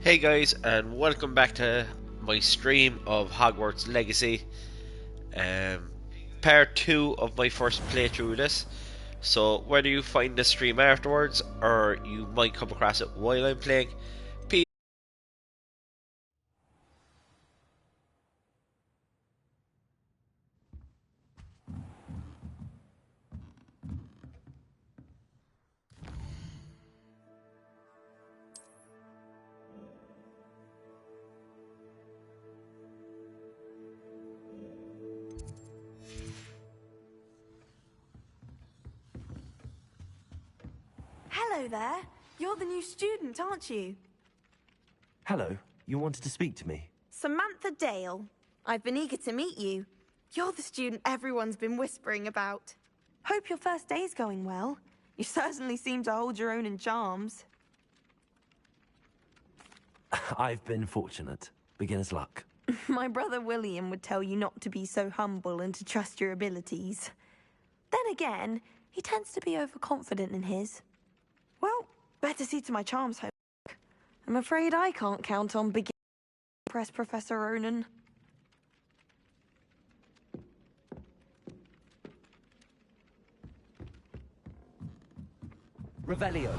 Hey guys, and welcome back to my stream of Hogwarts Legacy. Um, Part 2 of my first playthrough of this. So, whether you find the stream afterwards or you might come across it while I'm playing, Hello there. You're the new student, aren't you? Hello, you wanted to speak to me? Samantha Dale. I've been eager to meet you. You're the student everyone's been whispering about. Hope your first day's going well. You certainly seem to hold your own in charms. I've been fortunate. Beginner's luck. My brother William would tell you not to be so humble and to trust your abilities. Then again, he tends to be overconfident in his. Well, better see to my charms, hope. I'm afraid I can't count on beginning to impress Professor Ronan. Revelio.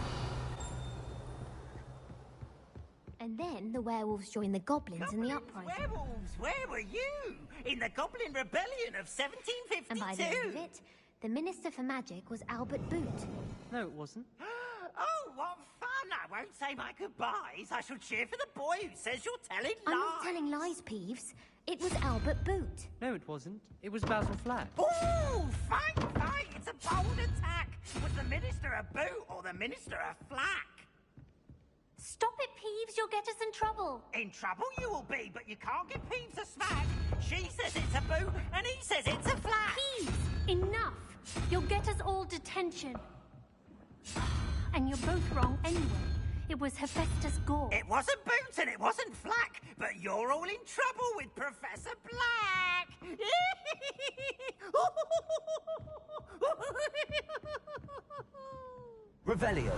And then the werewolves joined the goblins in the uprising. Werewolves, where were you? In the Goblin Rebellion of 1752? And by the end of it, the Minister for Magic was Albert Boot. No, it wasn't. Oh, what fun! I won't say my goodbyes. I shall cheer for the boy who says you're telling lies. I'm not telling lies, Peeves. It was Albert Boot. No, it wasn't. It was Basil Flack. Ooh, fight, fight! It's a bold attack. Was the Minister a boot or the Minister a flack? Stop it, Peeves. You'll get us in trouble. In trouble you will be, but you can't give Peeves a smack. She says it's a boot, and he says it's a flack. Peeves, enough! You'll get us all detention. And you're both wrong anyway. It was Hephaestus Gore. It wasn't boot and it wasn't flack, but you're all in trouble with Professor Black. Revelio.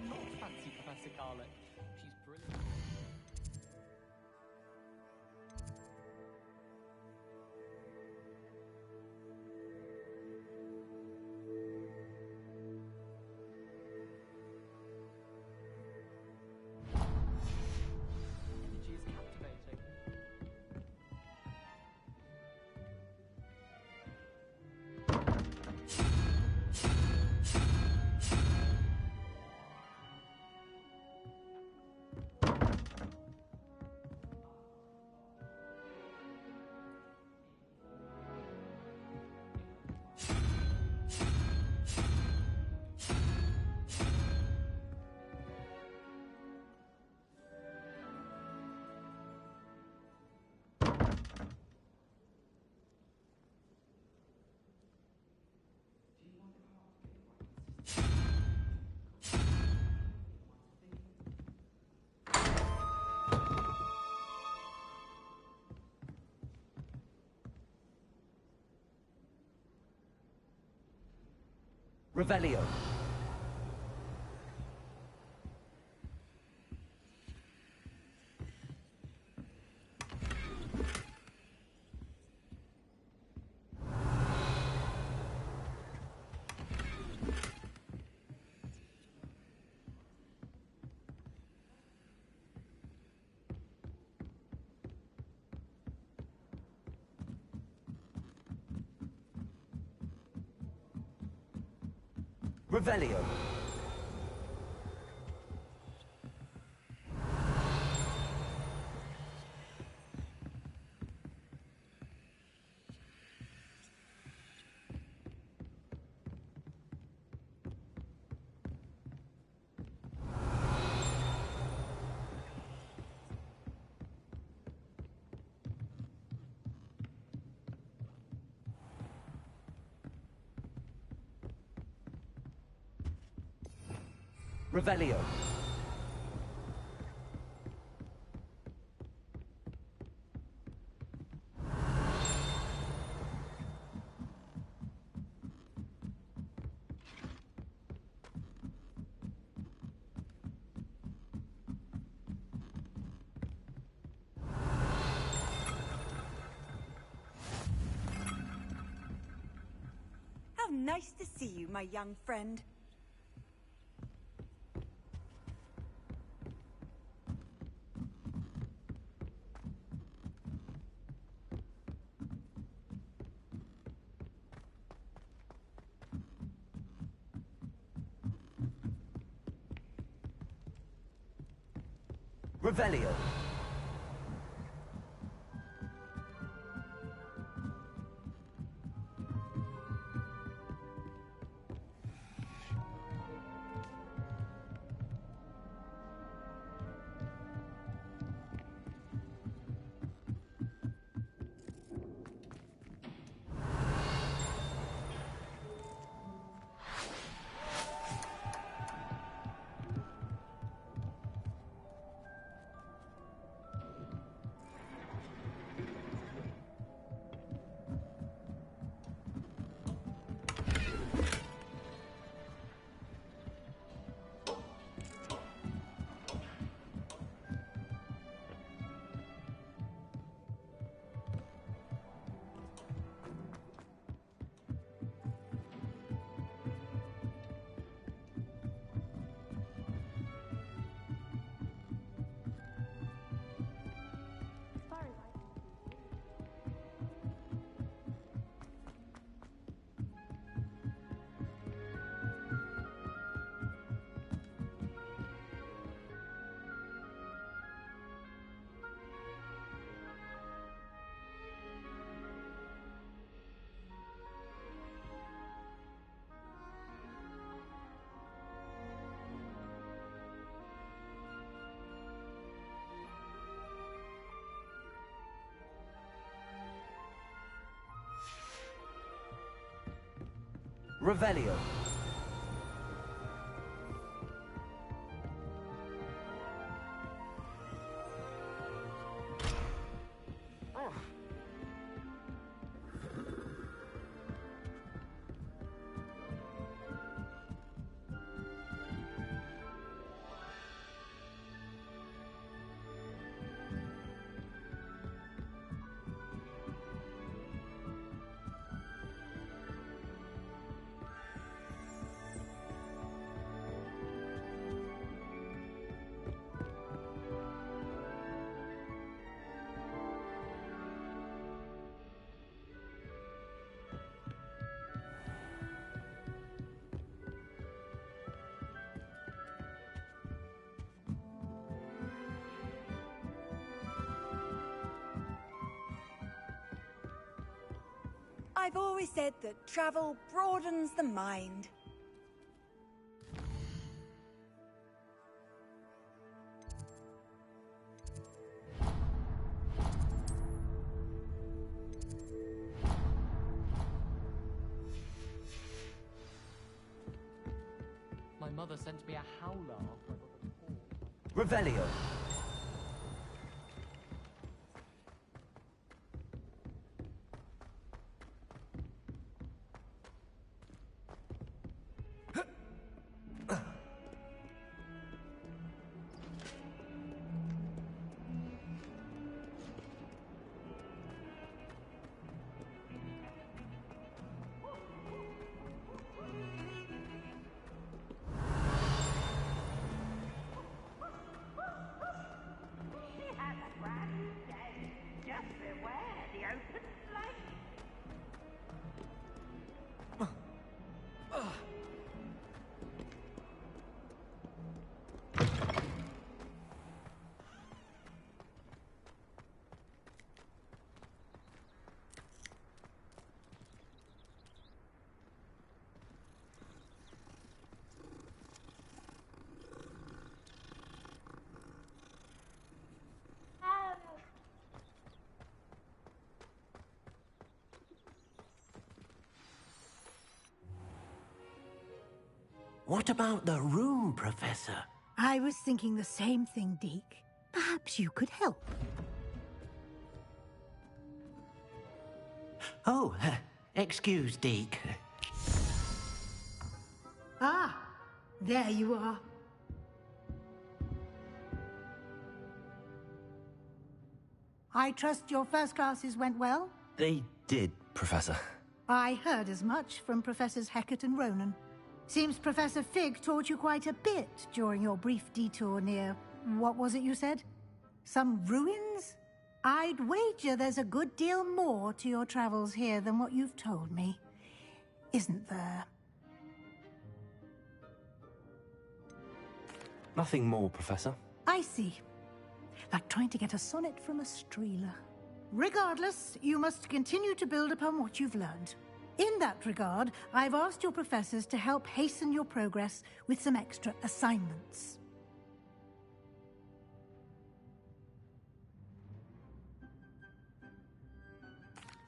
not fancy Professor Garlick. She's brilliant. Energy is captivating. Revelio. Revelio. Revelio. How nice to see you, my young friend. Revelio. Revelio. I've always said that travel broadens the mind. My mother sent me a howler after I got a call. Revelio. She has a brand day. Just beware the open flame. What about the room, Professor? I was thinking the same thing, Deke. Perhaps you could help. Oh, excuse, Deke. Ah, there you are. I trust your first classes went well? They did, Professor. I heard as much from Professors Hecat and Ronan. Seems Professor Fig taught you quite a bit during your brief detour near... what was it you said? Some ruins? I'd wager there's a good deal more to your travels here than what you've told me. Isn't there? Nothing more, Professor. I see. Like trying to get a sonnet from a streeler. Regardless, you must continue to build upon what you've learned. In that regard, I've asked your professors to help hasten your progress with some extra assignments.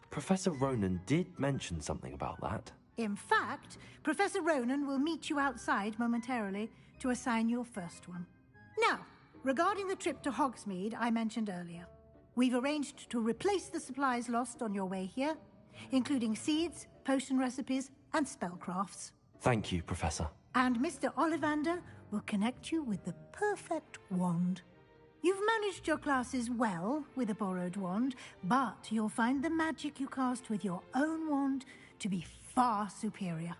Professor Ronan did mention something about that. In fact, Professor Ronan will meet you outside momentarily to assign your first one. Now, regarding the trip to Hogsmeade I mentioned earlier, we've arranged to replace the supplies lost on your way here, including seeds, potion recipes, and spellcrafts. Thank you, Professor. And Mr. Ollivander will connect you with the perfect wand. You've managed your classes well with a borrowed wand, but you'll find the magic you cast with your own wand to be far superior.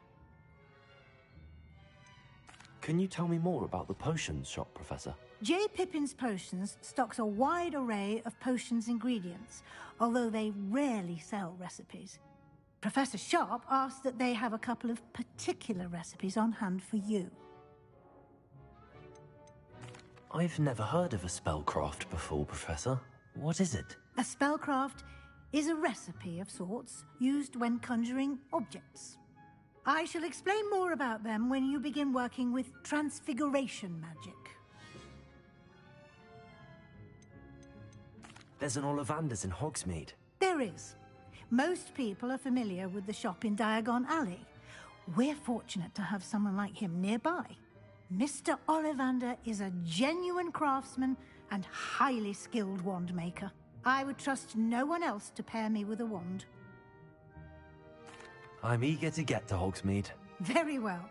Can you tell me more about the potions shop, Professor? J. Pippin's Potions stocks a wide array of potions ingredients, although they rarely sell recipes. Professor Sharp asked that they have a couple of particular recipes on hand for you. I've never heard of a spellcraft before, Professor. What is it? A spellcraft is a recipe of sorts used when conjuring objects. I shall explain more about them when you begin working with transfiguration magic. There's an Ollivander's in Hogsmeade. There is. Most people are familiar with the shop in Diagon Alley. We're fortunate to have someone like him nearby. Mr. Ollivander is a genuine craftsman and highly skilled wand maker. I would trust no one else to pair me with a wand. I'm eager to get to Hogsmeade. Very well.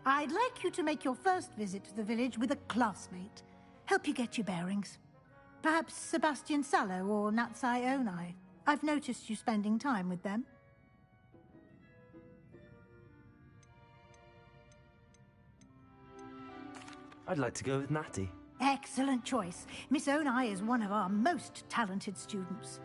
I'd like you to make your first visit to the village with a classmate. Help you get your bearings. Perhaps Sebastian Sallow or Natsai Onai. I've noticed you spending time with them. I'd like to go with Natty. Excellent choice. Miss Onai is one of our most talented students.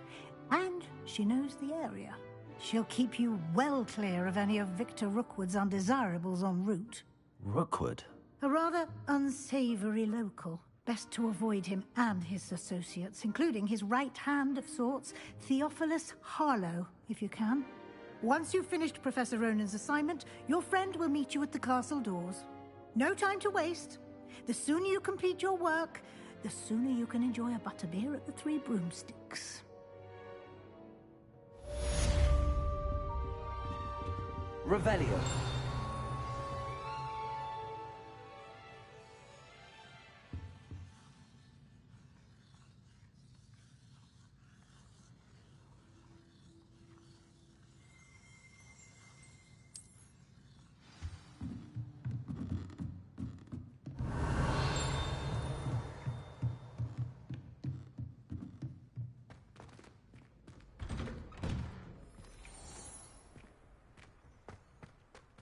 And she knows the area. She'll keep you well clear of any of Victor Rookwood's undesirables en route. Rookwood? A rather unsavory local. Best to avoid him and his associates, including his right hand of sorts, Theophilus Harlow, if you can. Once you've finished Professor Ronan's assignment, your friend will meet you at the castle doors. No time to waste. The sooner you complete your work, the sooner you can enjoy a butterbeer at the Three Broomsticks. Revelio.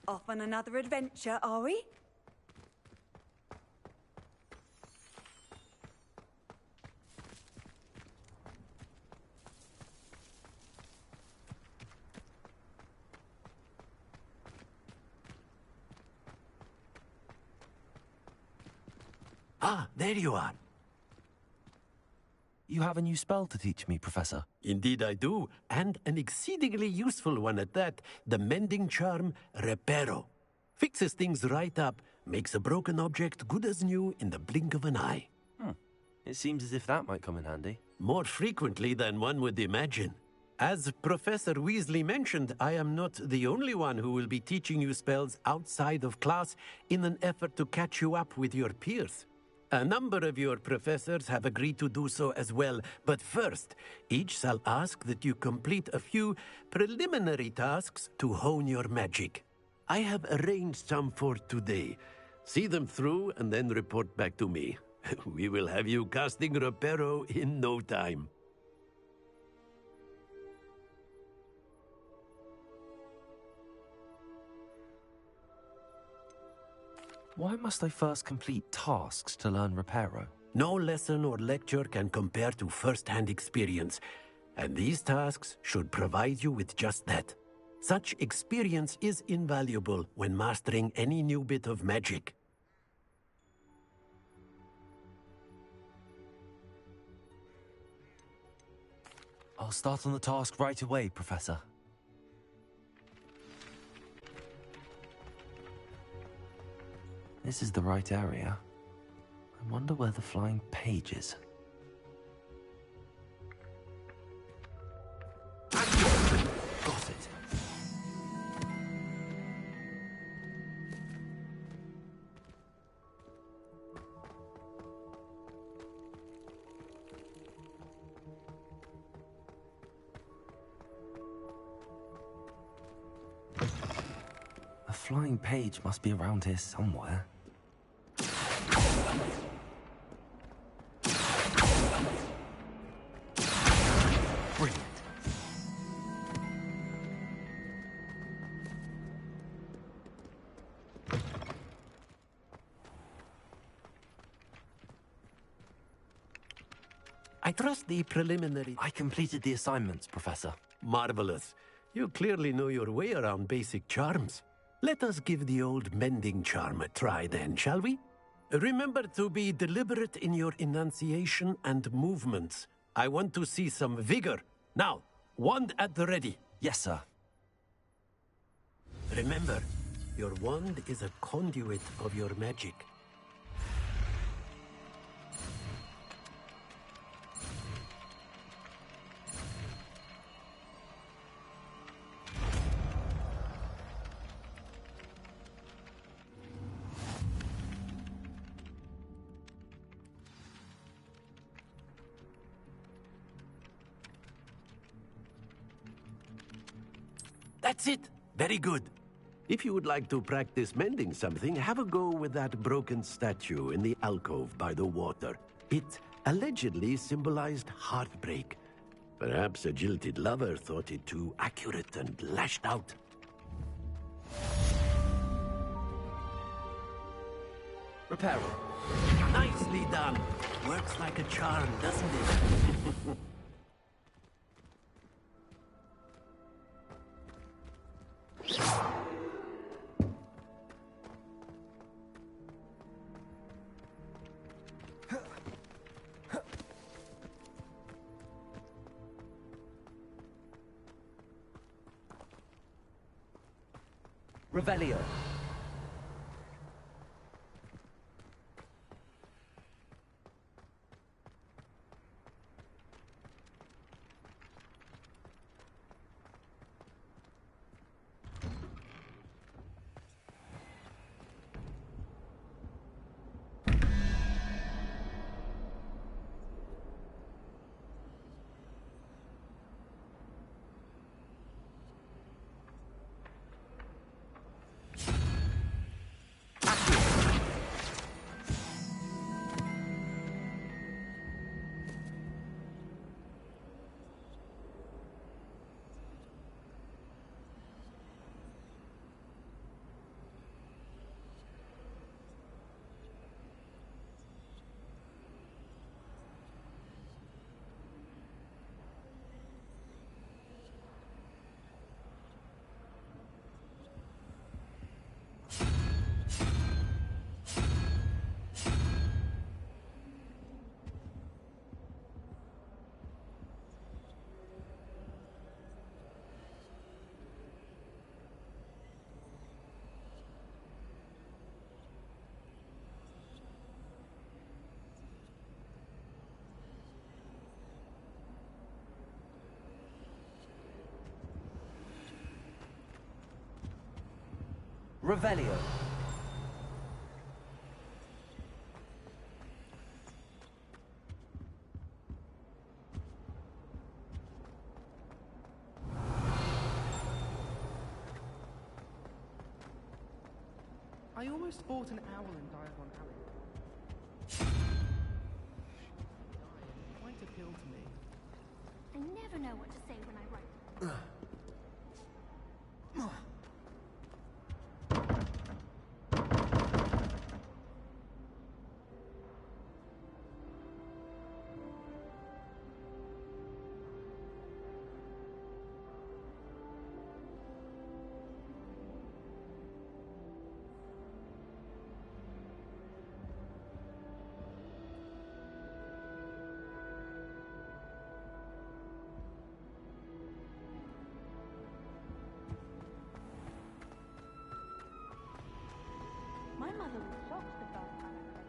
Off on another adventure, are we? Ah, there you are. You have a new spell to teach me, Professor. Indeed I do, and an exceedingly useful one at that. The mending charm, Reparo. Fixes things right up, makes a broken object good as new in the blink of an eye. It seems as if that might come in handy. More frequently than one would imagine. As Professor Weasley mentioned, I am not the only one who will be teaching you spells outside of class in an effort to catch you up with your peers. A number of your professors have agreed to do so as well, but first, each shall ask that you complete a few preliminary tasks to hone your magic. I have arranged some for today. See them through and then report back to me. We will have you casting Reparo in no time. Why must I first complete tasks to learn Reparo? No lesson or lecture can compare to first-hand experience, and these tasks should provide you with just that. Such experience is invaluable when mastering any new bit of magic. I'll start on the task right away, Professor. This is the right area. I wonder where the flying page is. Got it. A flying page must be around here somewhere. Brilliant. I trust the preliminary... I completed the assignments, Professor. Marvelous. You clearly know your way around basic charms. Let us give the old mending charm a try then, shall we? Remember to be deliberate in your enunciation and movements. I want to see some vigor. Now, wand at the ready. Yes, sir. Remember, your wand is a conduit of your magic. That's it. Very good. If you would like to practice mending something, have a go with that broken statue in the alcove by the water. It allegedly symbolized heartbreak. Perhaps a jilted lover thought it too accurate and lashed out. Reparo. Nicely done. Works like a charm, doesn't it? Revelio. Revelio. I almost fought an owl in Diagon Alley. Quite appealed to me. I never know what to say when I write. My mother was shocked the first time I said it.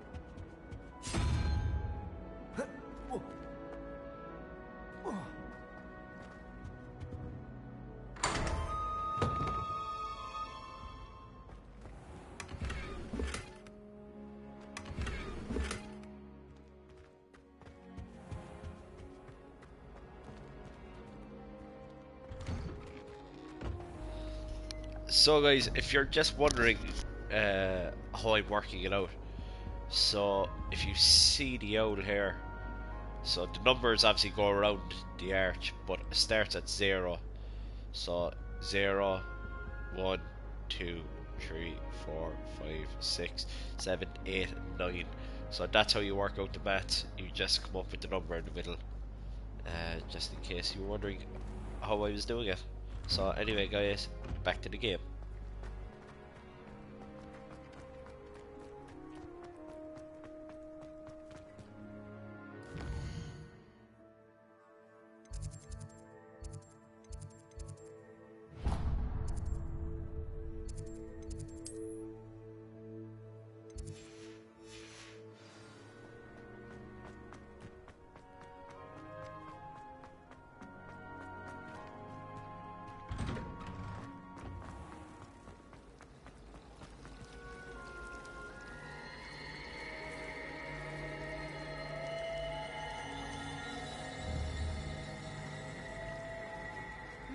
So guys, if you're just wondering how I'm working it out, so if you see the owl here, so the numbers obviously go around the arch, but it starts at 0. So 0, 1, 2, 3, 4, 5, 6, 7, 8, 9. So that's how you work out the maths. You just come up with the number in the middle. Just in case you were wondering how I was doing it. So anyway guys, back to the game.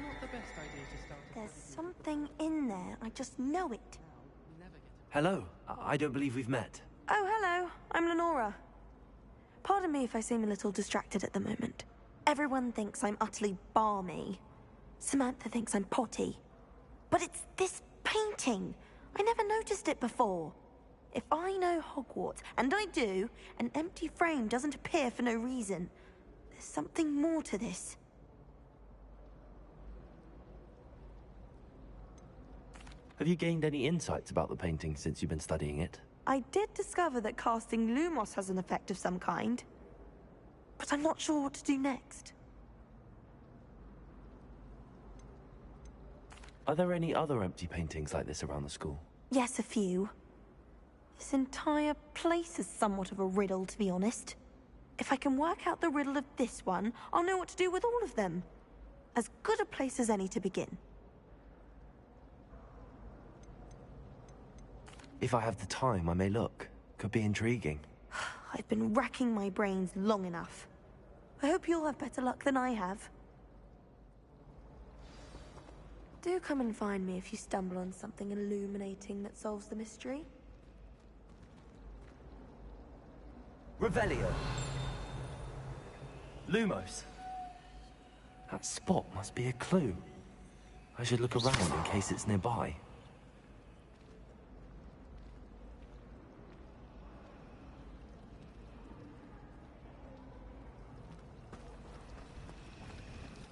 Not the best idea to start. There's something in there. I just know it. Hello. I don't believe we've met. Oh, hello. I'm Lenora. Pardon me if I seem a little distracted at the moment. Everyone thinks I'm utterly balmy. Samantha thinks I'm potty. But it's this painting. I never noticed it before. If I know Hogwarts, and I do, an empty frame doesn't appear for no reason. There's something more to this. Have you gained any insights about the painting since you've been studying it? I did discover that casting Lumos has an effect of some kind. But I'm not sure what to do next. Are there any other empty paintings like this around the school? Yes, a few. This entire place is somewhat of a riddle, to be honest. If I can work out the riddle of this one, I'll know what to do with all of them. As good a place as any to begin. If I have the time, I may look. Could be intriguing. I've been racking my brains long enough. I hope you'll have better luck than I have. Do come and find me if you stumble on something illuminating that solves the mystery. Revelio. Lumos. That spot must be a clue. I should look around in case it's nearby.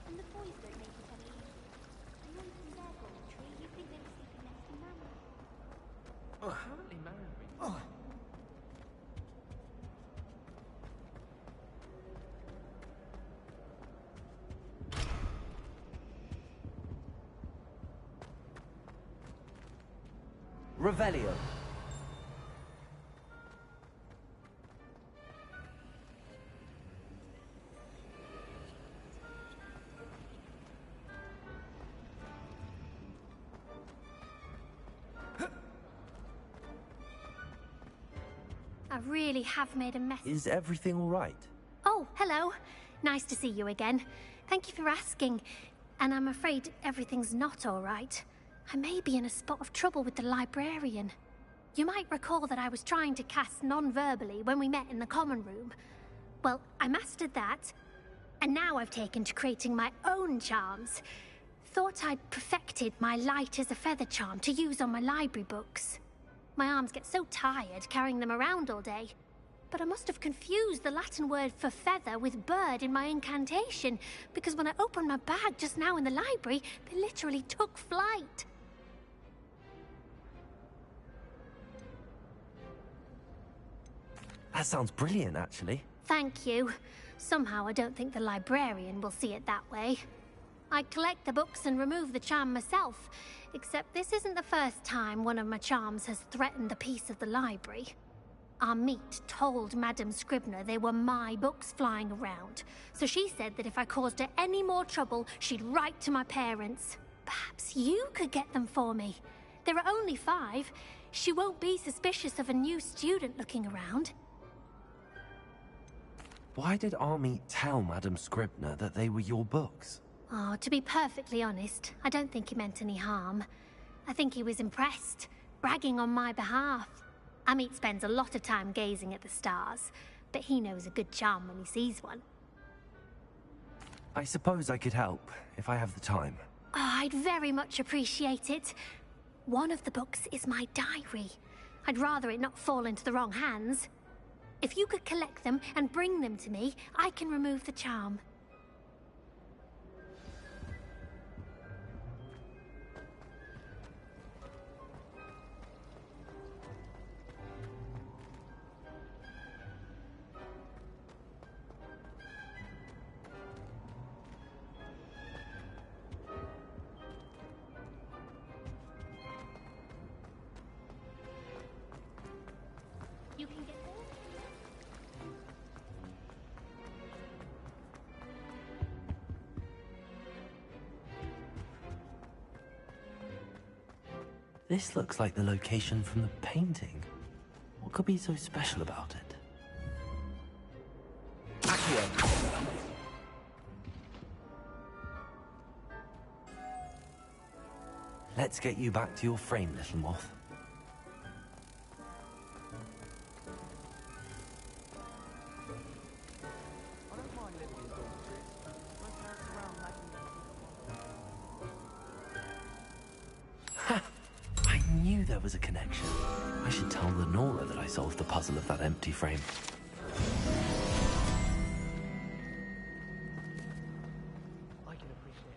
And the boys don't make it any easier. The ones in their dormitory, you think they were sleeping next to Mama. Oh, haven't they married me? Oh. Revelio. I really have made a mess. Is everything all right? Oh, hello. Nice to see you again. Thank you for asking. And I'm afraid everything's not all right. I may be in a spot of trouble with the librarian. You might recall that I was trying to cast non-verbally when we met in the common room. Well, I mastered that. And now I've taken to creating my own charms. Thought I'd perfected my light as a feather charm to use on my library books. My arms get so tired carrying them around all day. But I must have confused the Latin word for feather with bird in my incantation, because when I opened my bag just now in the library, they literally took flight. That sounds brilliant, actually. Thank you. Somehow I don't think the librarian will see it that way. I collect the books and remove the charm myself, except this isn't the first time one of my charms has threatened the peace of the library. Our meet told Madame Scribner they were my books flying around, so she said that if I caused her any more trouble, she'd write to my parents. Perhaps you could get them for me. There are only 5. She won't be suspicious of a new student looking around. Why did Army tell Madame Scribner that they were your books? Oh, to be perfectly honest, I don't think he meant any harm. I think he was impressed, bragging on my behalf. Amit spends a lot of time gazing at the stars, but he knows a good charm when he sees one. I suppose I could help, if I have the time. Oh, I'd very much appreciate it. One of the books is my diary. I'd rather it not fall into the wrong hands. If you could collect them and bring them to me, I can remove the charm. You can get all. This looks like the location from the painting. What could be so special about it? Accio. Let's get you back to your frame, little moth. I don't mind living in dormitories. My parents around nagging me. I knew there was a connection. I should tell the Nora that I solved the puzzle of that empty frame. I can appreciate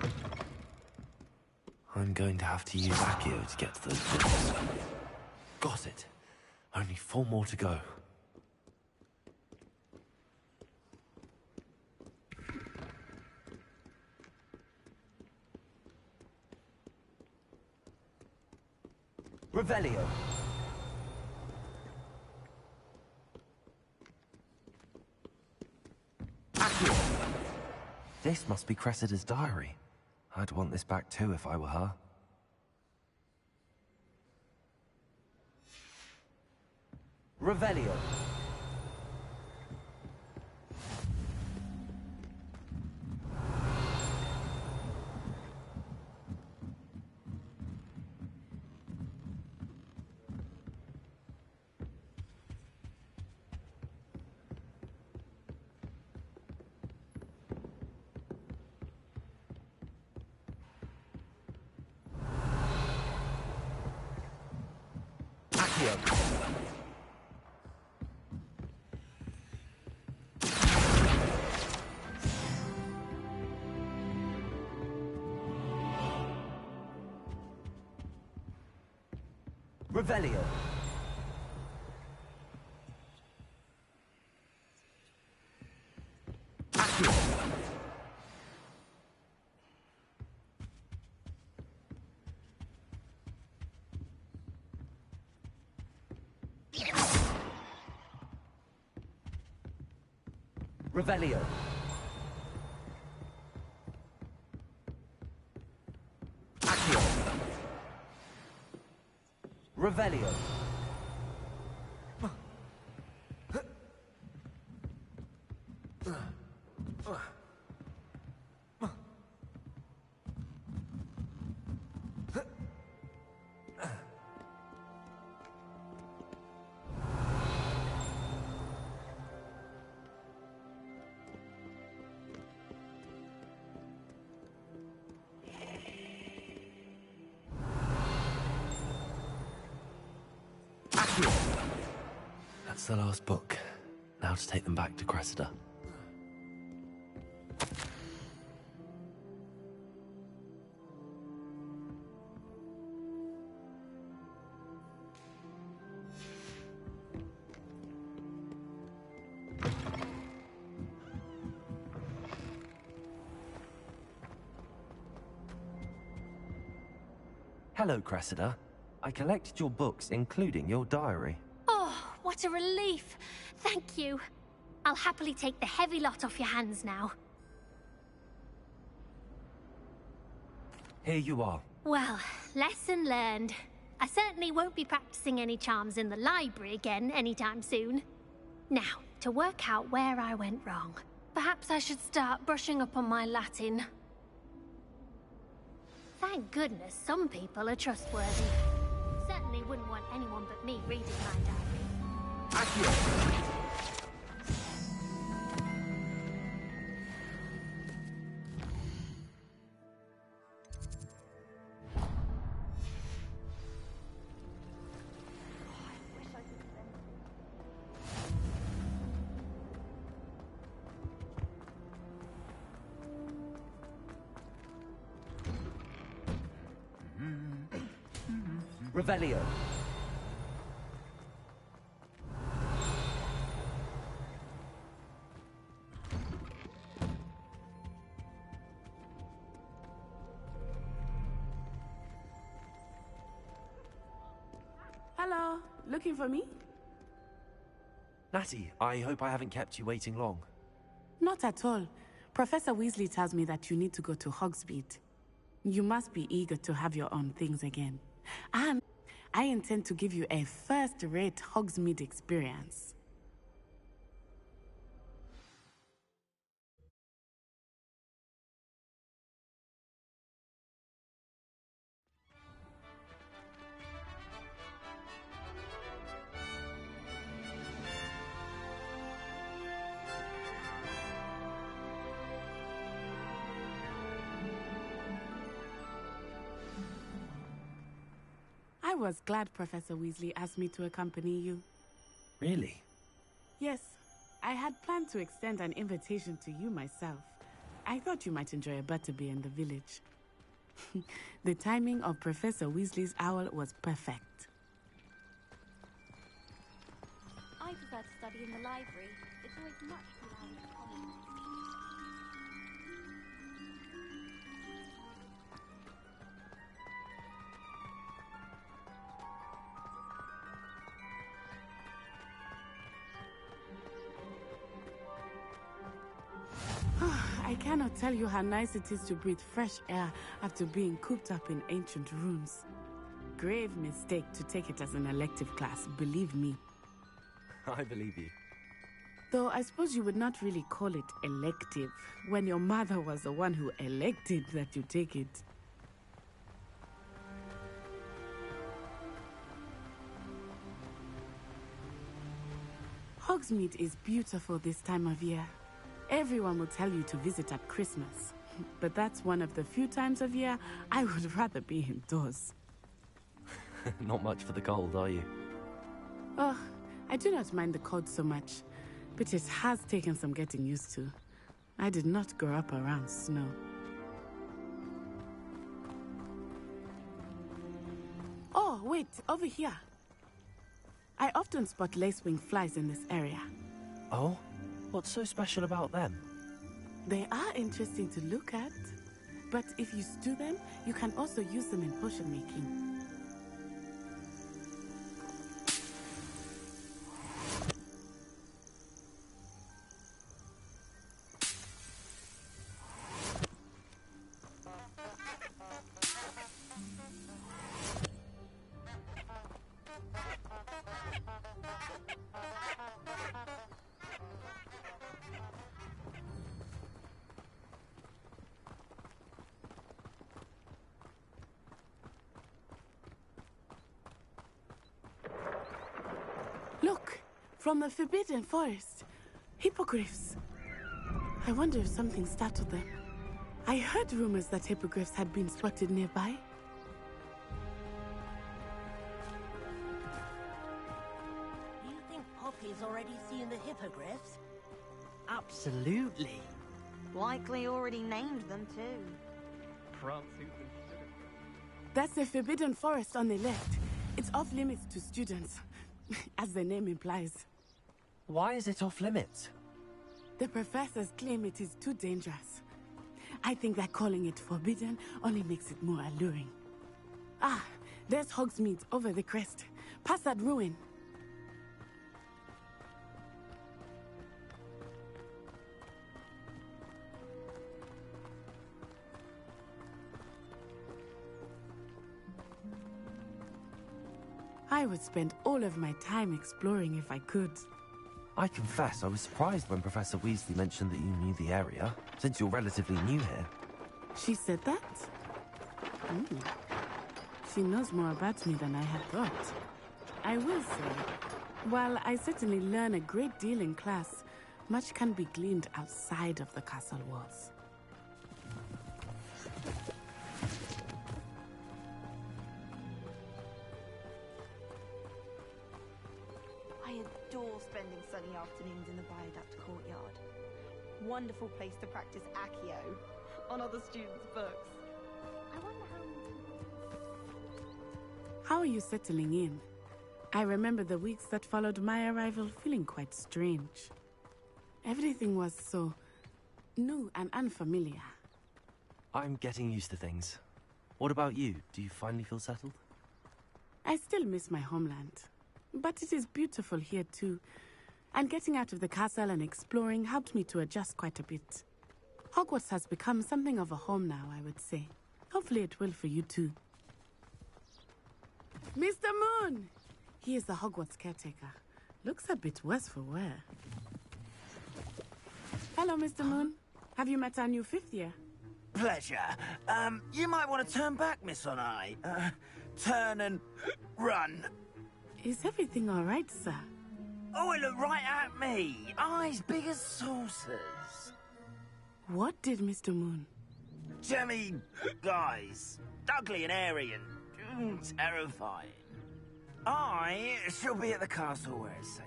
it. I'm going to have to use Accio to get to those books. Got it. Only 4 more to go. Revelio. Accio. This must be Cressida's diary. I'd want this back too if I were her. Revelio. Revelio. Accio. Revelio. Accio. Revelio. That's the last book. Now to take them back to Cressida. Hello, Cressida. I collected your books, including your diary. Oh, what a relief. Thank you. I'll happily take the heavy lot off your hands now. Here you are. Well, lesson learned. I certainly won't be practicing any charms in the library again anytime soon. Now, to work out where I went wrong. Perhaps I should start brushing up on my Latin. Thank goodness some people are trustworthy. Certainly wouldn't want anyone but me reading my diary. Accio. Revelio. Hello, looking for me? Natty, I hope I haven't kept you waiting long. Not at all. Professor Weasley tells me that you need to go to Hogsmeade. You must be eager to have your own things again. And I intend to give you a first-rate Hogsmeade experience. I was glad Professor Weasley asked me to accompany you. Really? Yes, I had planned to extend an invitation to you myself. I thought you might enjoy a butterbeer in the village. The timing of Professor Weasley's owl was perfect. I prefer to study in the library. It's always much too loud in the common room. cannot tell you how nice it is to breathe fresh air after being cooped up in ancient rooms. Grave mistake to take it as an elective class, believe me. I believe you. Though I suppose you would not really call it elective when your mother was the one who elected that you take it. Hogsmeade is beautiful this time of year. Everyone will tell you to visit at Christmas, but that's one of the few times of year I would rather be indoors. Not much for the cold, are you? Oh, I do not mind the cold so much, but it has taken some getting used to. I did not grow up around snow. Oh, wait, over here. I often spot lacewing flies in this area. Oh? What's so special about them? They are interesting to look at, but if you stew them, you can also use them in potion making. Look, from the Forbidden Forest. Hippogriffs. I wonder if something startled them. I heard rumors that hippogriffs had been spotted nearby. Do you think Poppy's already seen the hippogriffs? Absolutely. Likely already named them too. That's the Forbidden Forest on the left. It's off limits to students, as the name implies. Why is it off limits? The professors claim it is too dangerous. I think that calling it forbidden only makes it more alluring. Ah, there's Hogsmeade over the crest. Past that ruin. I would spend all of my time exploring if I could. I confess, I was surprised when Professor Weasley mentioned that you knew the area, since you're relatively new here. She said that? She knows more about me than I had thought. I will say, while I certainly learn a great deal in class, much can be gleaned outside of the castle walls. I adore spending sunny afternoons in the Viaduct courtyard. Wonderful place to practice Accio on other students' books. I wonder How are you settling in? I remember the weeks that followed my arrival feeling quite strange. Everything was so new and unfamiliar. I'm getting used to things. What about you? Do you finally feel settled? I still miss my homeland, but it is beautiful here too. And getting out of the castle and exploring helped me to adjust quite a bit. Hogwarts has become something of a home now, I would say. Hopefully it will for you too. Mr. Moon! He is the Hogwarts caretaker. Looks a bit worse for wear. Hello, Mr. Moon. Have you met our new fifth year? Pleasure. You might want to turn back, Miss Onai. Turn and run. Is everything all right, sir? Oh, it looked right at me. Eyes big as saucers. What did Mr. Moon? Jemmy guys. Ugly and airy and terrifying. I shall be at the castle where it's safe.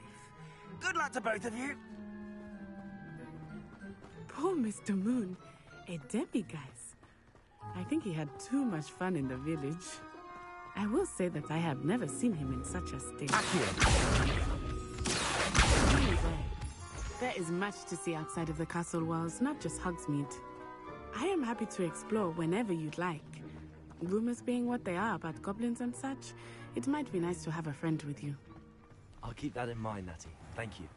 Good luck to both of you. Poor Mr. Moon. A demiguise. I think he had too much fun in the village. I will say that I have never seen him in such a state. There is much to see outside of the castle walls, not just Hogsmeade. I am happy to explore whenever you'd like. Rumors being what they are about goblins and such, it might be nice to have a friend with you. I'll keep that in mind, Natty. Thank you.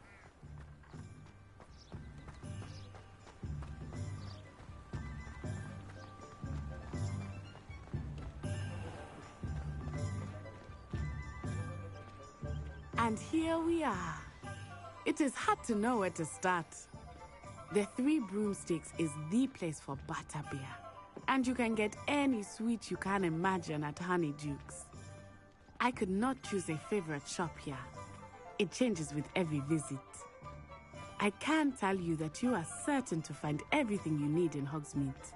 And here we are. It is hard to know where to start. The Three Broomsticks is the place for butterbeer. And you can get any sweet you can imagine at Honeydukes. I could not choose a favorite shop here. It changes with every visit. I can tell you that you are certain to find everything you need in Hogsmeade.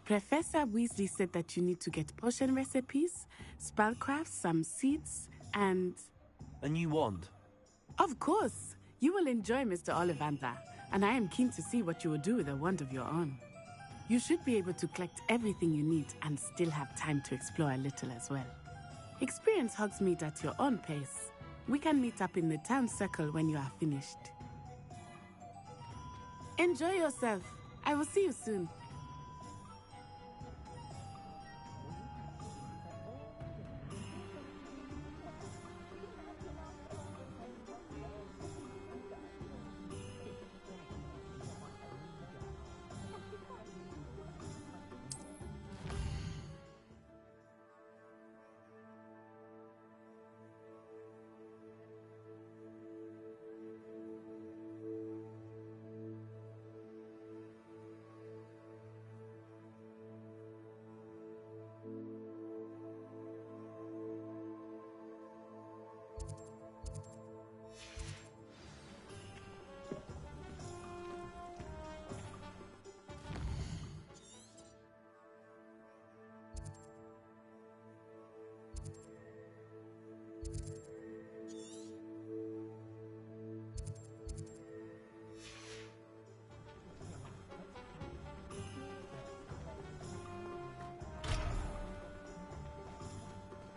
Professor Weasley said that you need to get potion recipes, spellcrafts, some seeds, and... A new wand? Of course! You will enjoy Mr. Ollivander, and I am keen to see what you will do with a wand of your own. You should be able to collect everything you need and still have time to explore a little as well. Experience Hogsmeade at your own pace. We can meet up in the town circle when you are finished. Enjoy yourself. I will see you soon.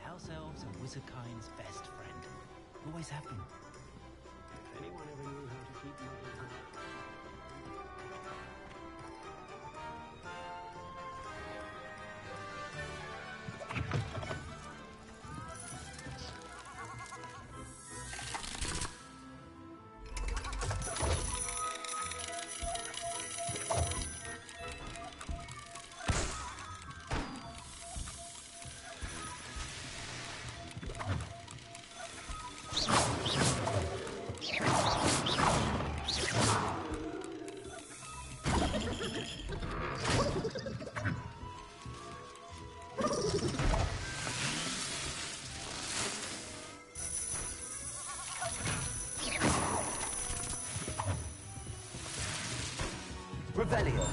House elves are Wizardkind's best friend. Always have been. If anyone ever knew how to keep muggles out. Revelio.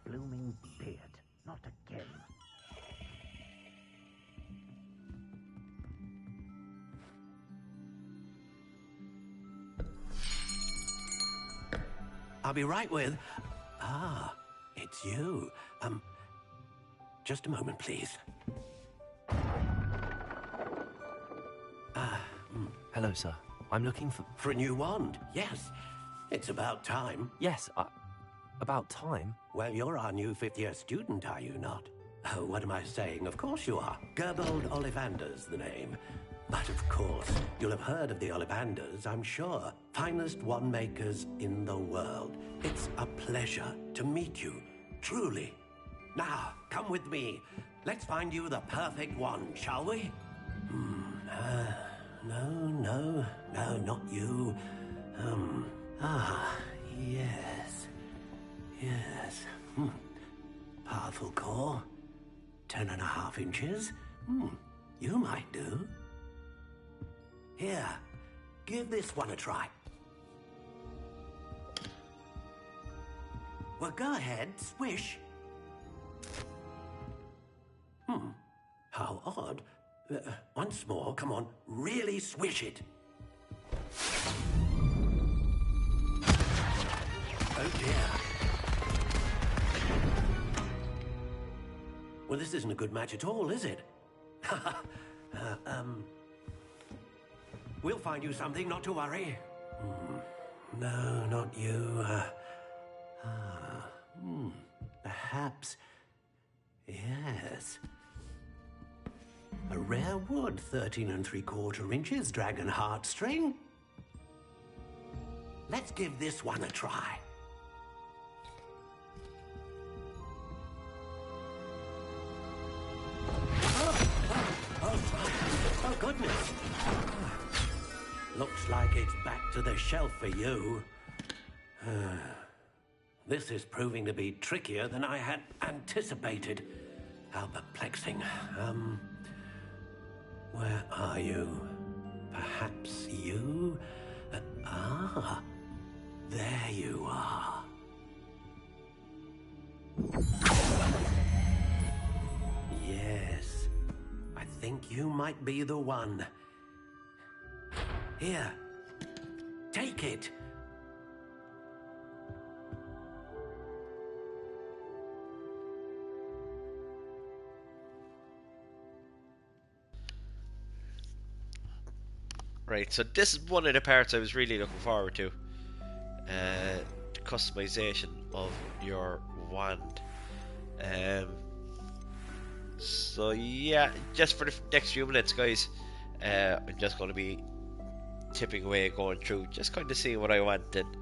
Blooming beard. Not again. I'll be right with... Ah, it's you. Just a moment, please. Hello, sir. I'm looking for... For a new wand, yes. It's about time. Yes, about time? Well, you're our new fifth-year student, are you not? Oh, what am I saying? Of course you are. Gerbold Ollivander's the name. But of course, you'll have heard of the Ollivanders, I'm sure. Finest wand makers in the world. It's a pleasure to meet you, truly. Now, come with me. Let's find you the perfect wand, shall we? No, not you. Yes. Powerful core. 10.5 inches. You might do. Here, give this one a try. Well, go ahead, swish. How odd. Once more, come on, really swish it. Oh dear. Well, this isn't a good match at all, is it? We'll find you something, not to worry. No, not you. Perhaps. Yes. A rare wood, 13 3/4 inches, dragon heartstring. Let's give this one a try. Oh, goodness. Looks like it's back to the shelf for you. This is proving to be trickier than I had anticipated. How perplexing. Where are you? Perhaps you? There you are. Yes, I think you might be the one. Here, take it. Right, so this is one of the parts I was really looking forward to. The customization of your wand. So yeah, just for the next few minutes, guys, I'm just going to be tipping away, going through, just kind of seeing what I want, and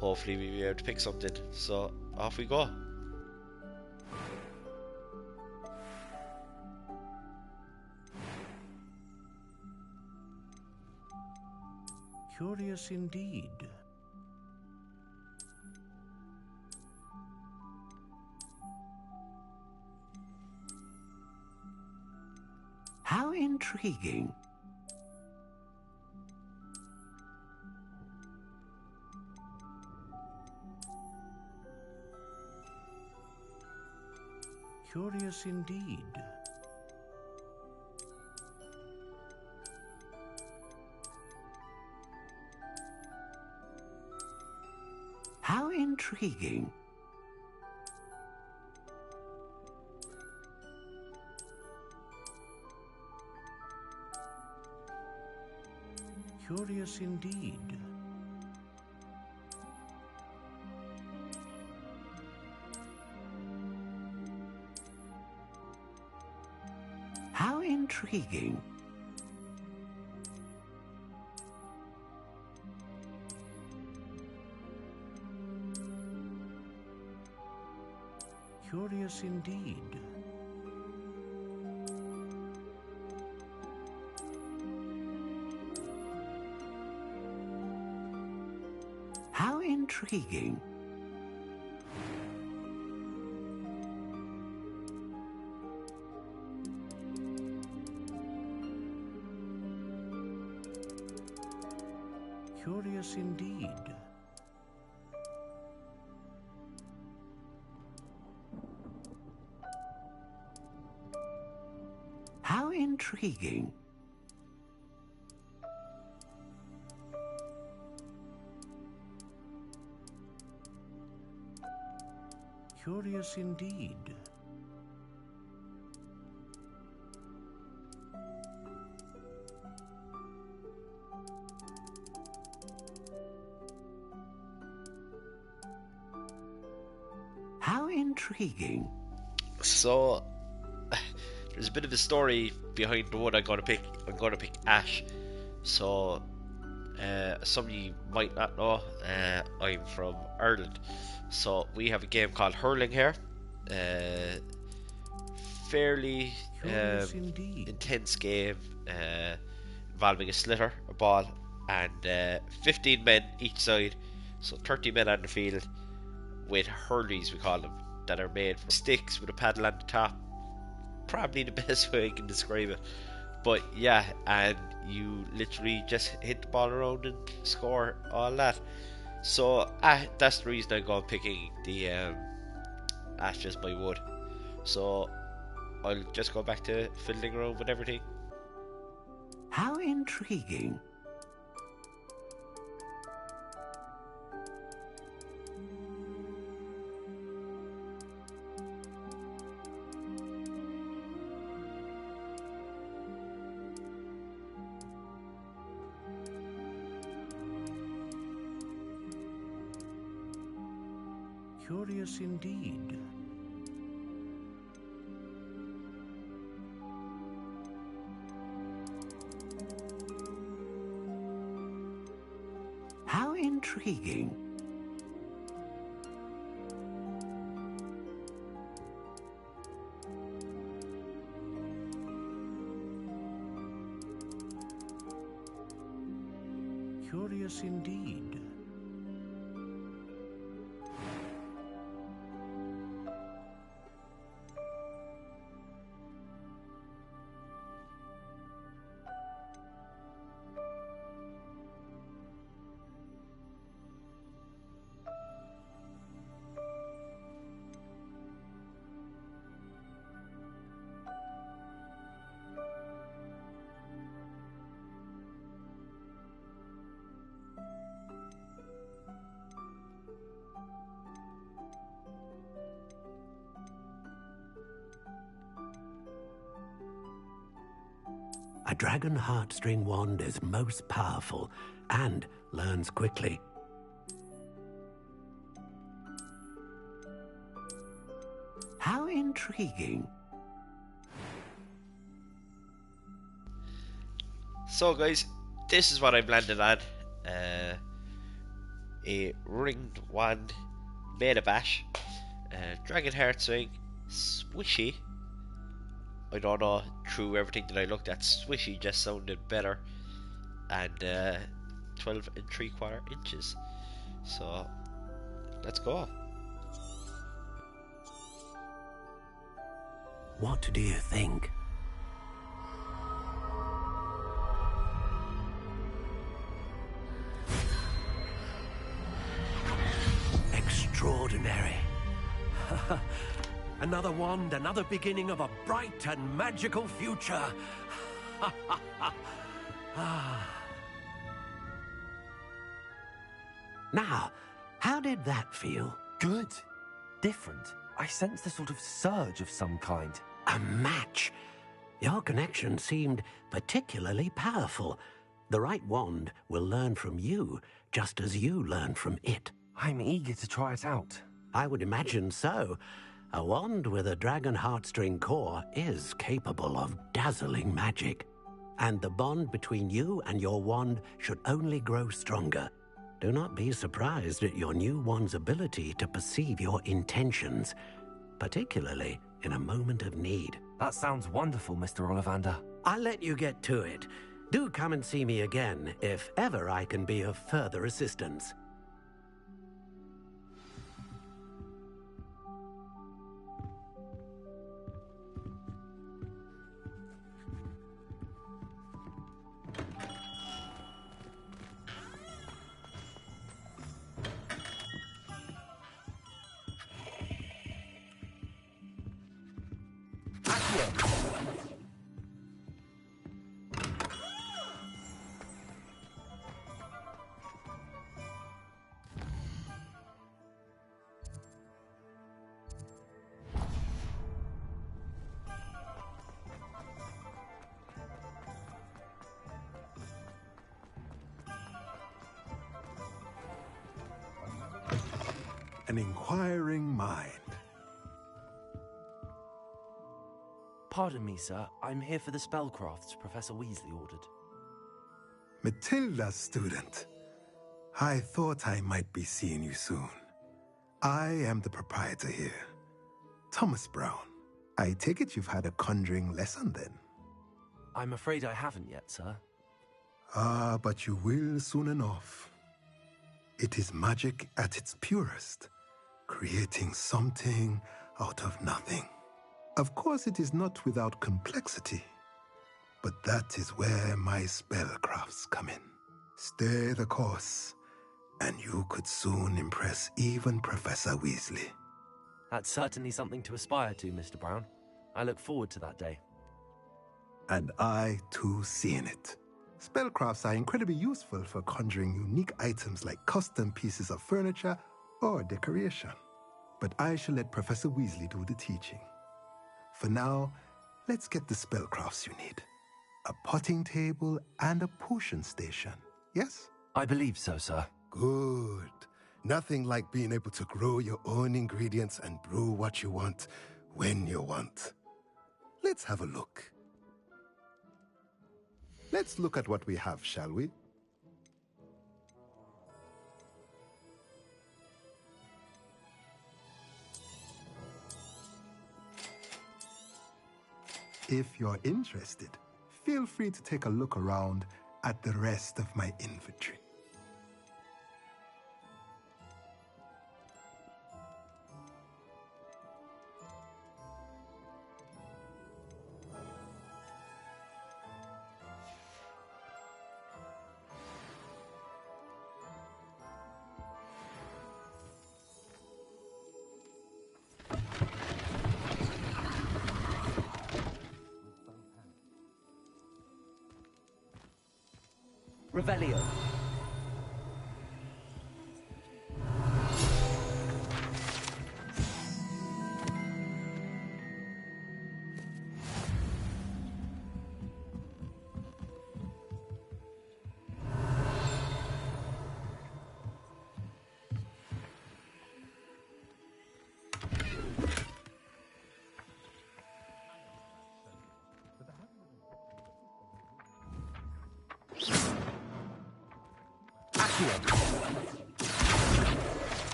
hopefully we'll be able to pick something. So off we go. Curious indeed. How intriguing. Curious indeed. How intriguing. Curious indeed. How intriguing. Curious indeed. How intriguing. Curious indeed. How intriguing. Curious indeed. intriguing. So, there's a bit of a story behind the one I'm going to pick. I'm going to pick Ash. So, some of you might not know, I'm from Ireland. So, we have a game called Hurling here. Fairly intense game involving a sliotar, a ball, and 15 men each side. So 30 men on the field with hurleys, we call them, that are made from sticks with a paddle on the top. Probably the best way I can describe it. But yeah, and you literally just hit the ball around and score all that. So that's the reason I go picking the Ashes by Wood. So I'll just go back to fiddling around with everything. How intriguing. Curious indeed. How intriguing. Curious indeed. A dragon heartstring wand is most powerful and learns quickly. How intriguing. So guys, this is what I've landed on. A ringed wand made of ash. Dragon heartstring, swishy. I don't know, through everything that I looked at, swishy just sounded better. And 12 3/4 inches. So let's go. What do you think? Extraordinary. Another wand, another beginning of a bright and magical future. Now, how did that feel? Good. Different. I sensed a sort of surge of some kind. A match. Your connection seemed particularly powerful. The right wand will learn from you, just as you learn from it. I'm eager to try it out. I would imagine so. A wand with a dragon heartstring core is capable of dazzling magic. And the bond between you and your wand should only grow stronger. Do not be surprised at your new wand's ability to perceive your intentions, particularly in a moment of need. That sounds wonderful, Mr. Ollivander. I'll let you get to it. Do come and see me again if ever I can be of further assistance. An inquiring mind. Pardon me, sir. I'm here for the spellcrafts Professor Weasley ordered. Matilda's student. I thought I might be seeing you soon. I am the proprietor here, Thomas Brown. I take it you've had a conjuring lesson then? I'm afraid I haven't yet, sir. Ah, but you will soon enough. It is magic at its purest, creating something out of nothing. Of course, it is not without complexity, but that is where my spellcrafts come in. Stay the course, and you could soon impress even Professor Weasley. That's certainly something to aspire to, Mr. Brown. I look forward to that day. And I, too, seeing it. Spellcrafts are incredibly useful for conjuring unique items like custom pieces of furniture or decoration. But I shall let Professor Weasley do the teaching. For now, let's get the spellcrafts you need. A potting table and a potion station, yes? I believe so, sir. Good. Nothing like being able to grow your own ingredients and brew what you want when you want. Let's have a look. Let's look at what we have, shall we? If you're interested, feel free to take a look around at the rest of my inventory. Revelio.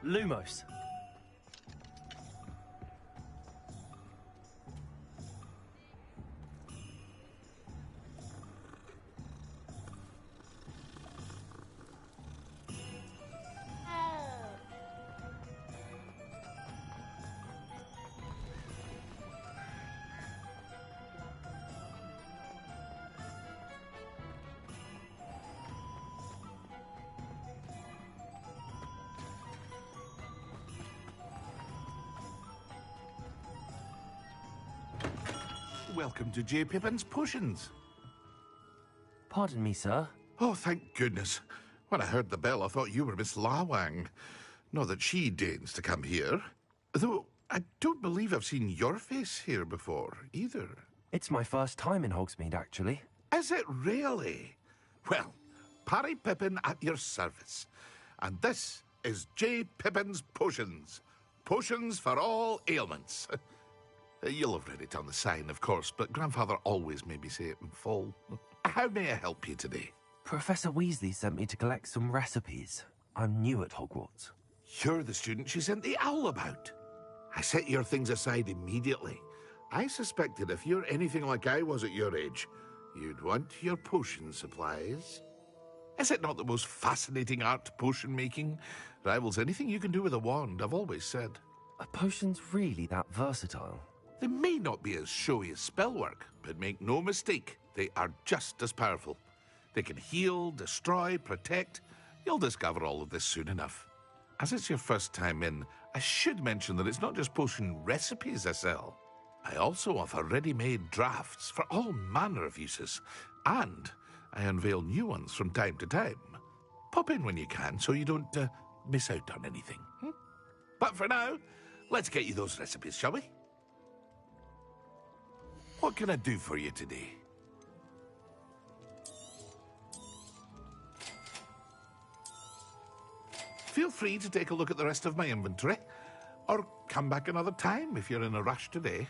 Lumos. Welcome to J. Pippin's Potions. Pardon me, sir. Oh, thank goodness. When I heard the bell, I thought you were Miss Lawang. Not that she deigns to come here. Though, I don't believe I've seen your face here before, either. It's my first time in Hogsmeade, actually. Is it really? Well, Parry Pippin at your service. And this is J. Pippin's Potions. Potions for all ailments. You'll have read it on the sign, of course, but Grandfather always made me say it in full. How may I help you today? Professor Weasley sent me to collect some recipes. I'm new at Hogwarts. You're the student she sent the owl about. I set your things aside immediately. I suspected if you're anything like I was at your age, you'd want your potion supplies. Is it not the most fascinating art, potion making? Rivals anything you can do with a wand, I've always said. Are potions really that versatile? They may not be as showy as spellwork, but make no mistake, they are just as powerful. They can heal, destroy, protect. You'll discover all of this soon enough. As it's your first time in, I should mention that it's not just potion recipes I sell. I also offer ready-made drafts for all manner of uses, and I unveil new ones from time to time. Pop in when you can so you don't miss out on anything. But for now, let's get you those recipes, shall we? What can I do for you today? Feel free to take a look at the rest of my inventory, or come back another time if you're in a rush today.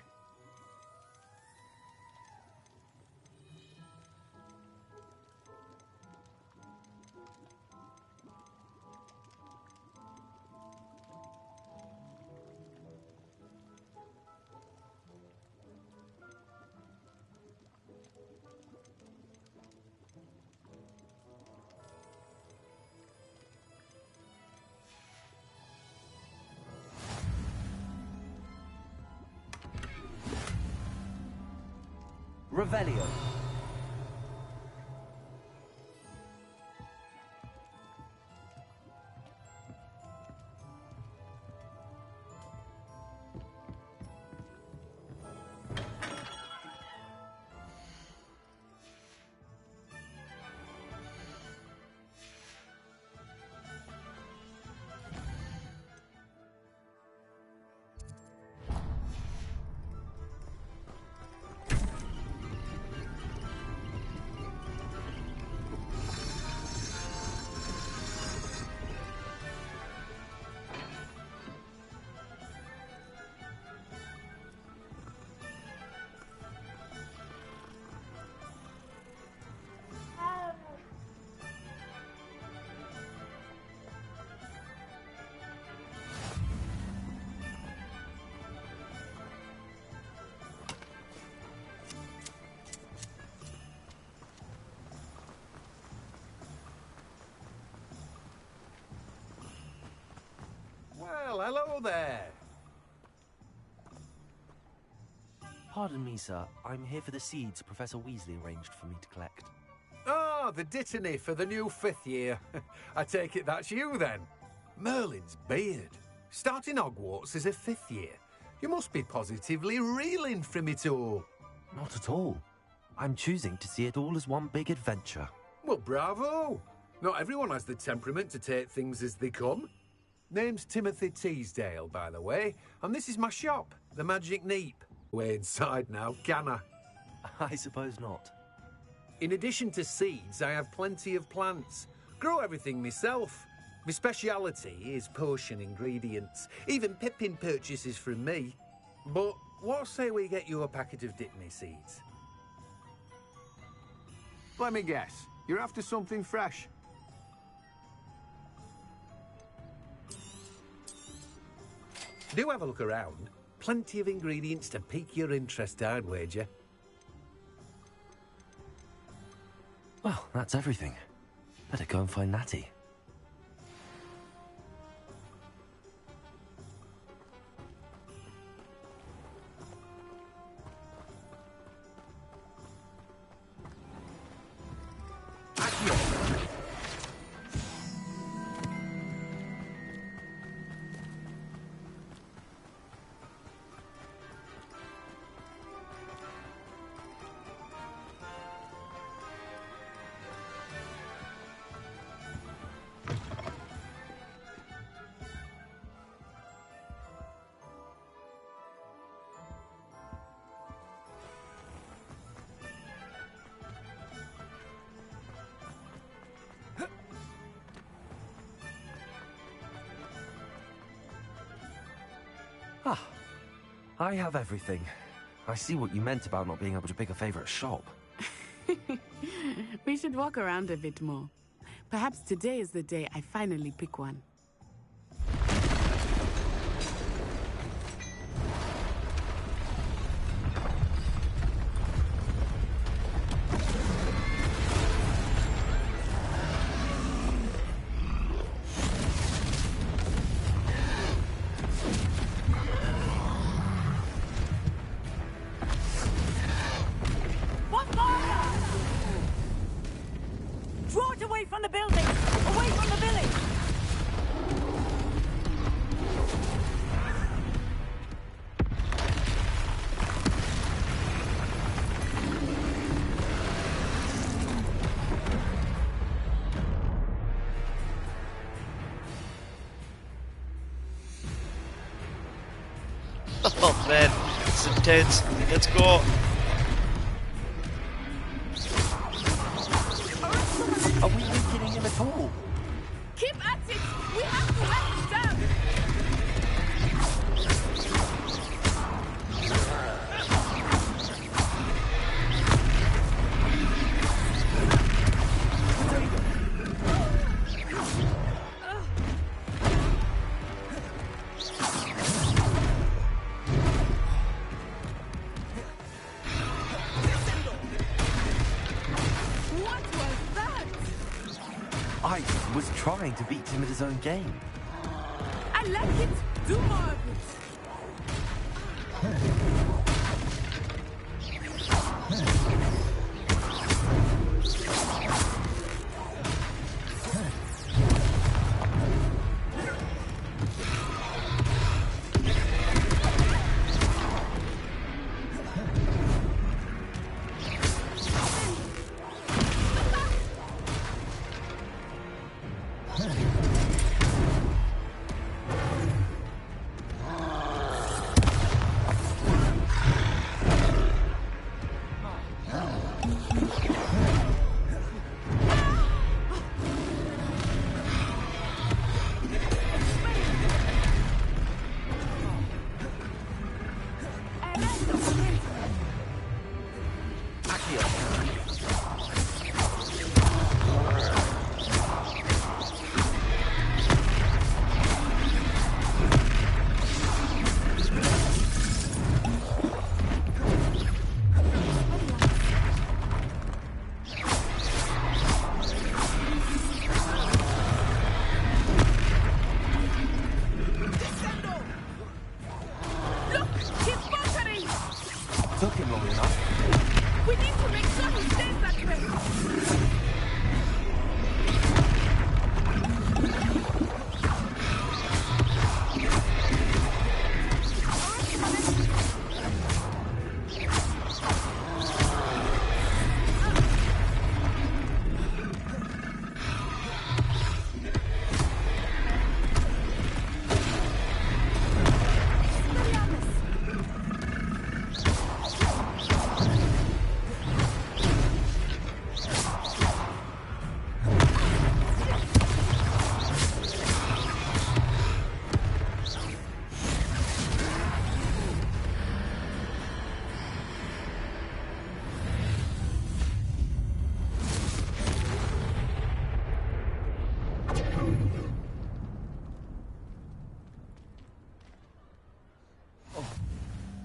Revelio. Well, hello there. Pardon me, sir. I'm here for the seeds Professor Weasley arranged for me to collect. Ah, the dittany for the new 5th year. I take it that's you, then. Merlin's beard. Starting Hogwarts as a 5th year. You must be positively reeling from it all. Not at all. I'm choosing to see it all as one big adventure. Well, bravo. Not everyone has the temperament to take things as they come. Name's Timothy Teasdale, by the way, and this is my shop, the Magic Neep. Way inside now, can I? I suppose not. In addition to seeds, I have plenty of plants. Grow everything myself. My speciality is potion ingredients. Even Pippin purchases from me. But what say we get you a packet of Dittany seeds? Let me guess. You're after something fresh. Do have a look around. Plenty of ingredients to pique your interest, I'd wager. Well, that's everything. Better go and find Natty. Ah, I have everything. I see what you meant about not being able to pick a favourite shop. We should walk around a bit more. Perhaps today is the day I finally pick one. from the building! Away from the village! Oh man, it's intense. Let's go. Are we weakening him at all? Keep at it! We have to let him down! I was trying to beat him at his own game. I like it! Do more of Took him long enough. We need to make sure he stays that way!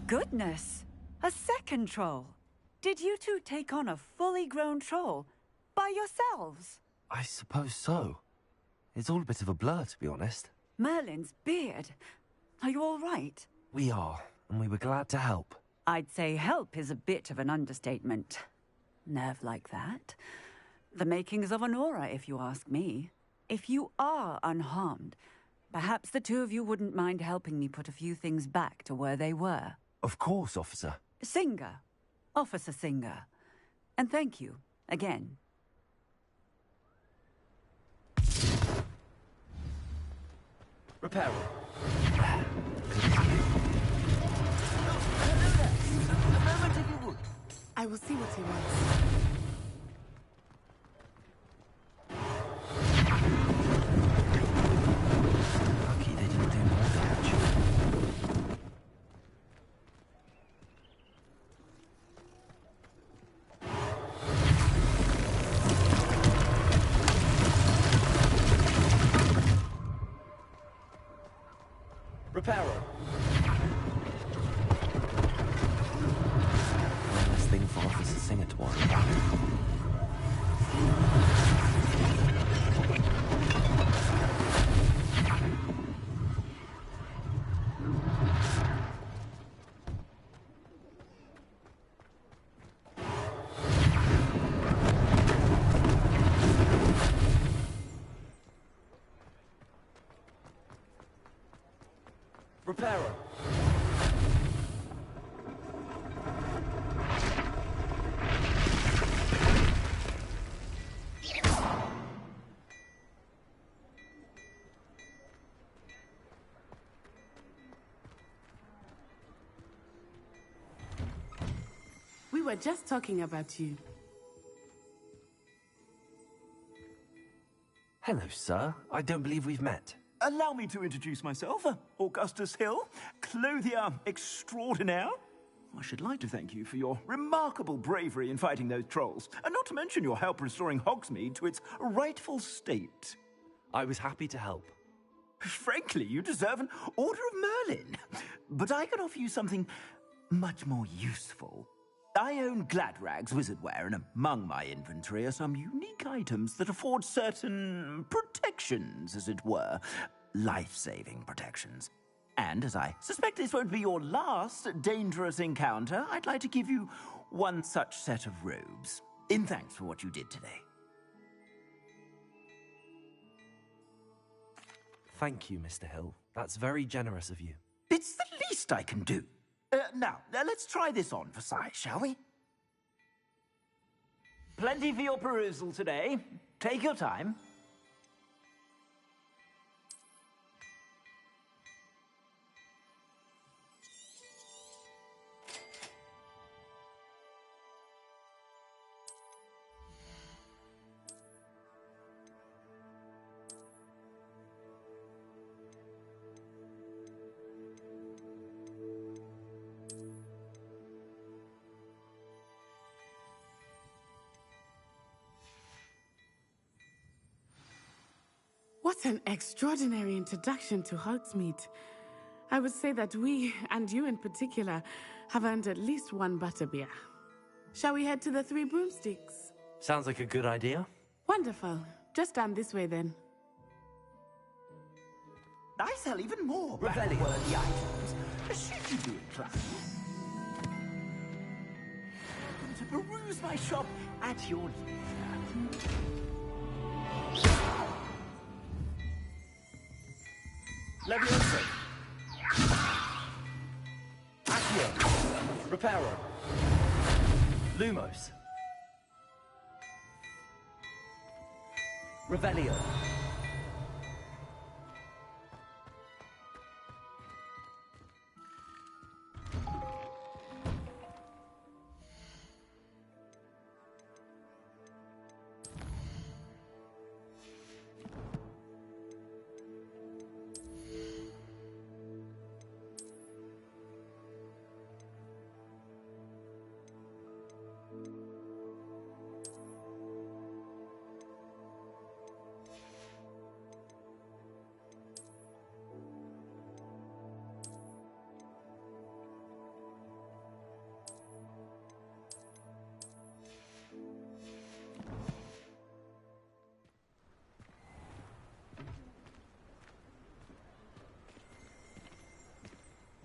Goodness! A second troll! Did you two take on a fully grown troll? By yourselves? I suppose so. It's all a bit of a blur, to be honest. Merlin's beard. Are you all right? We are, and we were glad to help. I'd say help is a bit of an understatement. Nerve like that. The makings of an aura, if you ask me. If you are unharmed, perhaps the two of you wouldn't mind helping me put a few things back to where they were. Of course, officer. Singer. Officer Singer. And thank you, again. Repair. I will see what he wants. Lucky they didn't do more damage. Reparo. One less thing for Officer Singer to worry about. Reparo. We were just talking about you. Hello, sir. I don't believe we've met. Allow me to introduce myself, Augustus Hill, clothier extraordinaire. I should like to thank you for your remarkable bravery in fighting those trolls, and not to mention your help restoring Hogsmeade to its rightful state. I was happy to help. Frankly, you deserve an Order of Merlin. But I can offer you something much more useful. I own Gladrag's wizardware, and among my inventory are some unique items that afford certain protections, as it were. Life-saving protections. And as I suspect this won't be your last dangerous encounter, I'd like to give you one such set of robes, in thanks for what you did today. Thank you, Mr. Hill. That's very generous of you. It's the least I can do. Now, let's try this on for size, shall we? Plenty for your perusal today. Take your time. What an extraordinary introduction to Hogsmeade. I would say that we, and you in particular, have earned at least one butterbeer. Shall we head to the Three Broomsticks? Sounds like a good idea. Wonderful. Just down this way then. I sell even more worthy items. Should you be inclined to peruse my shop at your leisure. Leviosa. Accio. Reparo. Lumos. Revelio.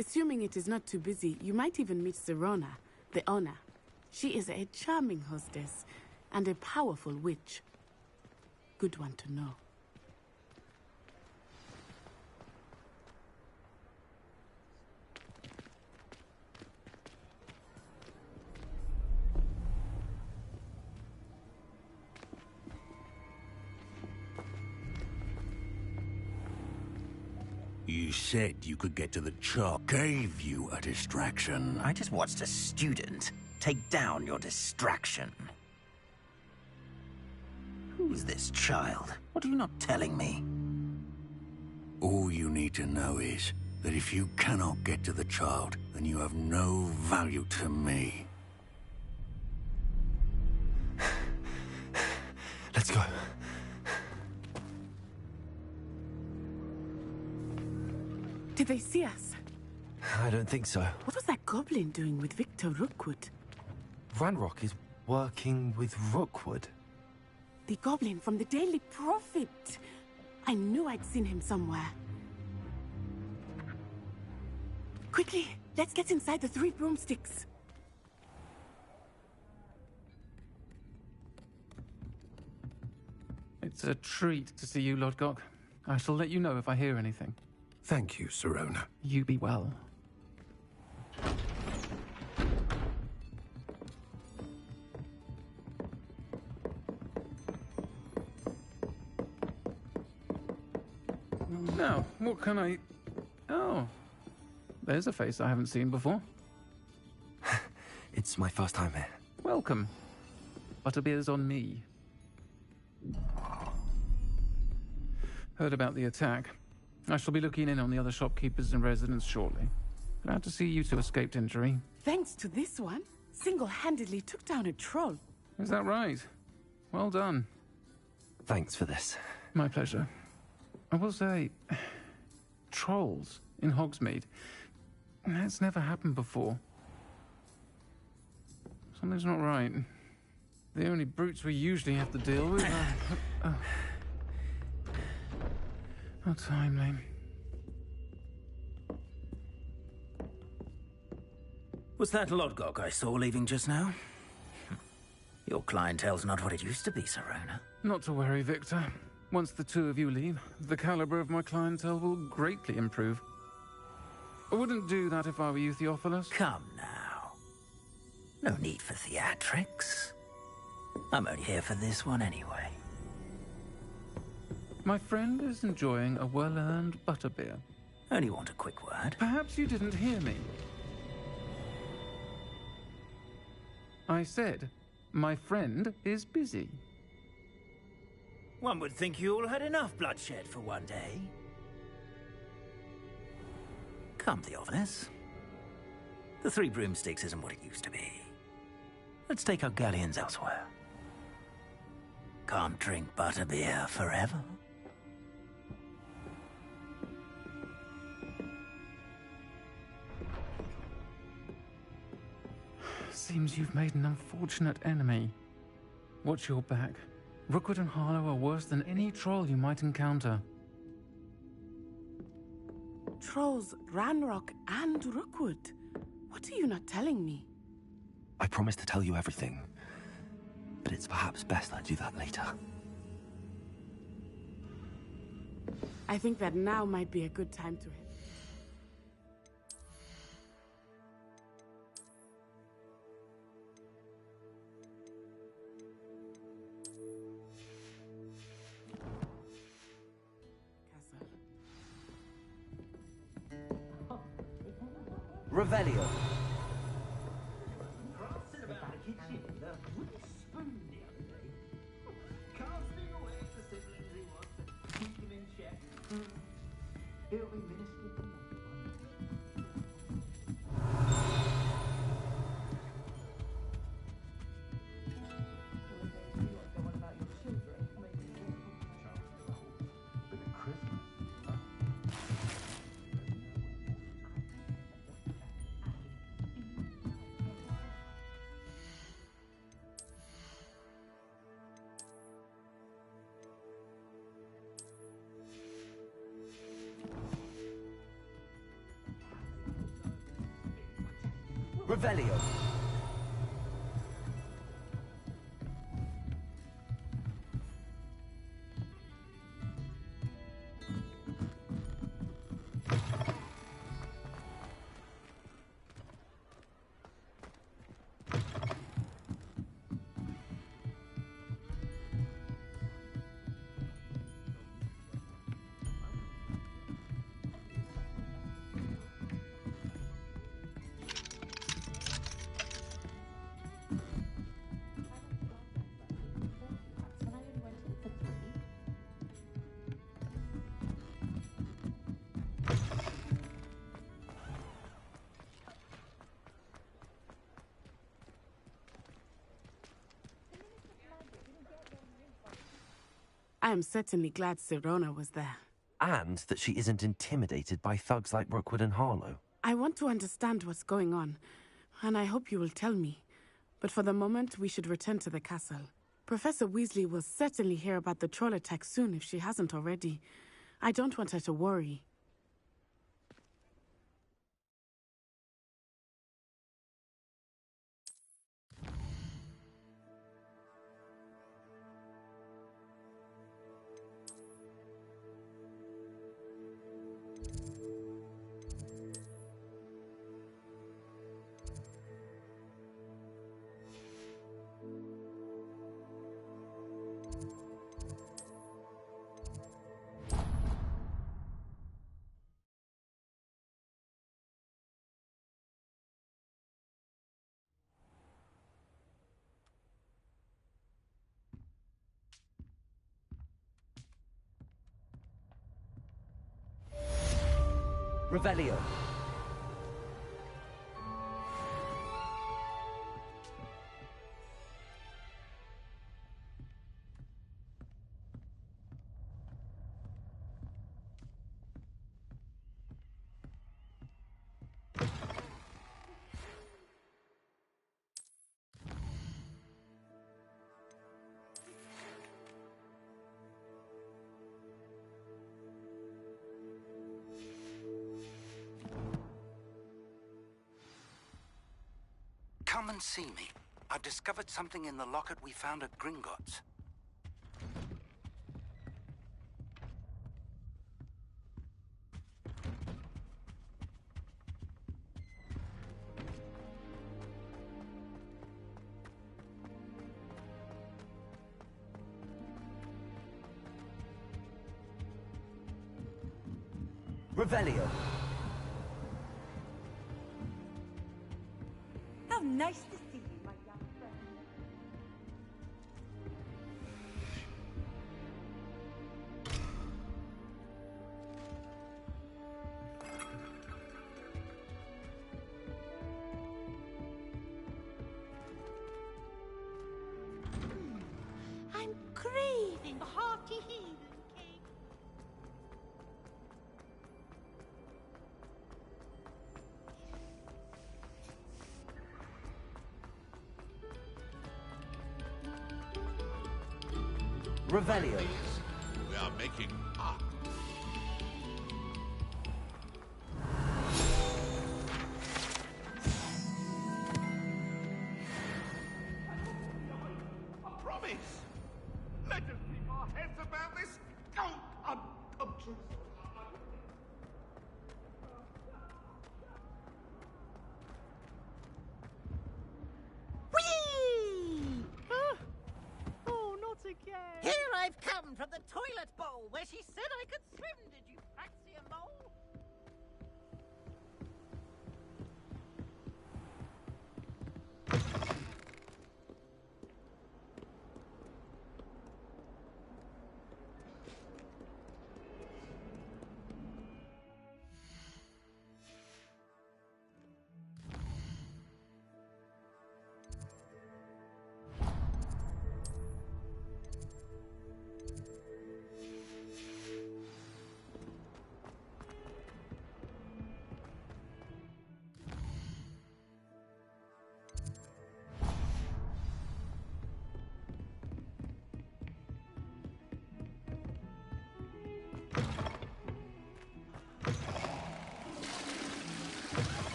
Assuming it is not too busy, you might even meet Serona, the owner. She is a charming hostess and a powerful witch. Good one to know. You said you could get to the chalk. Gave you a distraction. I just watched a student take down your distraction. Who's this child? What are you not telling me? All you need to know is that if you cannot get to the child, then you have no value to me. Let's go. Did they see us? I don't think so. What was that goblin doing with Victor Rookwood? Ranrock is working with Rookwood. The goblin from the Daily Prophet. I knew I'd seen him somewhere. Quickly, let's get inside the Three Broomsticks. It's a treat to see you, Lodgok. I shall let you know if I hear anything. Thank you, Sirona. You be well. Now, what can I... Oh, there's a face I haven't seen before. It's my first time here. Welcome. Butterbeer's on me. Heard about the attack. I shall be looking in on the other shopkeepers and residents shortly. Glad to see you two escaped injury. Thanks to this one, single-handedly took down a troll. Is that right? Well done. Thanks for this. My pleasure. I will say, trolls in Hogsmeade. That's never happened before. Something's not right. The only brutes we usually have to deal with are... How timely. Was that Lodgok I saw leaving just now? Your clientele's not what it used to be, Sirona. Not to worry, Victor. Once the two of you leave, the caliber of my clientele will greatly improve. I wouldn't do that if I were you, Theophilus. Come now. No need for theatrics. I'm only here for this one anyway. My friend is enjoying a well-earned butterbeer. Only want a quick word. Perhaps you didn't hear me. I said, my friend is busy. One would think you all had enough bloodshed for one day. Come, Theophilus. The Three Broomsticks isn't what it used to be. Let's take our galleons elsewhere. Can't drink butterbeer forever. Seems you've made an unfortunate enemy. Watch your back. Rookwood and Harlow are worse than any troll you might encounter. Trolls, Ranrock, and Rookwood. What are you not telling me? I promised to tell you everything, but it's perhaps best I do that later. I think that now might be a good time to head. Revelio. Revelio. I am certainly glad Sirona was there. And that she isn't intimidated by thugs like Rookwood and Harlow. I want to understand what's going on, and I hope you will tell me. But for the moment, we should return to the castle. Professor Weasley will certainly hear about the troll attack soon if she hasn't already. I don't want her to worry. Revelio. Come and see me. I've discovered something in the locket we found at Gringotts. Revelio. How nice to see you, my young friend. I'm craving a hearty heathen cake. Revelio. We are making art. I promise! Let us keep our heads about this! Oh, I'm truly sorry. Whee! Oh, not again. Here I've come from the toilet bowl where she said I could swim. Did you fancy a mole?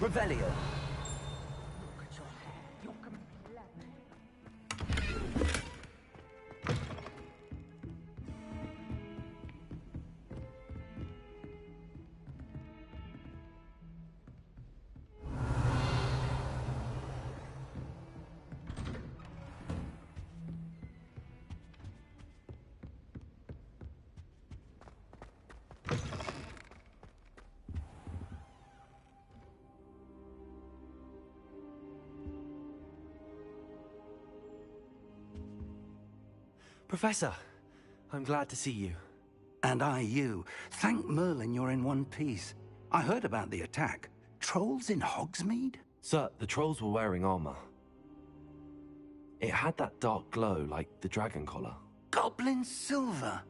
Revelio. Look at your hair. You're clever. Professor, I'm glad to see you. And I you. Thank Merlin you're in one piece. I heard about the attack. Trolls in Hogsmeade? Sir, the trolls were wearing armor. It had that dark glow like the dragon collar. Goblin silver.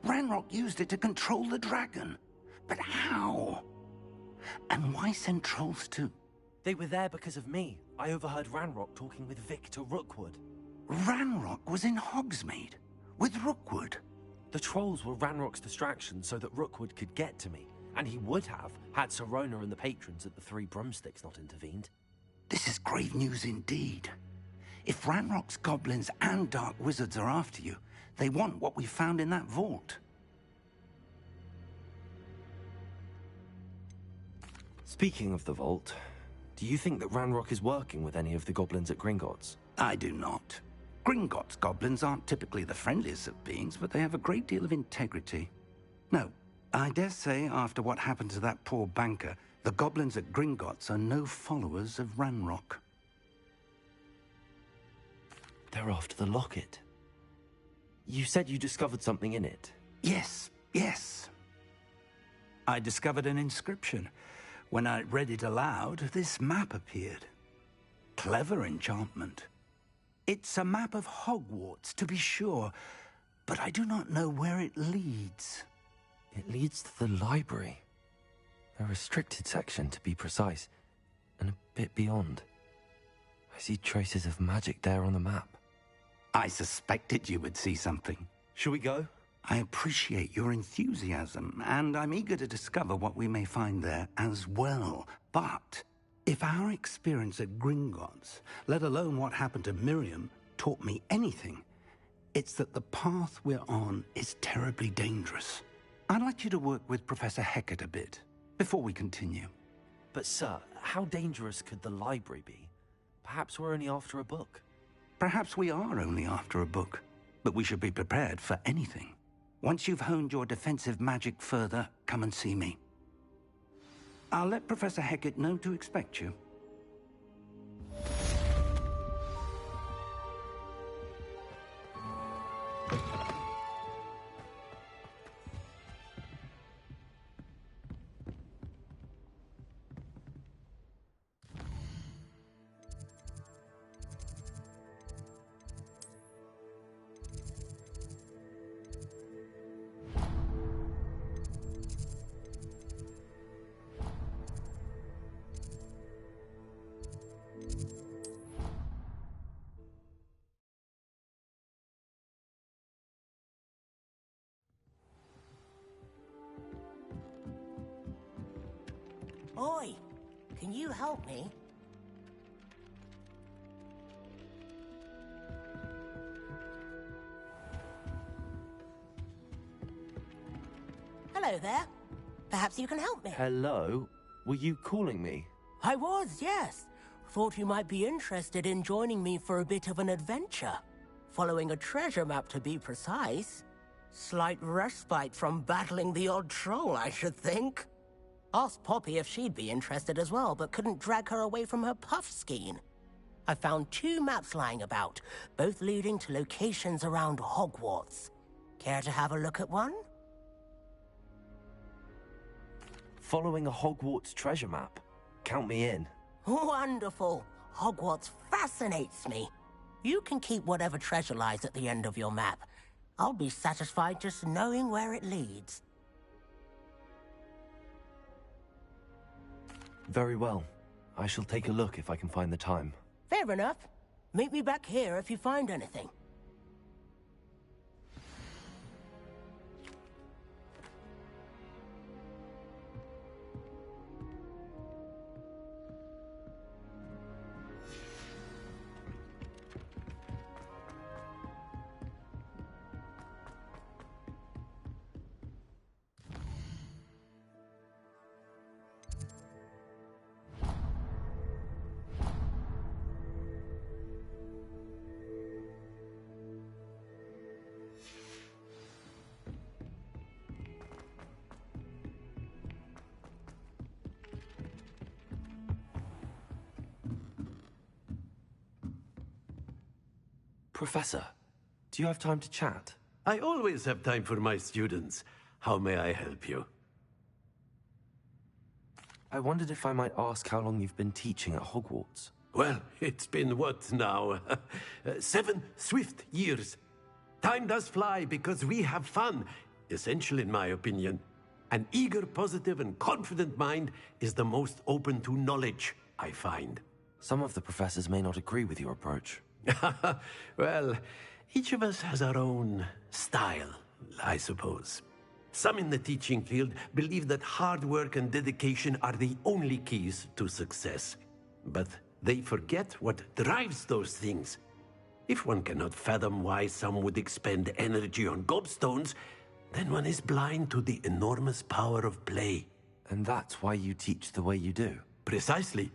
Ranrock used it to control the dragon. But how? And why send trolls too? They were there because of me. I overheard Ranrock talking with Victor Rookwood. Ranrock was in Hogsmeade with Rookwood. The trolls were Ranrock's distraction so that Rookwood could get to me, and he would have had Serona and the patrons at the Three Broomsticks not intervened. This is grave news indeed. If Ranrock's goblins and dark wizards are after you, they want what we found in that vault. Speaking of the vault, do you think that Ranrock is working with any of the goblins at Gringotts? I do not. Gringotts goblins aren't typically the friendliest of beings, but they have a great deal of integrity. No, I dare say after what happened to that poor banker, the goblins at Gringotts are no followers of Ranrock. They're after the locket. You said you discovered something in it. Yes, yes. I discovered an inscription. When I read it aloud, this map appeared. Clever enchantment. It's a map of Hogwarts, to be sure, but I do not know where it leads. It leads to the library. A restricted section, to be precise, and a bit beyond. I see traces of magic there on the map. I suspected you would see something. Shall we go? I appreciate your enthusiasm, and I'm eager to discover what we may find there as well. But if our experience at Gringotts, let alone what happened to Miriam, taught me anything, it's that the path we're on is terribly dangerous. I'd like you to work with Professor Hecat a bit before we continue. But, sir, how dangerous could the library be? Perhaps we're only after a book. Perhaps we are only after a book, but we should be prepared for anything. Once you've honed your defensive magic further, come and see me. I'll let Professor Hecat know to expect you. Oi, can you help me? Hello there. Perhaps you can help me. Hello? Were you calling me? I was, yes. Thought you might be interested in joining me for a bit of an adventure. Following a treasure map, to be precise. Slight respite from battling the odd troll, I should think. Asked Poppy if she'd be interested as well, but couldn't drag her away from her puff skein. I found 2 maps lying about, both leading to locations around Hogwarts. Care to have a look at one? Following a Hogwarts treasure map? Count me in. Wonderful. Hogwarts fascinates me. You can keep whatever treasure lies at the end of your map. I'll be satisfied just knowing where it leads. Very well. I shall take a look if I can find the time. Fair enough. Meet me back here if you find anything. Professor, do you have time to chat? I always have time for my students. How may I help you? I wondered if I might ask how long you've been teaching at Hogwarts. Well, it's been what now? 7 swift years. Time does fly because we have fun. Essential in my opinion. An eager, positive, and confident mind is the most open to knowledge, I find. Some of the professors may not agree with your approach. Well, each of us has our own style, I suppose. Some in the teaching field believe that hard work and dedication are the only keys to success. But they forget what drives those things. If one cannot fathom why some would expend energy on gobstones, then one is blind to the enormous power of play. And that's why you teach the way you do? Precisely.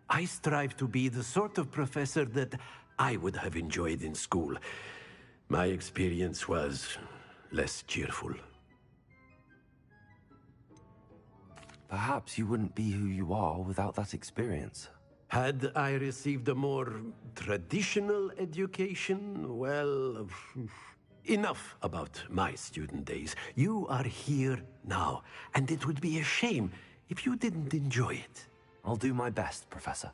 I strive to be the sort of professor that I would have enjoyed in school. My experience was less cheerful. Perhaps you wouldn't be who you are without that experience. Had I received a more traditional education, well, enough about my student days. You are here now, and it would be a shame if you didn't enjoy it. I'll do my best, Professor.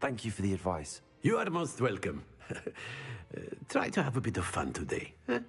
Thank you for the advice. You are most welcome. Try to have a bit of fun today. Huh?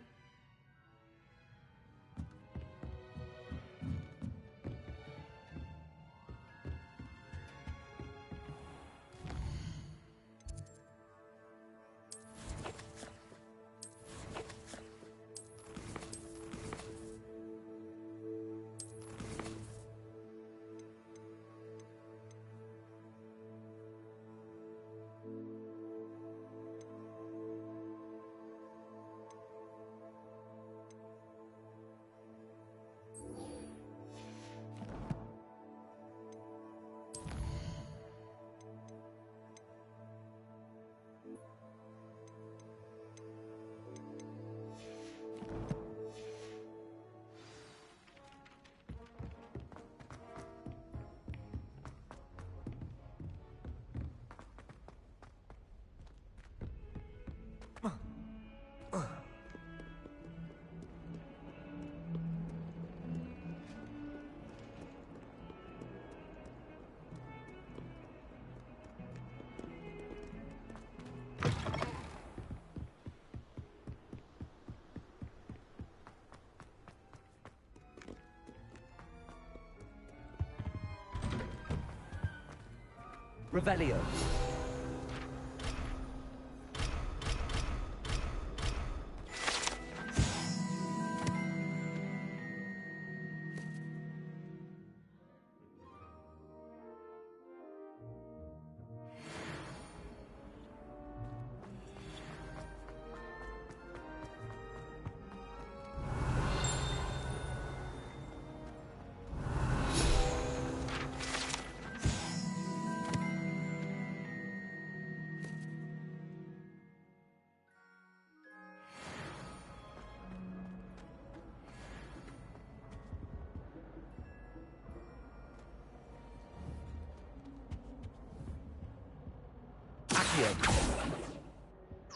Revelio.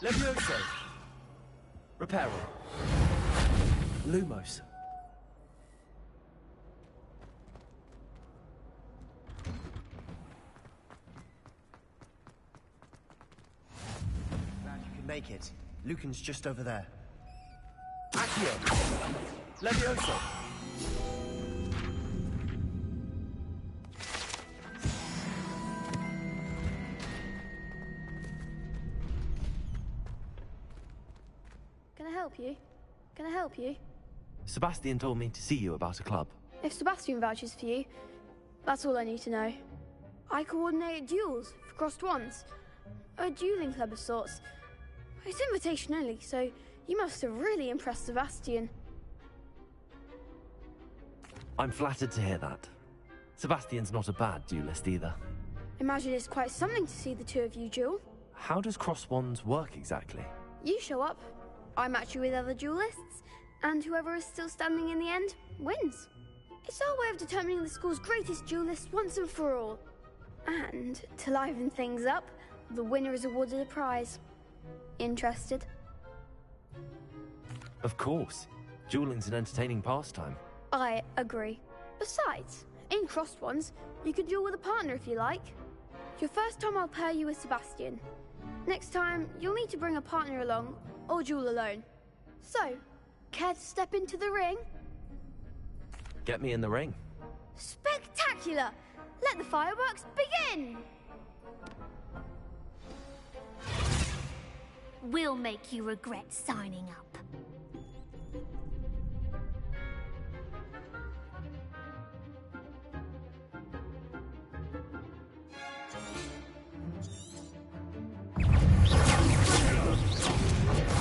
Levioso. Reparo. Lumos. Glad you can make it. Lucan's just over there. Accio. Levioso. Can I help you? Sebastian told me to see you about a club. If Sebastian vouches for you, that's all I need to know. I coordinate duels for crossed wands. A dueling club of sorts. It's invitation only, so you must have really impressed Sebastian. I'm flattered to hear that. Sebastian's not a bad duelist either. Imagine it's quite something to see the two of you duel. How does cross wands work exactly? You show up, I match you with other duelists, and whoever is still standing in the end wins. It's our way of determining the school's greatest duelist once and for all. And to liven things up, the winner is awarded a prize. Interested? Of course. Dueling's an entertaining pastime. I agree. Besides, in crossed ones, you can duel with a partner if you like. Your first time I'll pair you with Sebastian. Next time, you'll need to bring a partner along, or duel alone. So, care to step into the ring? Get me in the ring. Spectacular! Let the fireworks begin! We'll make you regret signing up.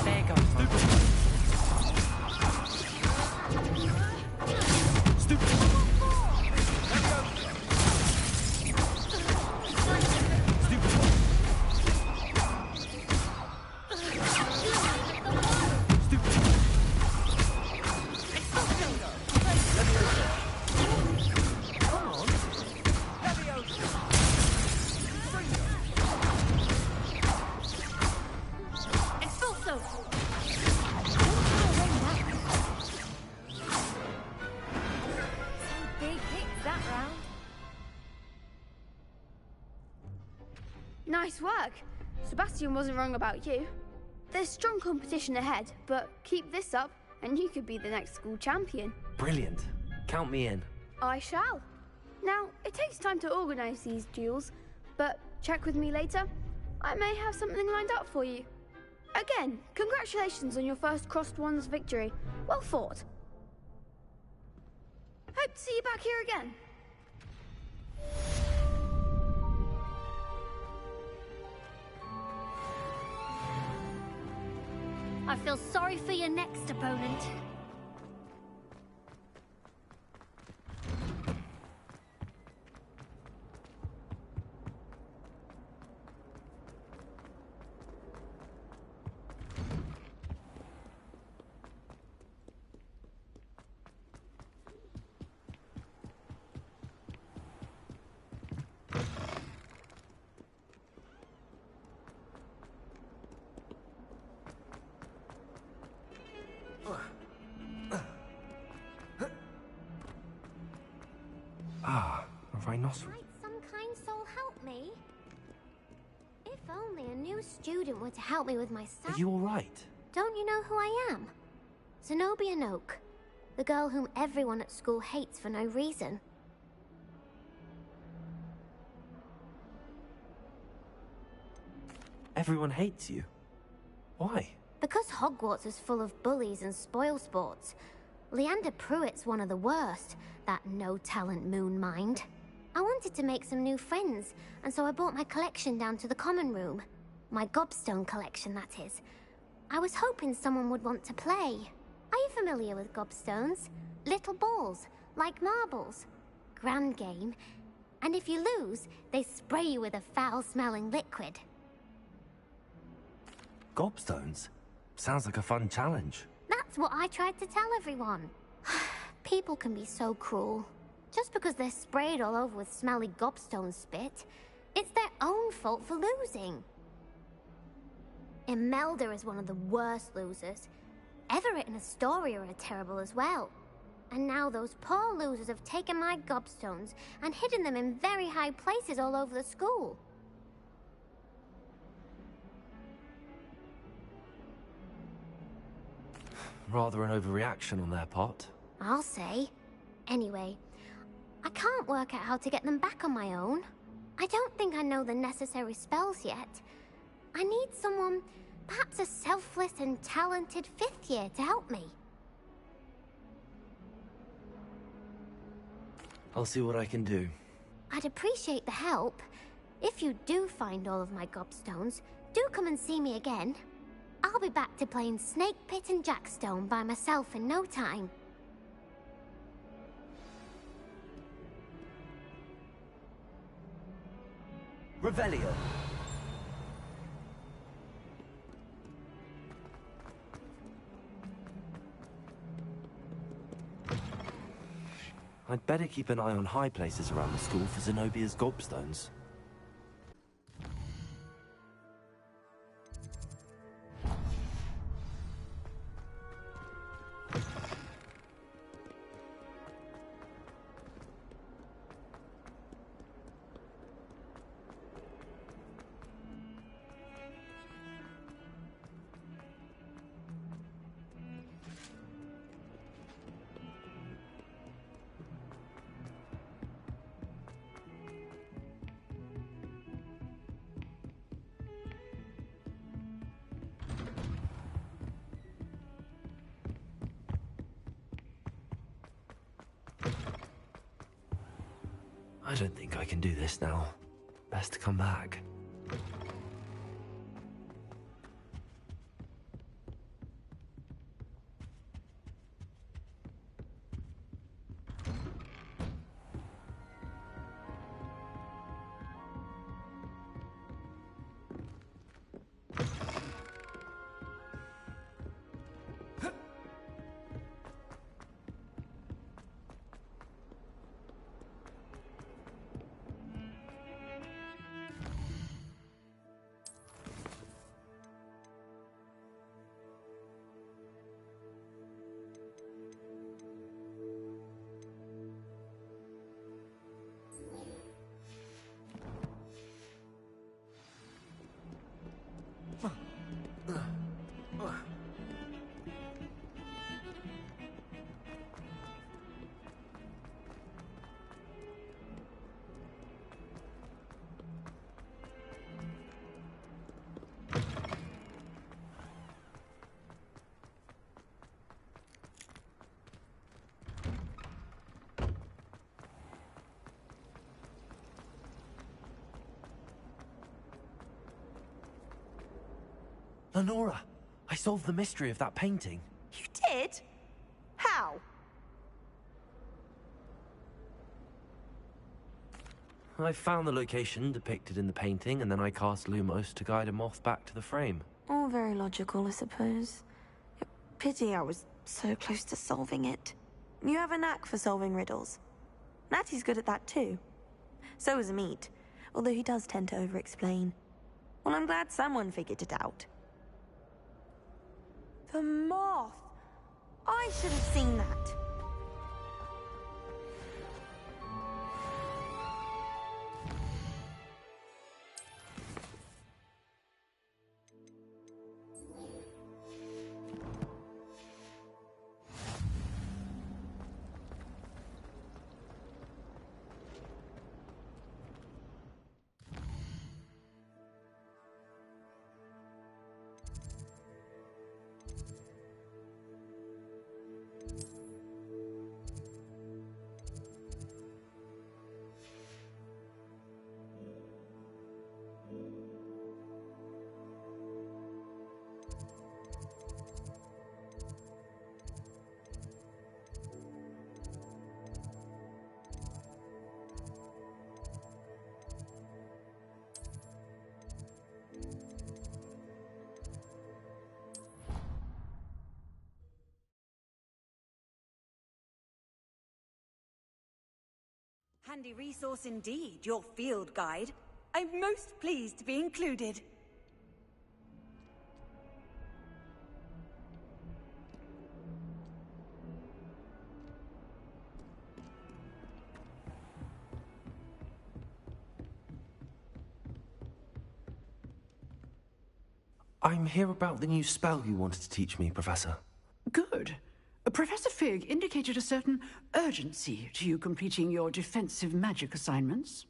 There goes Stupid. Let's go. Stupid. Nice work. Sebastian wasn't wrong about you. There's strong competition ahead, but keep this up and you could be the next school champion. Brilliant. Count me in. I shall. Now, it takes time to organise these duels, but check with me later. I may have something lined up for you. Again, congratulations on your first Crossed Wands victory. Well fought. Hope to see you back here again. I feel sorry for your next opponent. Ah, a rhinoceros. Might some kind soul help me? If only a new student were to help me with my stuff. Are you all right? Don't you know who I am? Zenobia Noak, the girl whom everyone at school hates for no reason. Everyone hates you. Why? Because Hogwarts is full of bullies and spoilsports. Leander Pruitt's one of the worst, that no-talent moon mind. I wanted to make some new friends, and so I brought my collection down to the common room. My gobstone collection, that is. I was hoping someone would want to play. Are you familiar with gobstones? Little balls, like marbles. Grand game. And if you lose, they spray you with a foul-smelling liquid. Gobstones? Sounds like a fun challenge. That's what I tried to tell everyone. People can be so cruel. Just because they're sprayed all over with smelly gobstone spit, it's their own fault for losing. Imelda is one of the worst losers. Everett and Astoria are terrible as well. And now those poor losers have taken my gobstones and hidden them in very high places all over the school. Rather an overreaction on their part. I'll say. Anyway, I can't work out how to get them back on my own. I don't think I know the necessary spells yet. I need someone, perhaps a selfless and talented fifth year to help me. I'll see what I can do. I'd appreciate the help. If you do find all of my gobstones, do come and see me again. I'll be back to playing Snake Pit and Jackstone by myself in no time. Revelio. I'd better keep an eye on high places around the school for Zenobia's gobstones. I don't think I can do this now. Best to come back. Lenora, I solved the mystery of that painting. You did? How? I found the location depicted in the painting, and then I cast Lumos to guide a moth back to the frame. All very logical, I suppose. Pity I was so close to solving it. You have a knack for solving riddles. Natty's good at that too. So is Meat, although he does tend to over-explain. Well, I'm glad someone figured it out. The moth! I should have seen that. Handy resource indeed, your field guide. I'm most pleased to be included. I'm here about the new spell you wanted to teach me, Professor. Good. Professor Fig indicated a certain urgency to you completing your defensive magic assignments.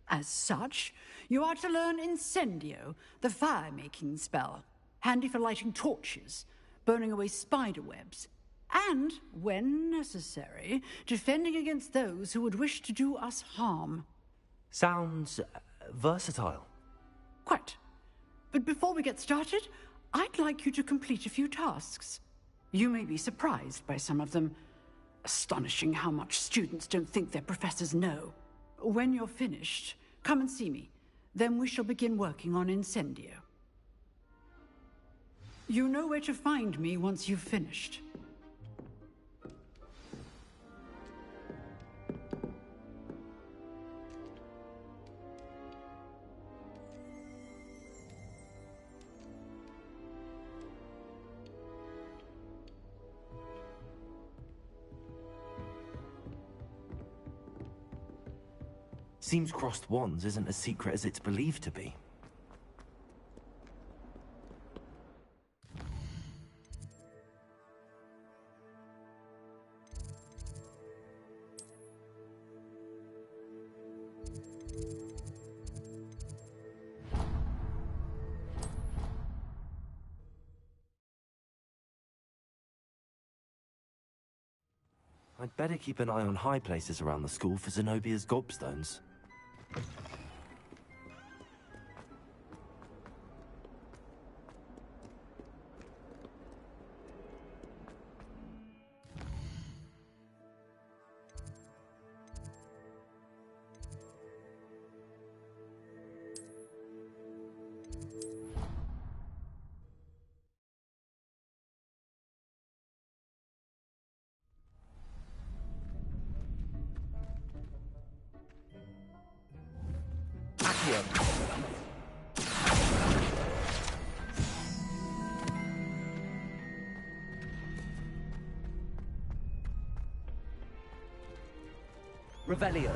As such, you are to learn Incendio, the fire-making spell, handy for lighting torches, burning away spider webs, and, when necessary, defending against those who would wish to do us harm. Sounds versatile. Quite. But before we get started, I'd like you to complete a few tasks. You may be surprised by some of them. Astonishing how much students don't think their professors know. When you're finished, come and see me. Then we shall begin working on Incendio. You know where to find me once you've finished. Seems crossed wands isn't as secret as it's believed to be. I'd better keep an eye on high places around the school for Zenobia's gobstones. Revelio.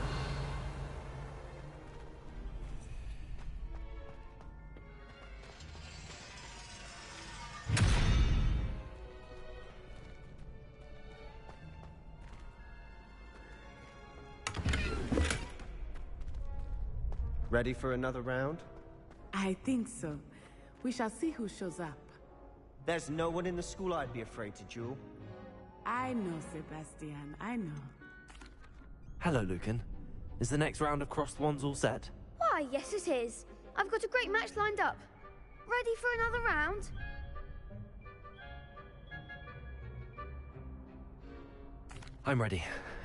Ready for another round? I think so. We shall see who shows up. There's no one in the school I'd be afraid to duel. I know, Sebastian. I know. Hello, Lucan. Is the next round of crossed wands all set? Why, yes it is. I've got a great match lined up. Ready for another round? I'm ready.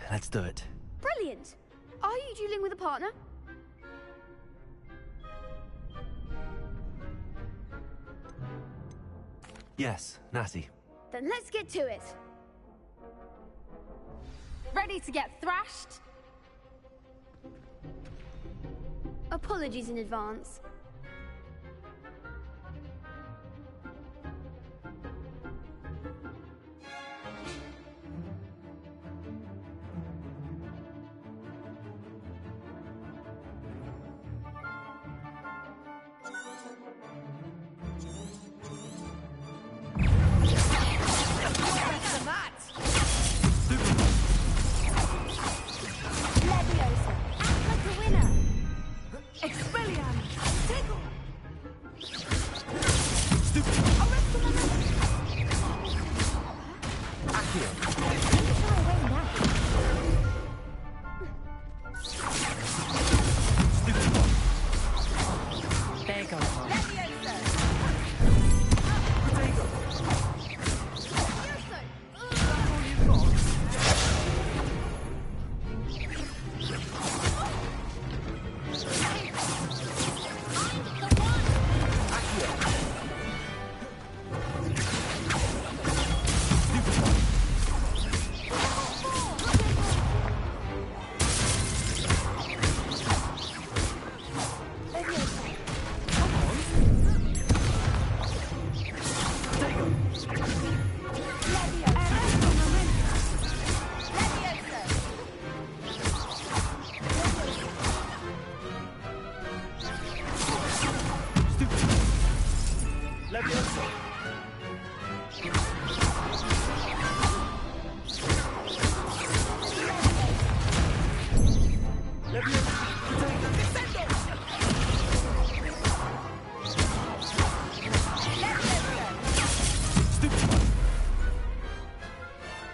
Let's do it. Brilliant! Are you dueling with a partner? Yes, Natty. Then let's get to it. Ready to get thrashed? Apologies in advance.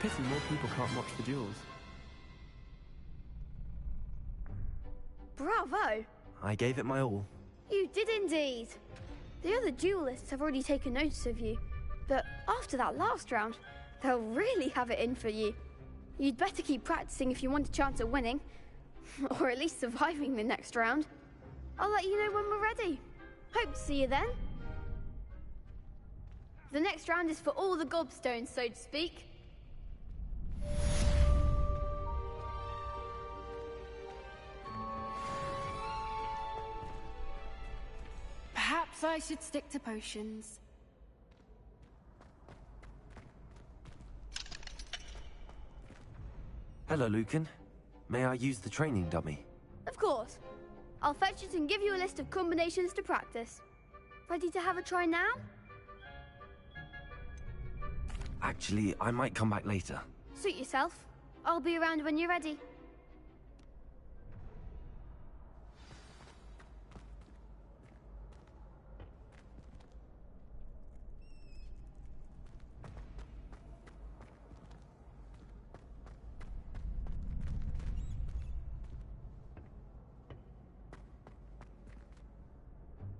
Pity more people can't watch the duels. Bravo! I gave it my all. You did indeed. The other duelists have already taken notice of you, but after that last round, they'll really have it in for you. You'd better keep practicing if you want a chance at winning, or at least surviving the next round. I'll let you know when we're ready. Hope to see you then. The next round is for all the gobstones, so to speak. Perhaps I should stick to potions. Hello, Lucan. May I use the training dummy? Of course. I'll fetch it and give you a list of combinations to practice. Ready to have a try now? Actually, I might come back later. Suit yourself. I'll be around when you're ready.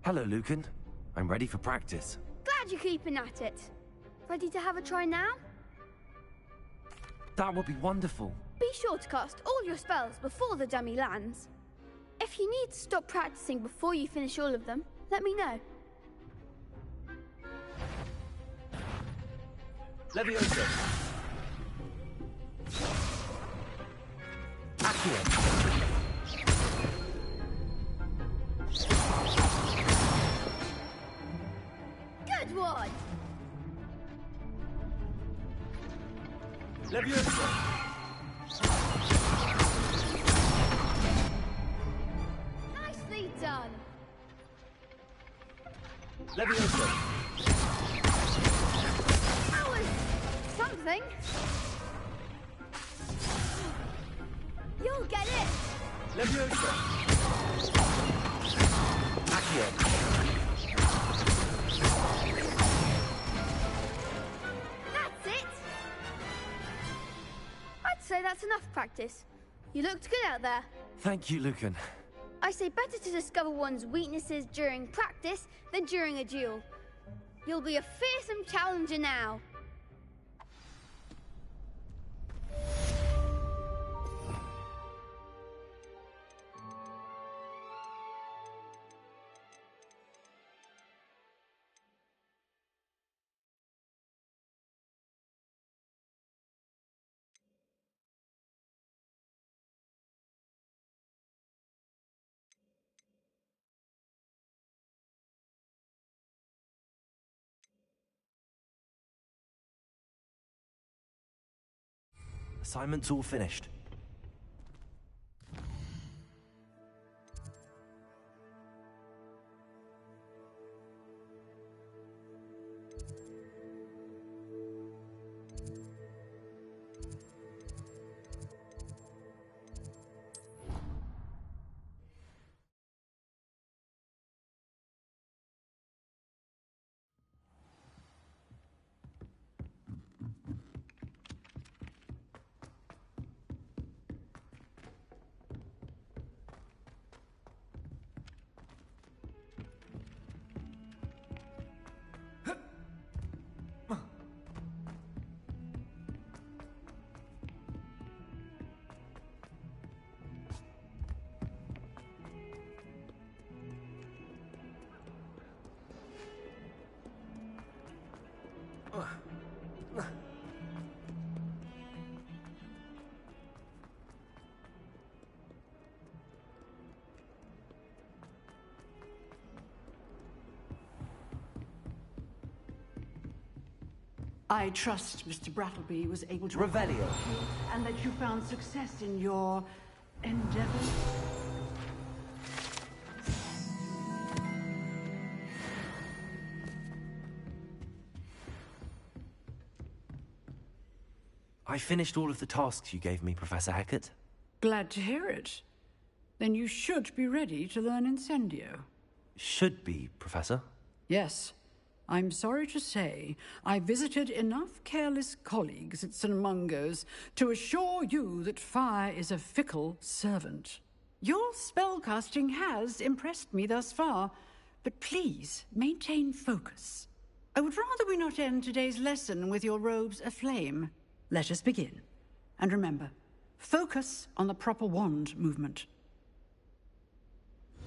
Hello, Lucan. I'm ready for practice. Glad you're keeping at it. Ready to have a try now? That would be wonderful. Be sure to cast all your spells before the dummy lands. If you need to stop practicing before you finish all of them, let me know. Leviosa. Accio. Good one! Leviosa. Nicely done! Leviosa. That was something. You'll get it! Leviosa. Accio. That's it! I'd say that's enough practice. You looked good out there. Thank you, Lucan. I say better to discover one's weaknesses during practice than during a duel. You'll be a fearsome challenger now. Assignment's all finished. I trust Mr. Brattleby was able to... Revelio. And that you found success in your endeavors. I finished all of the tasks you gave me, Professor Hackett. Glad to hear it. Then you should be ready to learn Incendio. Should be, Professor. Yes. I'm sorry to say, I visited enough careless colleagues at St. Mungo's to assure you that fire is a fickle servant. Your spellcasting has impressed me thus far, but please maintain focus. I would rather we not end today's lesson with your robes aflame. Let us begin. And remember, focus on the proper wand movement.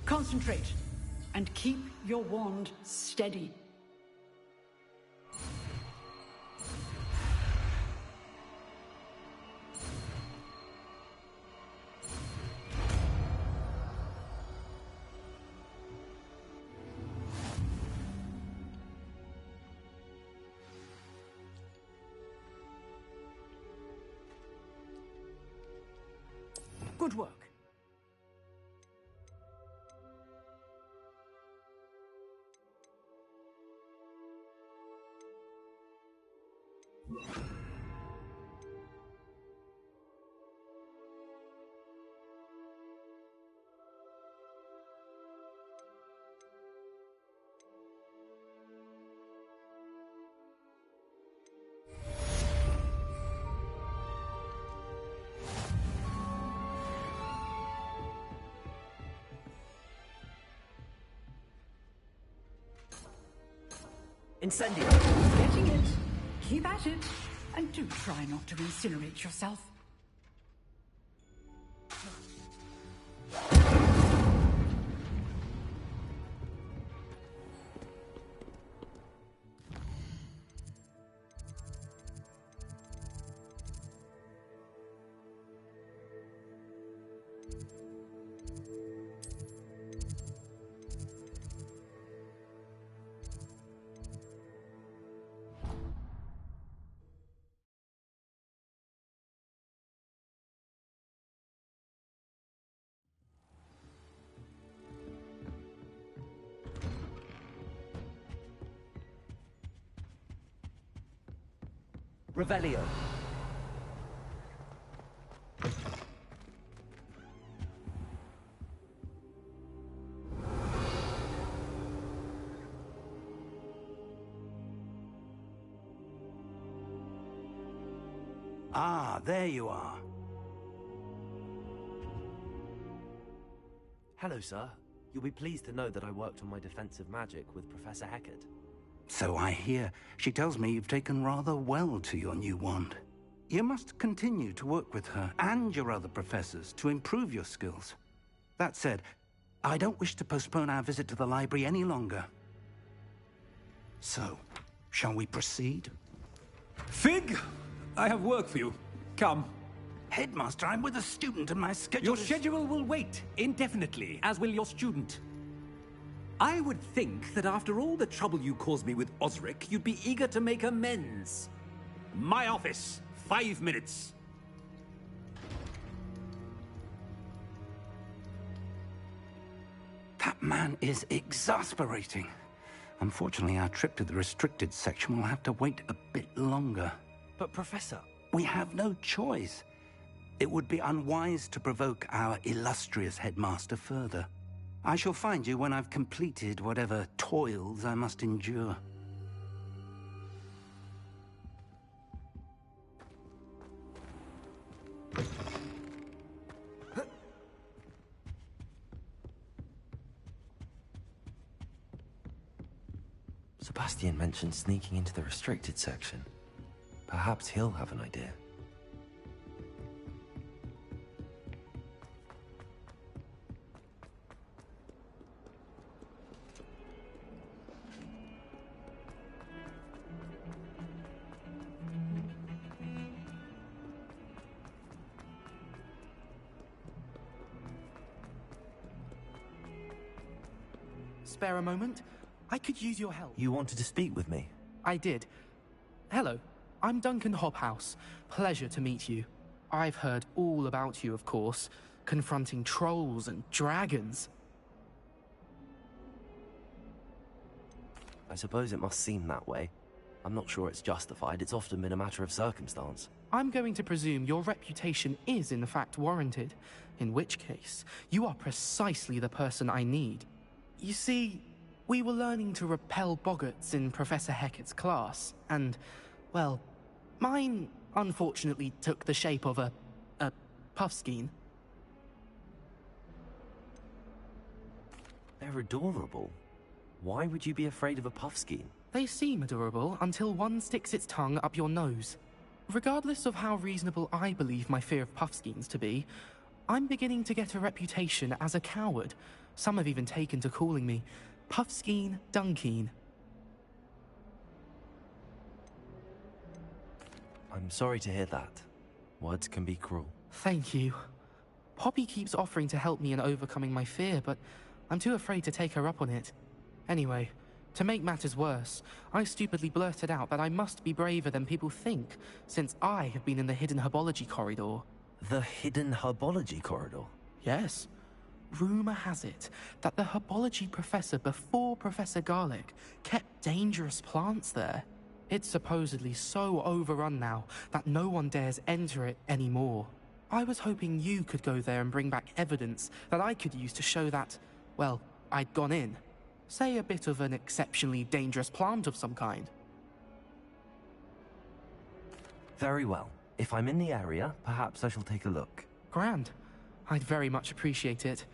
Concentrate, and keep your wand steady. Good work. Incendio! Getting it. Keep at it. And do try not to incinerate yourself. Revelio. Ah, there you are. Hello, sir. You'll be pleased to know that I worked on my defensive magic with Professor Hackett. So I hear. She tells me you've taken rather well to your new wand. You must continue to work with her and your other professors to improve your skills. That said, I don't wish to postpone our visit to the library any longer. So, shall we proceed? Fig! I have work for you. Come. Headmaster, I'm with a student and my schedule Your schedule will wait indefinitely, as will your student. I would think that after all the trouble you caused me with Osric, you'd be eager to make amends. My office, 5 minutes. That man is exasperating. Unfortunately, our trip to the restricted section will have to wait a bit longer. But, Professor... We have no choice. It would be unwise to provoke our illustrious headmaster further. I shall find you when I've completed whatever toils I must endure. Sebastian mentioned sneaking into the restricted section. Perhaps he'll have an idea. Spare a moment? I could use your help. You wanted to speak with me? I did. Hello, I'm Duncan Hobhouse. Pleasure to meet you. I've heard all about you, of course, confronting trolls and dragons. I suppose it must seem that way. I'm not sure it's justified. It's often been a matter of circumstance. I'm going to presume your reputation is in fact warranted, in which case, you are precisely the person I need. You see, we were learning to repel boggarts in Professor Hecat's class, and, well, mine unfortunately took the shape of a puffskein. They're adorable. Why would you be afraid of a puffskein? They seem adorable until one sticks its tongue up your nose. Regardless of how reasonable I believe my fear of puffskeins to be, I'm beginning to get a reputation as a coward. Some have even taken to calling me Puffskein Dunkeen. I'm sorry to hear that. Words can be cruel. Thank you. Poppy keeps offering to help me in overcoming my fear, but I'm too afraid to take her up on it. Anyway, to make matters worse, I stupidly blurted out that I must be braver than people think, since I have been in the hidden herbology corridor. The hidden herbology corridor? Yes. Rumor has it that the herbology professor before Professor Garlic kept dangerous plants there. It's supposedly so overrun now that no one dares enter it anymore. I was hoping you could go there and bring back evidence that I could use to show that, well, I'd gone in. Say a bit of an exceptionally dangerous plant of some kind. Very well. If I'm in the area, perhaps I shall take a look. Grand. I'd very much appreciate it.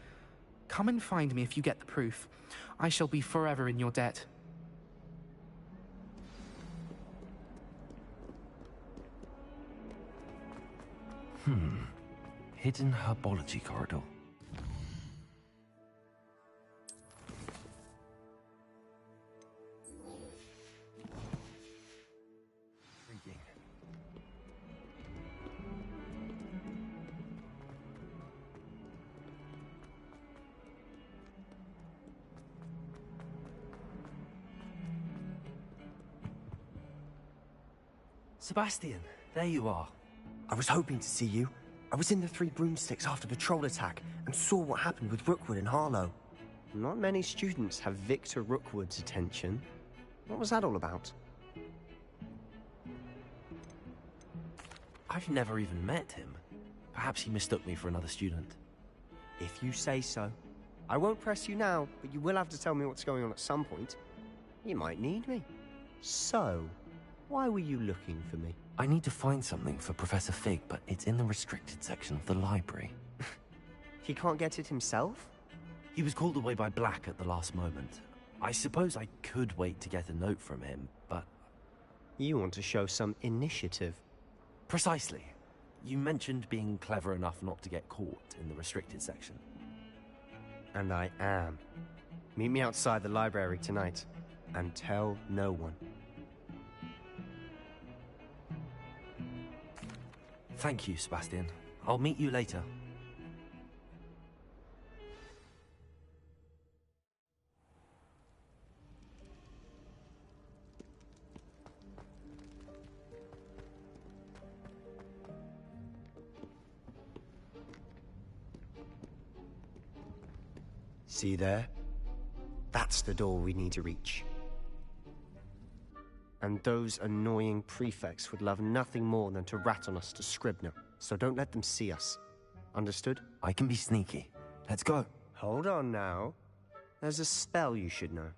Come and find me if you get the proof. I shall be forever in your debt. Hidden herbology corridor. Intriguing. Sebastian, There you are. I was hoping to see you. I was in the Three Broomsticks after the troll attack and saw what happened with Rookwood and Harlow. Not many students have Victor Rookwood's attention. What was that all about? I've never even met him. Perhaps he mistook me for another student. If you say so. I won't press you now, but you will have to tell me what's going on at some point. You might need me. So, why were you looking for me? I need to find something for Professor Fig, but it's in the restricted section of the library. He can't get it himself? He was called away by Black at the last moment. I suppose I could wait to get a note from him, but... You want to show some initiative. Precisely. You mentioned being clever enough not to get caught in the restricted section. And I am. Meet me outside the library tonight, and tell no one. Thank you, Sebastian. I'll meet you later. See there? That's the door we need to reach. And those annoying prefects would love nothing more than to rat on us to Scribner, so don't let them see us. Understood? I can be sneaky. Let's go. Hold on now. There's a spell you should know.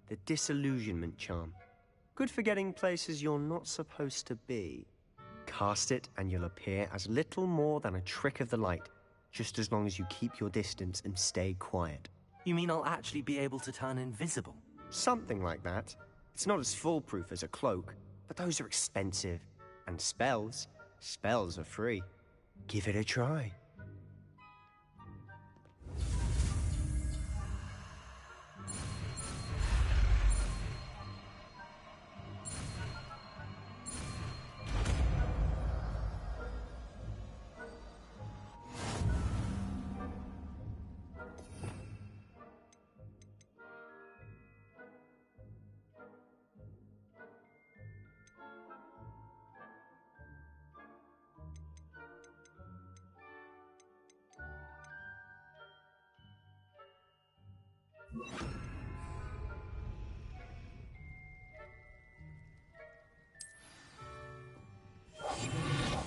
The Disillusionment Charm. Good for getting places you're not supposed to be. Cast it and you'll appear as little more than a trick of the light, just as long as you keep your distance and stay quiet. You mean I'll actually be able to turn invisible? Something like that. It's not as foolproof as a cloak, but those are expensive. And spells are free. Give it a try.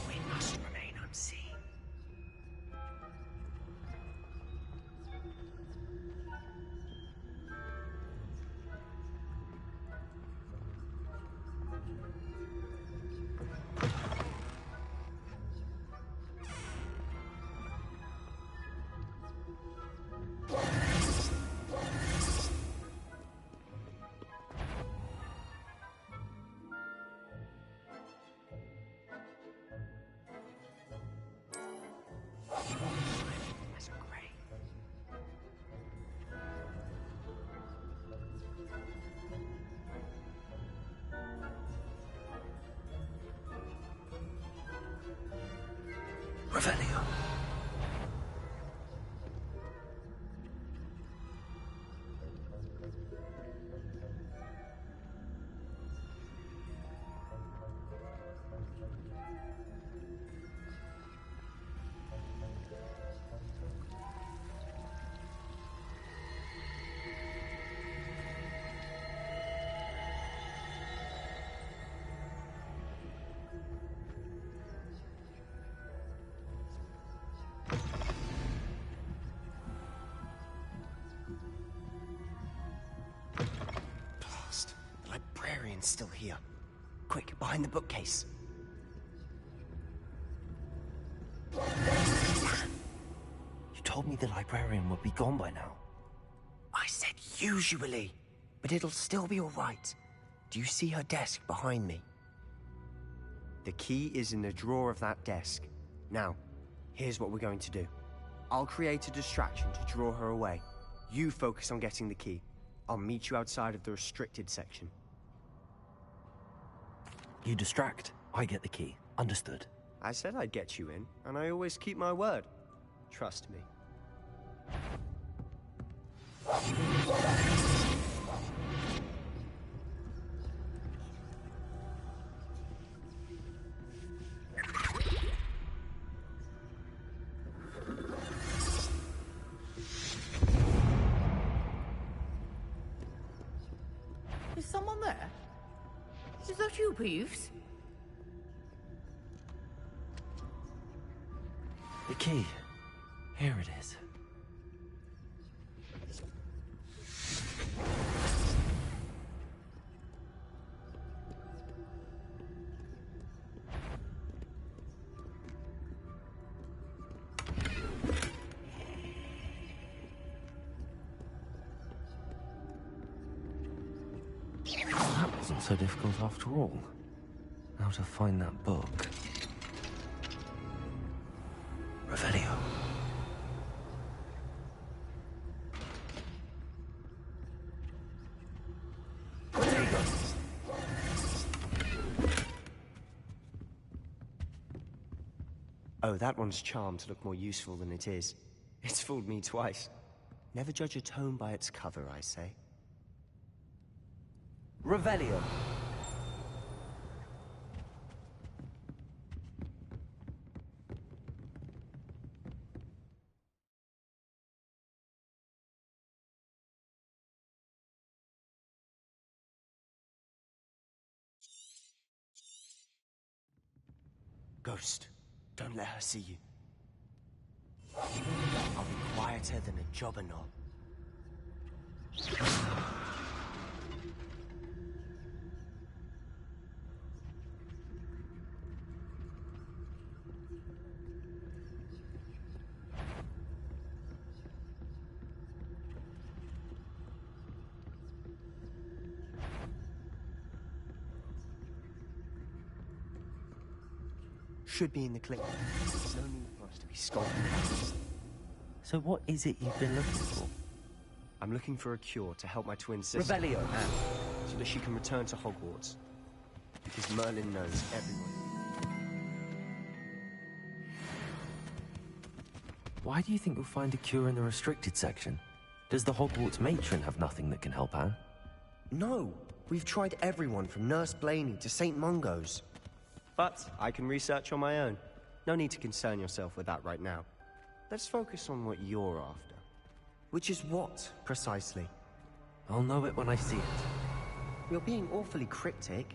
We must remain unseen. Revelio. Blast. The librarian's still here. Quick, behind the bookcase. You told me the librarian would be gone by now. I said usually, but it'll still be all right. Do you see her desk behind me? The key is in the drawer of that desk. Now, here's what we're going to do. I'll create a distraction to draw her away. You focus on getting the key. I'll meet you outside of the restricted section. You distract, I get the key. Understood. I said I'd get you in, and I always keep my word. Trust me. Is someone there? Is that you, Peeves? The key. Here it is. That wasn't so difficult after all. Now to find that book. Revelio. Oh, that one's charmed to look more useful than it is. It's fooled me twice. Never judge a tome by its cover, I say. Revelio. Ghost, don't let her see you. I'll be quieter than a jobberknoll. Should be in the clinic. There's no need for us to be skulking. So what is it you've been looking for? I'm looking for a cure to help my twin sister, Revelio. Anne, so that she can return to Hogwarts. Because Merlin knows everyone. Why do you think you'll find a cure in the restricted section? Does the Hogwarts matron have nothing that can help Anne? No, we've tried everyone from Nurse Blaney to St. Mungo's. But I can research on my own. No need to concern yourself with that right now. Let's focus on what you're after. Which is what, precisely? I'll know it when I see it. You're being awfully cryptic.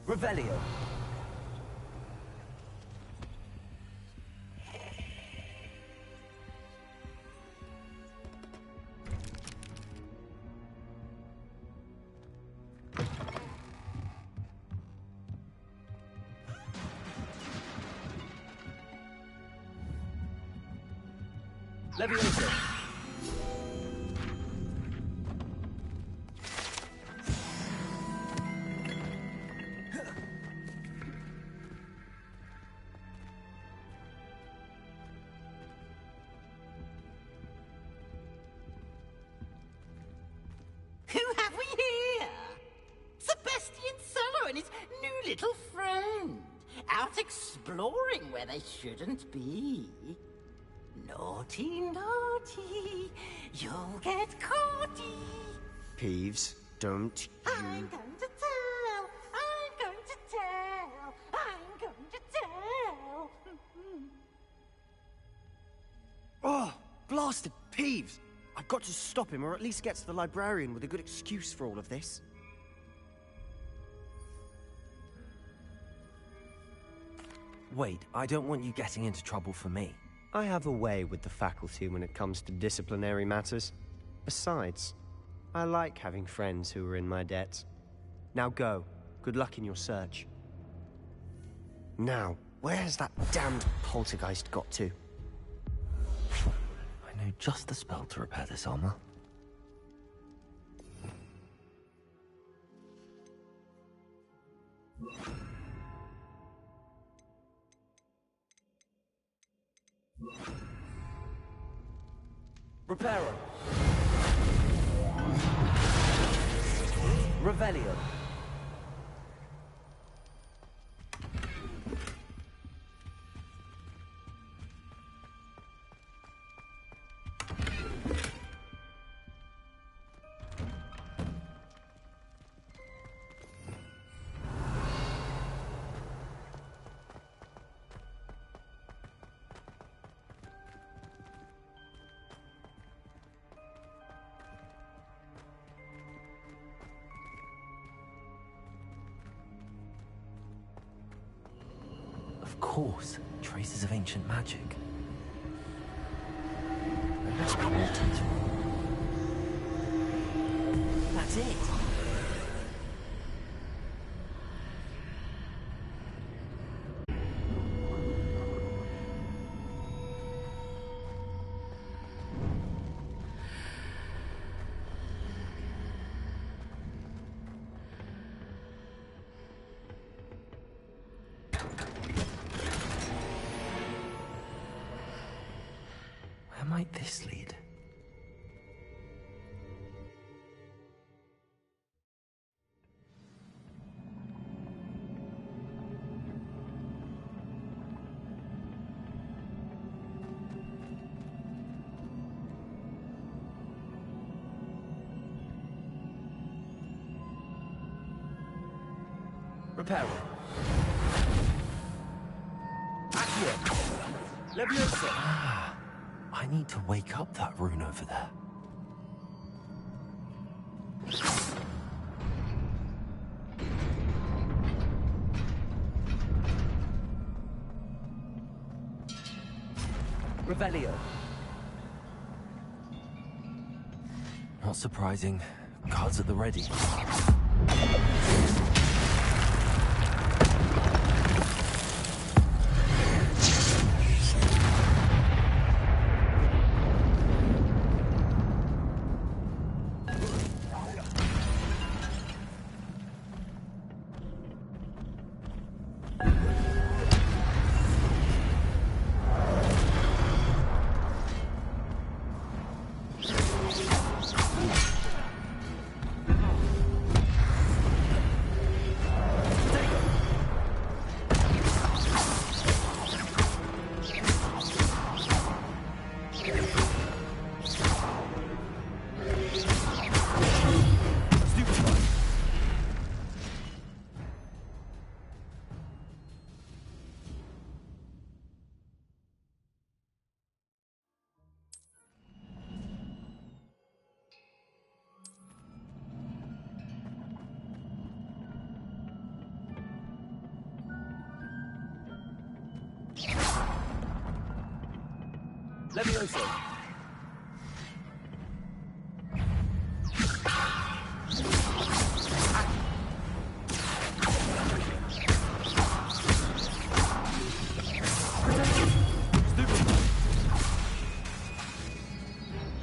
Revelio. Leviosa. Who have we here? Sebastian Solo and his new little friend. Out exploring where they shouldn't be. Naughty, naughty, you'll get caughty. Peeves, don't you... I'm going to tell, I'm going to tell, I'm going to tell. Oh, blasted Peeves! I've got to stop him, or at least get to the librarian with a good excuse for all of this. Wait, I don't want you getting into trouble for me. I have a way with the faculty when it comes to disciplinary matters. Besides, I like having friends who are in my debt. Now go. Good luck in your search. Now, where's that damned poltergeist got to? I know just the spell to repair this armor. Reparo. Revelio. Of course, traces of ancient magic. And that's important. That's it. Where might this lead? Reparo. Ah, I need to wake up that rune over there. Revelio. Not surprising. Guards at the ready. Levioso.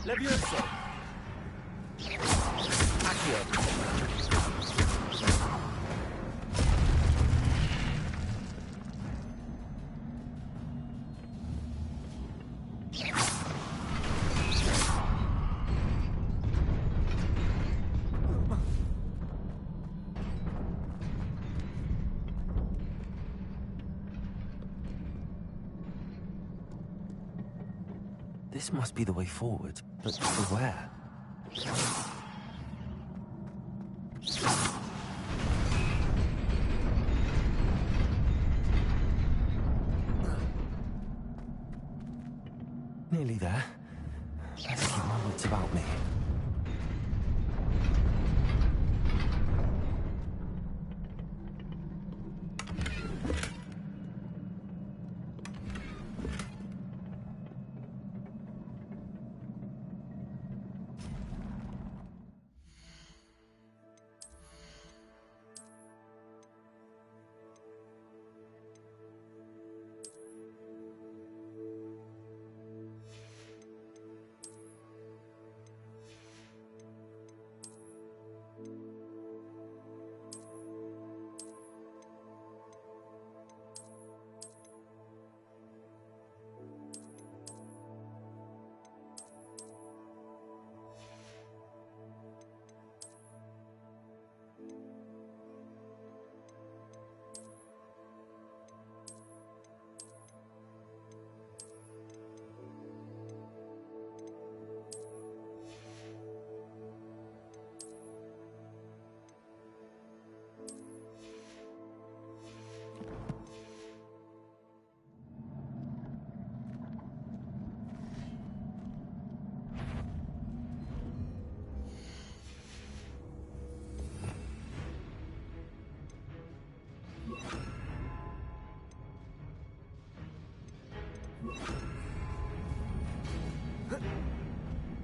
Levioso. Accio. This must be the way forward, but to where? Nearly there. Let's keep my wits about me.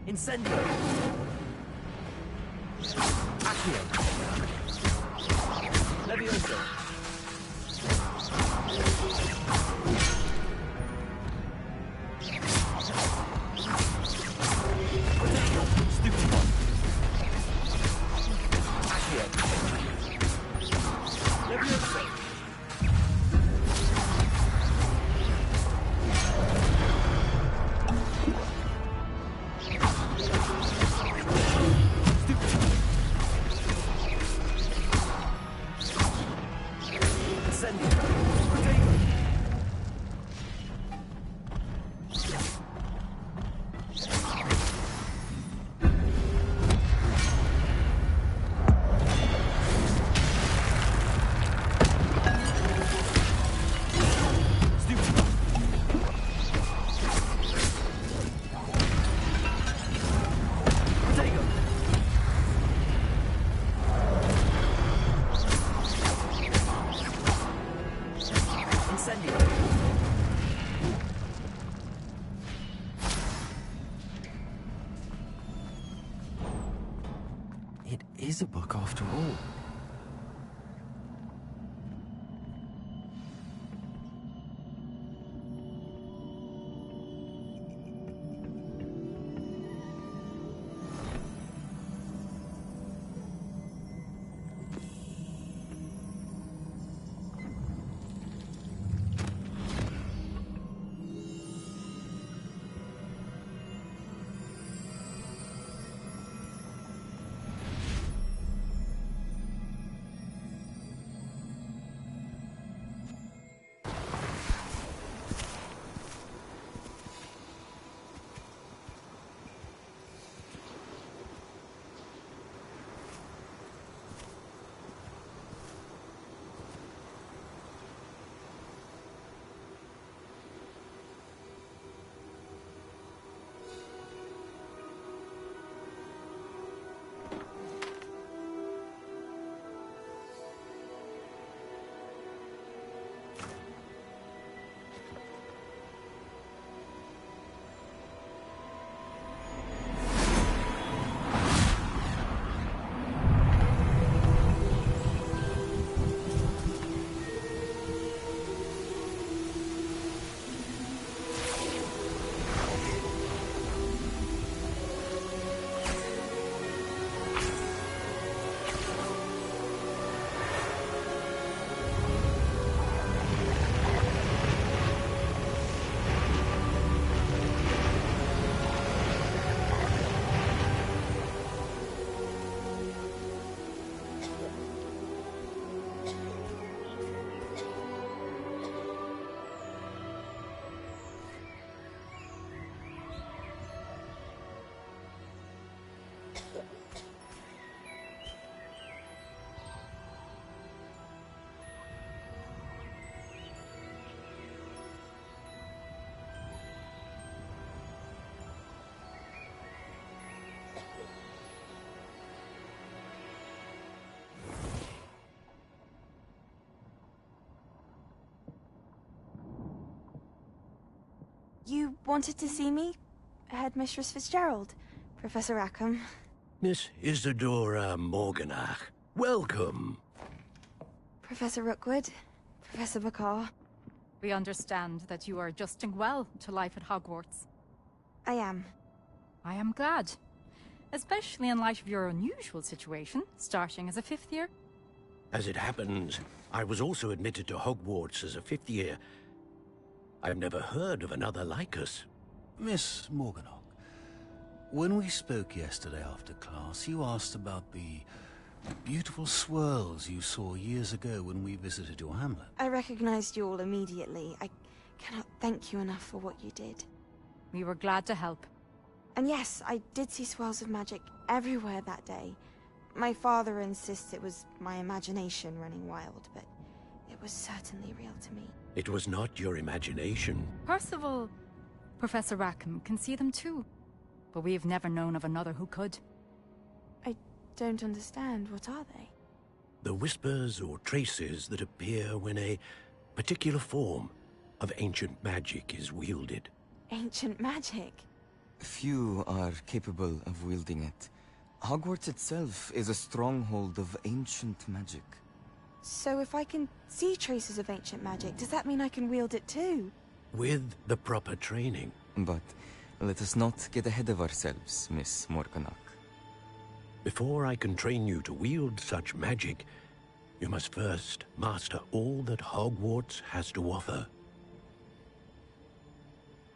Incendio. Accio. Levioso. Stupid one. Accio. Levioso. is a book after all. You wanted to see me? Headmistress Fitzgerald, Professor Rackham. Miss Isadora Morganach, welcome. Professor Rookwood, Professor Bakar. We understand that you are adjusting well to life at Hogwarts. I am. I am glad. Especially in light of your unusual situation, starting as a 5th year. As it happens, I was also admitted to Hogwarts as a 5th year. I've never heard of another like us. Miss Morganach, when we spoke yesterday after class, you asked about the beautiful swirls you saw years ago when we visited your hamlet. I recognized you all immediately. I cannot thank you enough for what you did. We were glad to help. And yes, I did see swirls of magic everywhere that day. My father insists it was my imagination running wild, but it was certainly real to me. It was not your imagination. Percival, Professor Rackham can see them too. But we've never known of another who could. I don't understand. What are they? The whispers or traces that appear when a particular form of ancient magic is wielded. Ancient magic? Few are capable of wielding it. Hogwarts itself is a stronghold of ancient magic. So if I can see traces of ancient magic, does that mean I can wield it too? With the proper training. But let us not get ahead of ourselves, Miss Morganach. Before I can train you to wield such magic, you must first master all that Hogwarts has to offer.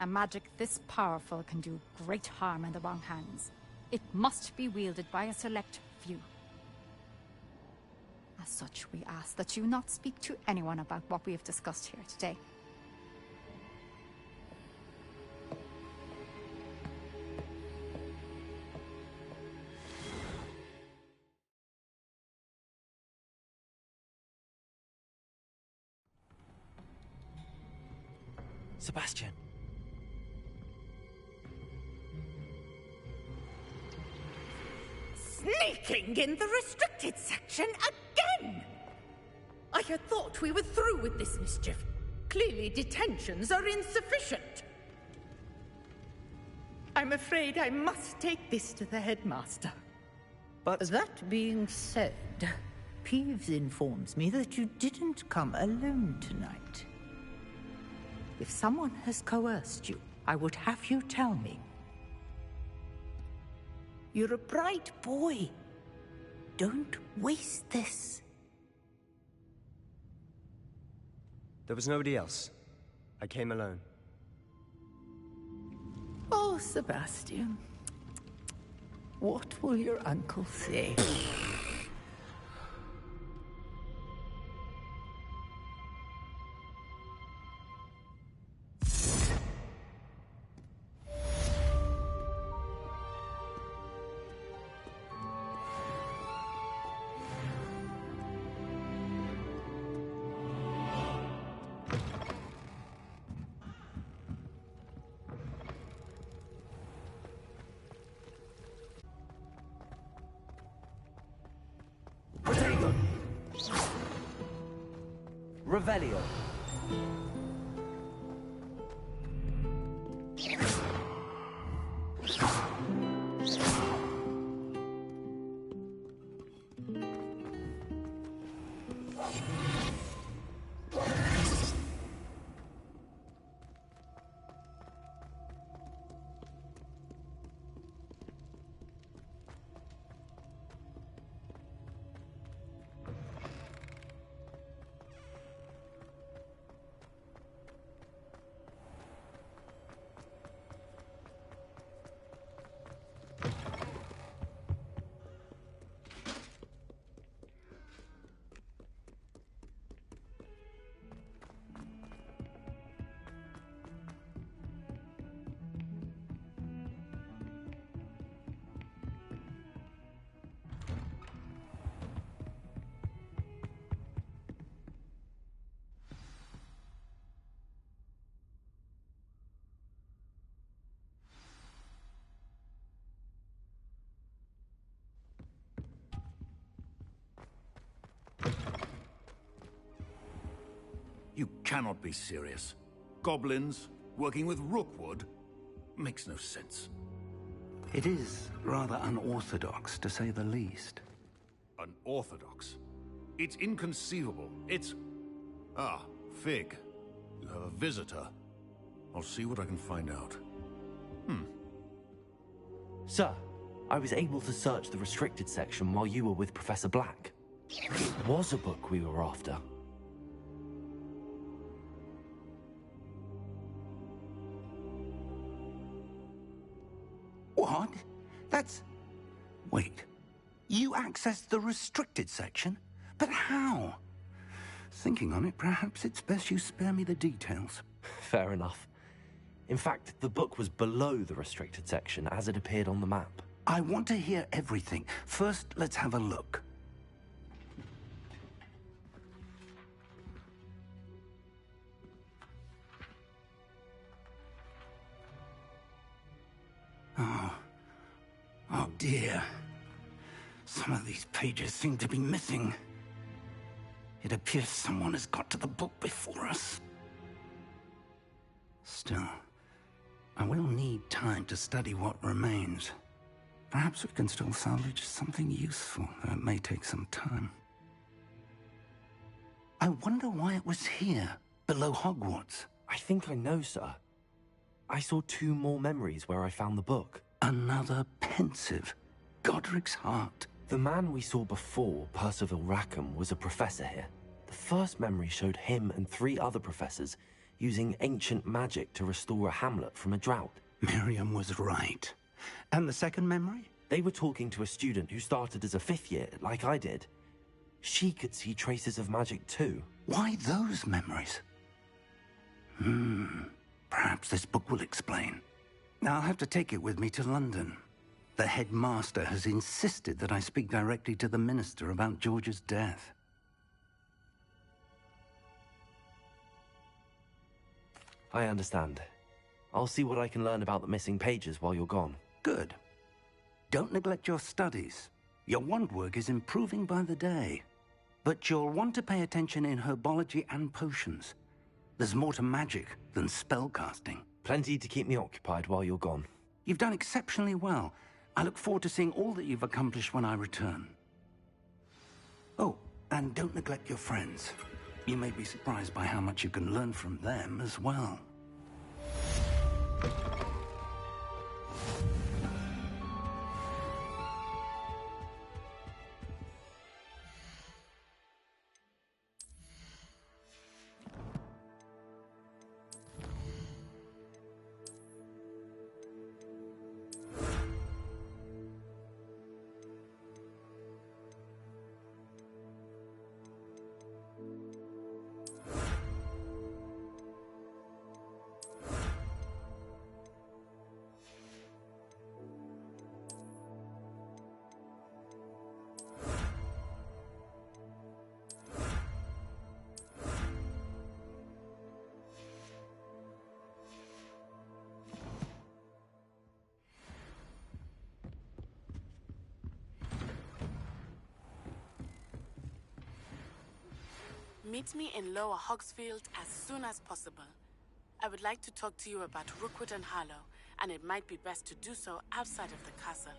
A magic this powerful can do great harm in the wrong hands. It must be wielded by a select few. As such, we ask that you not speak to anyone about what we have discussed here today. Sebastian. Sneaking in the restricted section again! I had thought we were through with this mischief. Clearly detentions are insufficient. I'm afraid I must take this to the headmaster. But... That being said, Peeves informs me that you didn't come alone tonight. If someone has coerced you, I would have you tell me. You're a bright boy. Don't waste this. There was nobody else. I came alone. Oh, Sebastian. What will your uncle say? Revelio. You cannot be serious. Goblins working with Rookwood makes no sense. It is rather unorthodox, to say the least. Unorthodox? It's inconceivable. It's... Ah, Fig. You have a visitor. I'll see what I can find out. Sir, I was able to search the restricted section while you were with Professor Black. It was a book we were after. What? That's... Wait. You accessed the restricted section? But how? Thinking on it, perhaps it's best you spare me the details. Fair enough. In fact, the book was below the restricted section as it appeared on the map. I want to hear everything. First, let's have a look. Oh dear. Some of these pages seem to be missing. It appears someone has got to the book before us. Still, I will need time to study what remains. Perhaps we can still salvage something useful, though it may take some time. I wonder why it was here, below Hogwarts. I think I know, sir. I saw 2 more memories where I found the book. Another pensive. Godric's heart. The man we saw before, Percival Rackham, was a professor here. The first memory showed him and 3 other professors using ancient magic to restore a hamlet from a drought. Miriam was right. And the second memory? They were talking to a student who started as a 5th year, like I did. She could see traces of magic too. Why those memories? Perhaps this book will explain. I'll have to take it with me to London. The headmaster has insisted that I speak directly to the minister about George's death. I understand. I'll see what I can learn about the missing pages while you're gone. Good. Don't neglect your studies. Your wand work is improving by the day. But you'll want to pay attention in herbology and potions. There's more to magic than spellcasting. Plenty to keep me occupied while you're gone. You've done exceptionally well. I look forward to seeing all that you've accomplished when I return. Oh, and don't neglect your friends. You may be surprised by how much you can learn from them as well. Meet me in Lower Hogsfield as soon as possible. I would like to talk to you about Rookwood and Harlow, and it might be best to do so outside of the castle.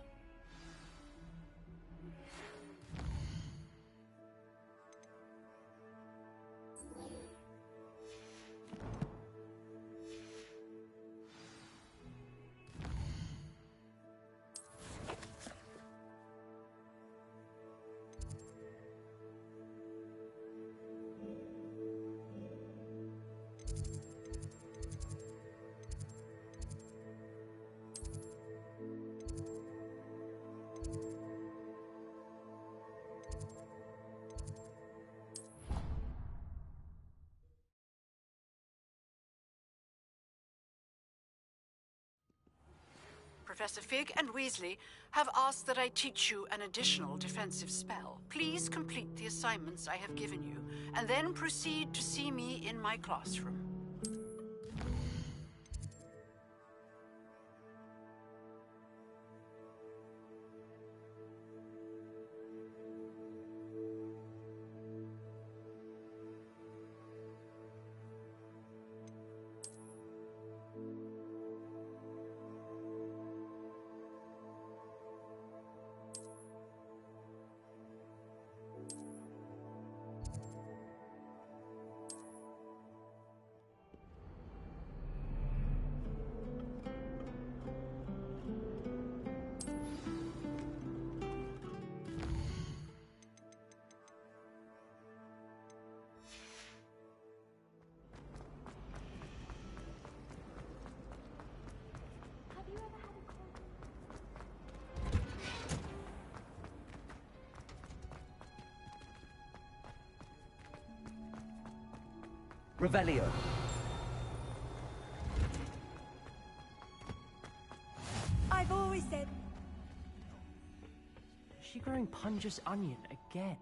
Professor Fig and Weasley have asked that I teach you an additional defensive spell. Please complete the assignments I have given you, and then proceed to see me in my classroom. Revelio. I've always said... Is she growing Punja's onion again?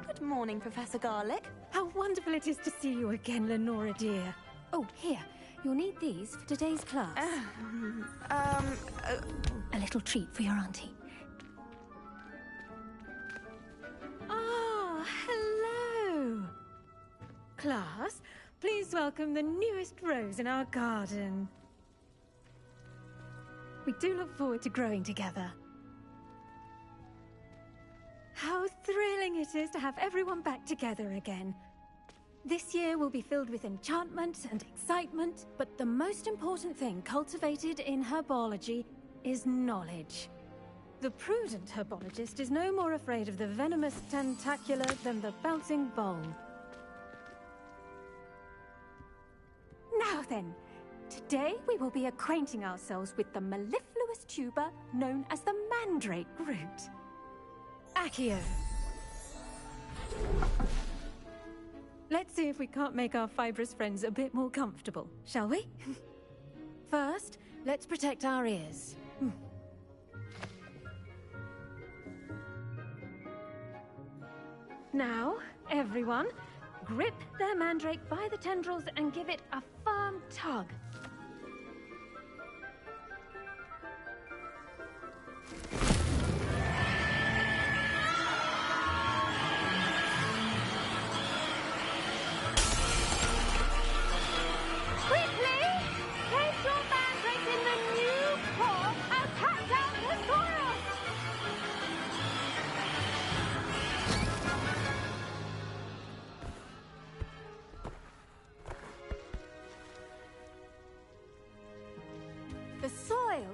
Good morning, Professor Garlick. How wonderful it is to see you again, Lenora dear. Oh, here. You'll need these for today's class. A little treat for your auntie. Ah, hello. Class, please welcome the newest rose in our garden. We do look forward to growing together. How thrilling it is to have everyone back together again. This year will be filled with enchantment and excitement, but the most important thing cultivated in herbology is knowledge. The prudent herbologist is no more afraid of the venomous tentacular than the bouncing bowl. Now then, today we will be acquainting ourselves with the mellifluous tuber known as the mandrake root. Accio. Let's see if we can't make our fibrous friends a bit more comfortable, shall we? First, let's protect our ears. Now, everyone, grip their mandrake by the tendrils and give it a firm tug.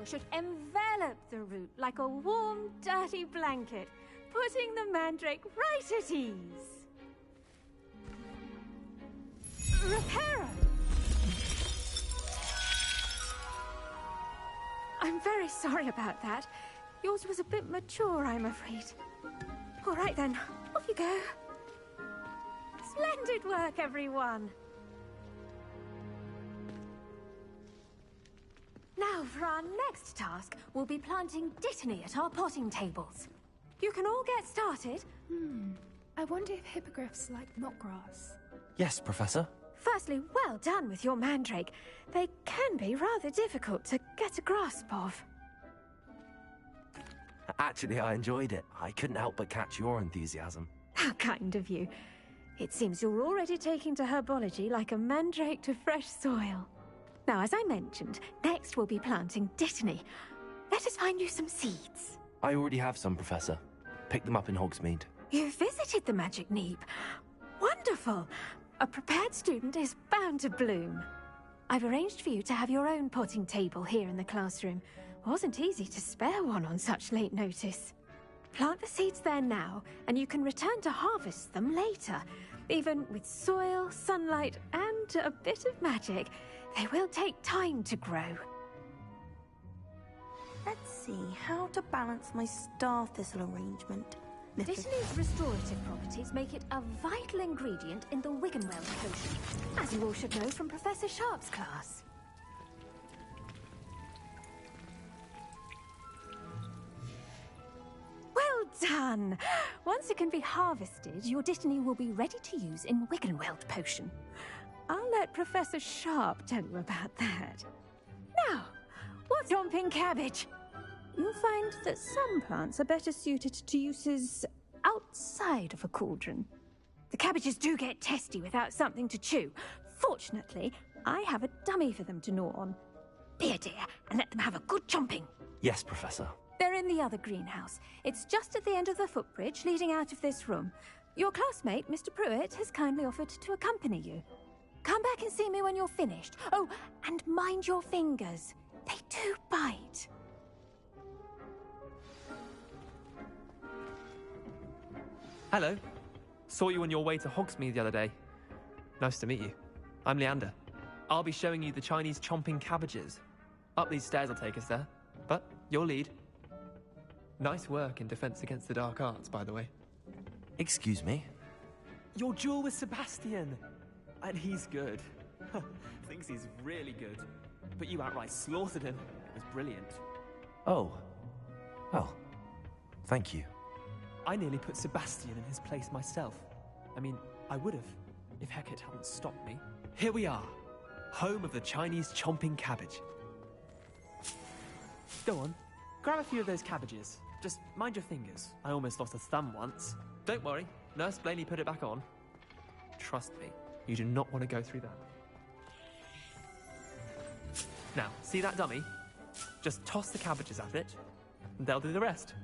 should envelop the root like a warm, dirty blanket, putting the mandrake right at ease. Reparo! I'm very sorry about that. Yours was a bit mature, I'm afraid. All right then, off you go. Splendid work, everyone. Now, for our next task, we'll be planting dittany at our potting tables. You can all get started. I wonder if hippogriffs like knotgrass. Yes, Professor. Firstly, well done with your mandrake. They can be rather difficult to get a grasp of. Actually, I enjoyed it. I couldn't help but catch your enthusiasm. How kind of you. It seems you're already taking to herbology like a mandrake to fresh soil. Now, as I mentioned, next we'll be planting dittany. Let us find you some seeds. I already have some, Professor. Picked them up in Hogsmeade. You visited the Magic Neep. Wonderful. A prepared student is bound to bloom. I've arranged for you to have your own potting table here in the classroom. Wasn't easy to spare one on such late notice. Plant the seeds there now, and you can return to harvest them later. Even with soil, sunlight, and a bit of magic, they will take time to grow. Let's see how to balance my star thistle arrangement. Dittany's restorative properties make it a vital ingredient in the Wiggenweld potion, as you all should know from Professor Sharp's class. Well done! Once it can be harvested, your dittany will be ready to use in Wiggenweld potion. I'll let Professor Sharp tell you about that. Now, what's chomping cabbage? You'll find that some plants are better suited to uses outside of a cauldron. The cabbages do get testy without something to chew. Fortunately, I have a dummy for them to gnaw on. Be a dear and let them have a good chomping. Yes, Professor. They're in the other greenhouse. It's just at the end of the footbridge leading out of this room. Your classmate, Mr. Pruitt, has kindly offered to accompany you. Come back and see me when you're finished. Oh, and mind your fingers. They do bite. Hello. Saw you on your way to Hogsmeade the other day. Nice to meet you. I'm Leander. I'll be showing you the Chinese chomping cabbages. Up these stairs will take us there, but you'll lead. Nice work in Defense Against the Dark Arts, by the way. Excuse me? Your duel with Sebastian! And he's good. Thinks he's really good. But you outright slaughtered him. It was brilliant. Oh. Well, thank you. I nearly put Sebastian in his place myself. I mean, I would have, if Hecate hadn't stopped me. Here we are, home of the Chinese chomping cabbage. Go on, grab a few of those cabbages. Just mind your fingers. I almost lost a thumb once. Don't worry, Nurse Blaney put it back on. Trust me, you do not want to go through that. Now, see that dummy? Just toss the cabbages at it, and they'll do the rest.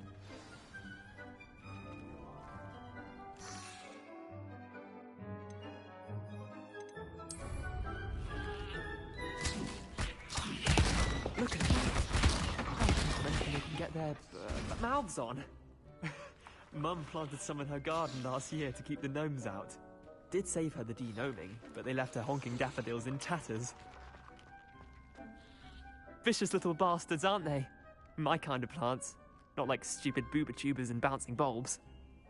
Look at them. They can get their mouths on. Mum planted some in her garden last year to keep the gnomes out. Did save her the de-gnoming, but they left her honking daffodils in tatters. Vicious little bastards, aren't they? My kind of plants. Not like stupid booba tubers and bouncing bulbs.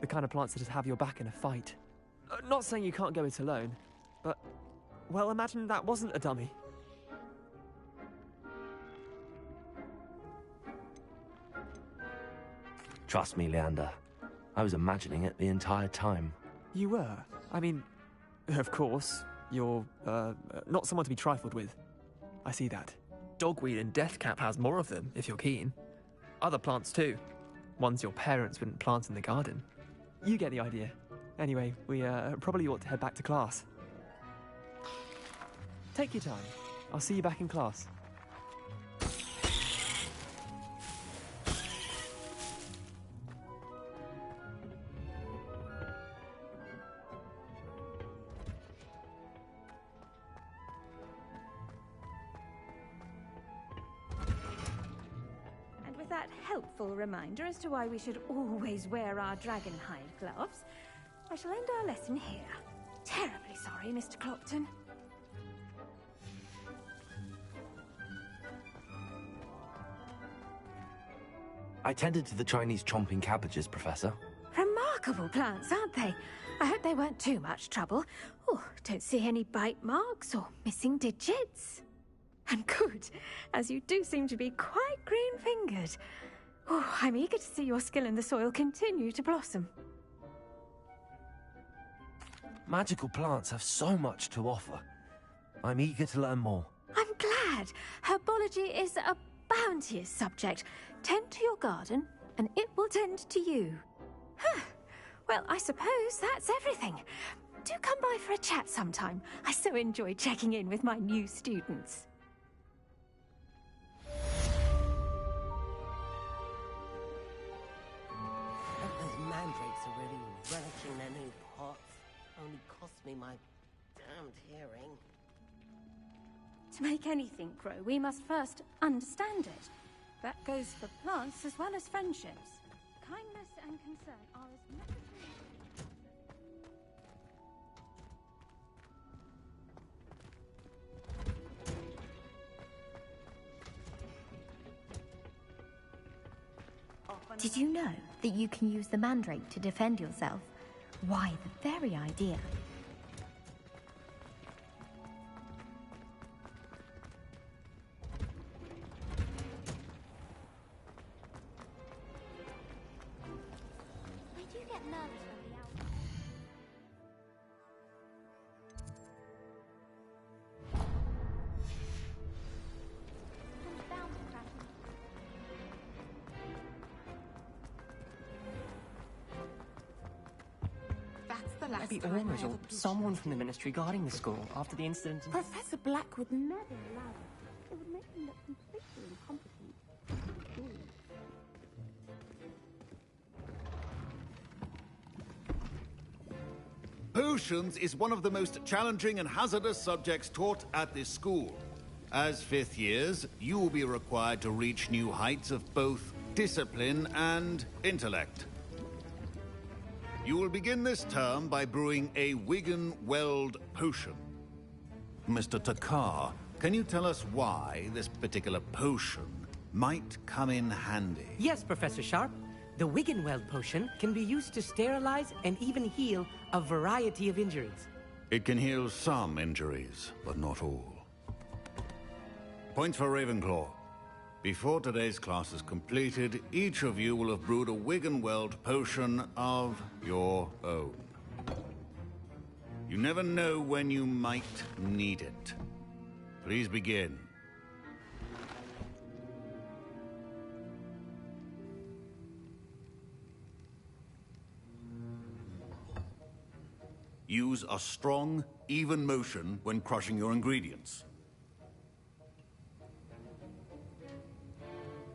The kind of plants that just have your back in a fight. Not saying you can't go it alone, but... well, imagine that wasn't a dummy. Trust me, Leander. I was imagining it the entire time. You were? I mean, of course, you're, not someone to be trifled with. I see that. Dogweed and deathcap has more of them, if you're keen. Other plants too. Ones your parents wouldn't plant in the garden. You get the idea. Anyway, we, probably ought to head back to class. Take your time. I'll see you back in class. that helpful reminder as to why we should always wear our dragonhide gloves, I shall end our lesson here. Terribly sorry, Mr. Clopton. I tended to the Chinese chomping cabbages, Professor. Remarkable plants, aren't they? I hope they weren't too much trouble. Oh, don't see any bite marks or missing digits. And good, as you do seem to be quite green-fingered. Oh, I'm eager to see your skill in the soil continue to blossom. Magical plants have so much to offer. I'm eager to learn more. I'm glad. Herbology is a bounteous subject. Tend to your garden, and it will tend to you. Huh. Well, I suppose that's everything. Do come by for a chat sometime. I so enjoy checking in with my new students. Those mandrakes are really relishing their new pots. Only cost me my damned hearing. To make anything grow, we must first understand it. That goes for plants as well as friendships. Kindness and concern are as necessary. Did you know that you can use the mandrake to defend yourself? Why, the very idea. I do get nervous when the owl... Someone's bound to crash me. That's the last Aurors or someone from the Ministry guarding the school after the incident. Professor Black would never allow it. It would make him look completely incompetent. Potions is one of the most challenging and hazardous subjects taught at this school. As fifth years, you will be required to reach new heights of both discipline and intellect. You will begin this term by brewing a Wigan-Weld potion. Mr. Takar, can you tell us why this particular potion might come in handy? Yes, Professor Sharp. The Wigan-Weld potion can be used to sterilize and even heal a variety of injuries. It can heal some injuries, but not all. Points for Ravenclaw. Before today's class is completed, each of you will have brewed a Wigan-Weld potion of your own. You never know when you might need it. Please begin. Use a strong, even motion when crushing your ingredients.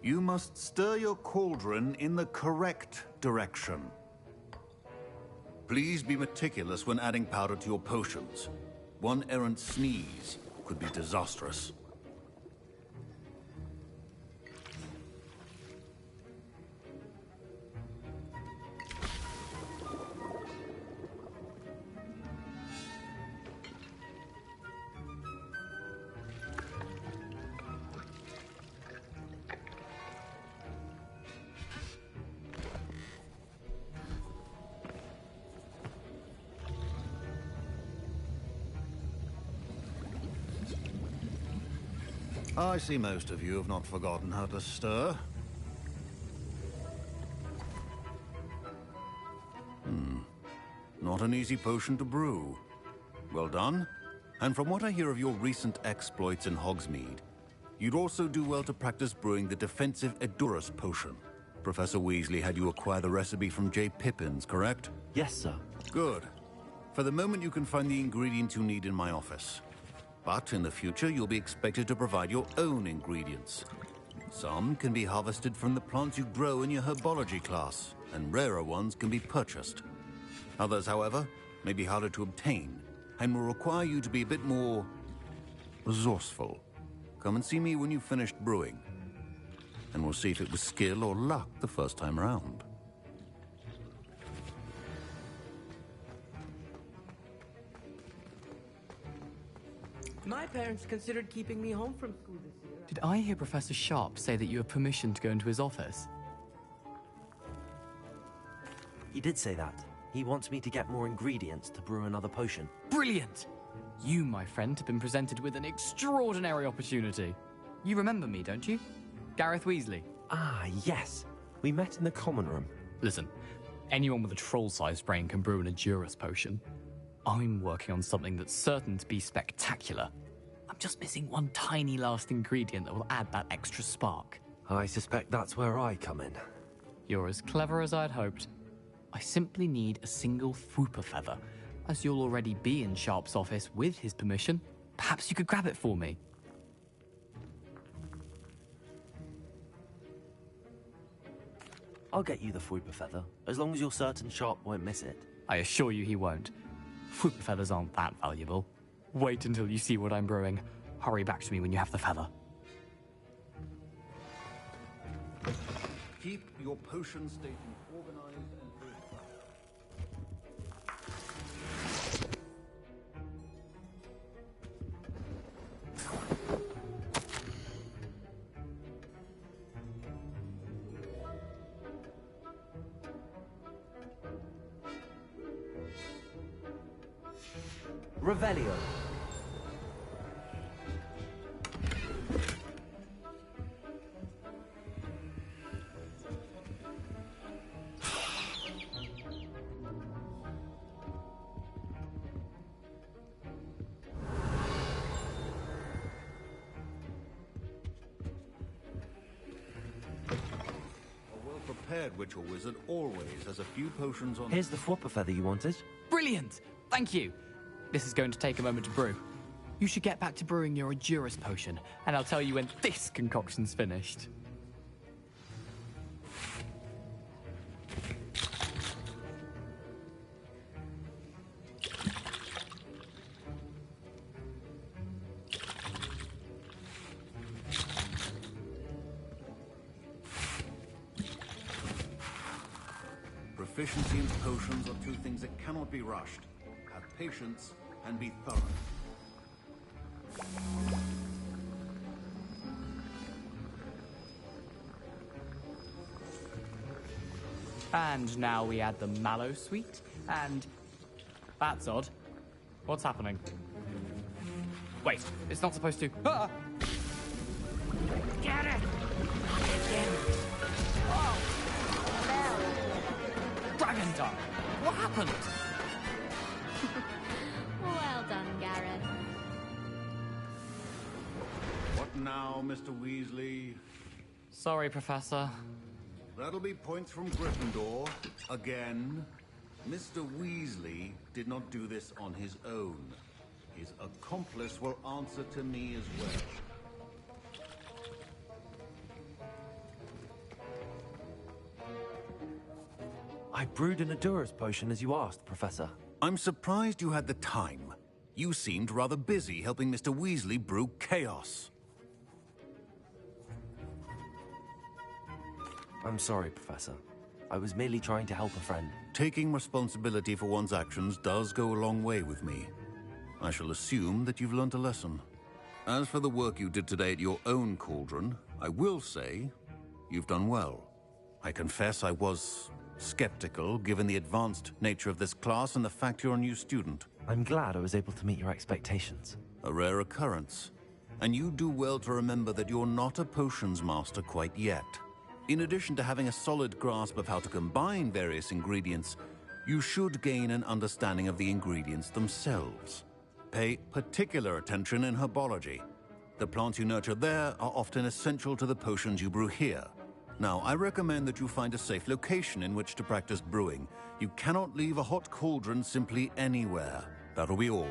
You must stir your cauldron in the correct direction. Please be meticulous when adding powder to your potions. One errant sneeze could be disastrous. I see most of you have not forgotten how to stir. Not an easy potion to brew. Well done. And from what I hear of your recent exploits in Hogsmeade, you'd also do well to practice brewing the defensive Edurus potion. Professor Weasley had you acquire the recipe from J. Pippins, correct? Yes, sir. Good. For the moment, you can find the ingredients you need in my office. But in the future, you'll be expected to provide your own ingredients. Some can be harvested from the plants you grow in your herbology class, and rarer ones can be purchased. Others, however, may be harder to obtain, and will require you to be a bit more resourceful. Come and see me when you've finished brewing. and we'll see if it was skill or luck the first time around. My parents considered keeping me home from school this year. Did I hear Professor Sharp say that you have permission to go into his office? He did say that. He wants me to get more ingredients to brew another potion. Brilliant! You, my friend, have been presented with an extraordinary opportunity. You remember me, don't you? Gareth Weasley. Ah, yes. We met in the common room. Listen, anyone with a troll-sized brain can brew an Edurus potion. I'm working on something that's certain to be spectacular. I'm just missing one tiny last ingredient that will add that extra spark. I suspect that's where I come in. You're as clever as I'd hoped. I simply need a single Fwooper feather. As you'll already be in Sharp's office with his permission, perhaps you could grab it for me. I'll get you the Fwooper feather, as long as you're certain Sharp won't miss it. I assure you he won't. Fwooper feathers aren't that valuable. Wait until you see what I'm brewing. Hurry back to me when you have the feather. Keep your potion station organized and purified. Revelio. Prepared witch or wizard always has a few potions on. Here's the Fwooper feather you wanted. Brilliant! Thank you! This is going to take a moment to brew. You should get back to brewing your Edurus potion, and I'll tell you when this concoction's finished. Proficiency in potions are two things that cannot be rushed. Have patience and be thorough. And now we add the mallow sweet, and... That's odd. What's happening? Wait, it's not supposed to... Ah! Get it! Dragon Tongue! What happened? Well done, Gareth. What now, Mr. Weasley? Sorry, Professor. That'll be points from Gryffindor. Again. Mr. Weasley did not do this on his own. His accomplice will answer to me as well. I brewed an Edurus potion as you asked, Professor. I'm surprised you had the time. You seemed rather busy helping Mr. Weasley brew chaos. I'm sorry, Professor. I was merely trying to help a friend. Taking responsibility for one's actions does go a long way with me. I shall assume that you've learnt a lesson. As for the work you did today at your own cauldron, I will say you've done well. I confess I was skeptical, given the advanced nature of this class and the fact you're a new student. I'm glad I was able to meet your expectations. A rare occurrence. And you do well to remember that you're not a potions master quite yet. In addition to having a solid grasp of how to combine various ingredients, you should gain an understanding of the ingredients themselves. Pay particular attention in herbology. The plants you nurture there are often essential to the potions you brew here. Now, I recommend that you find a safe location in which to practice brewing. You cannot leave a hot cauldron simply anywhere. That'll be all.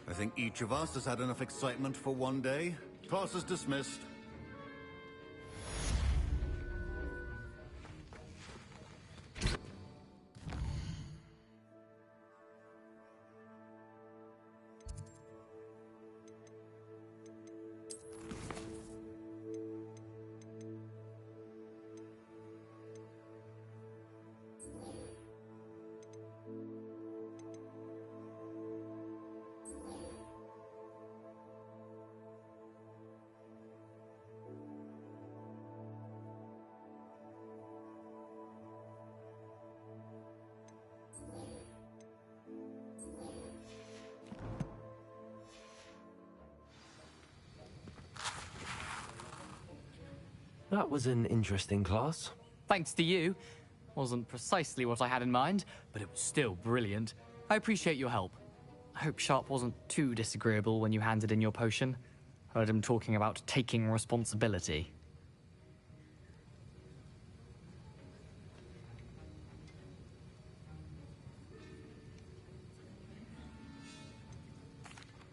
I think each of us has had enough excitement for one day. Class is dismissed. That was an interesting class. Thanks to you. Wasn't precisely what I had in mind, but it was still brilliant. I appreciate your help. I hope Sharp wasn't too disagreeable when you handed in your potion. Heard him talking about taking responsibility.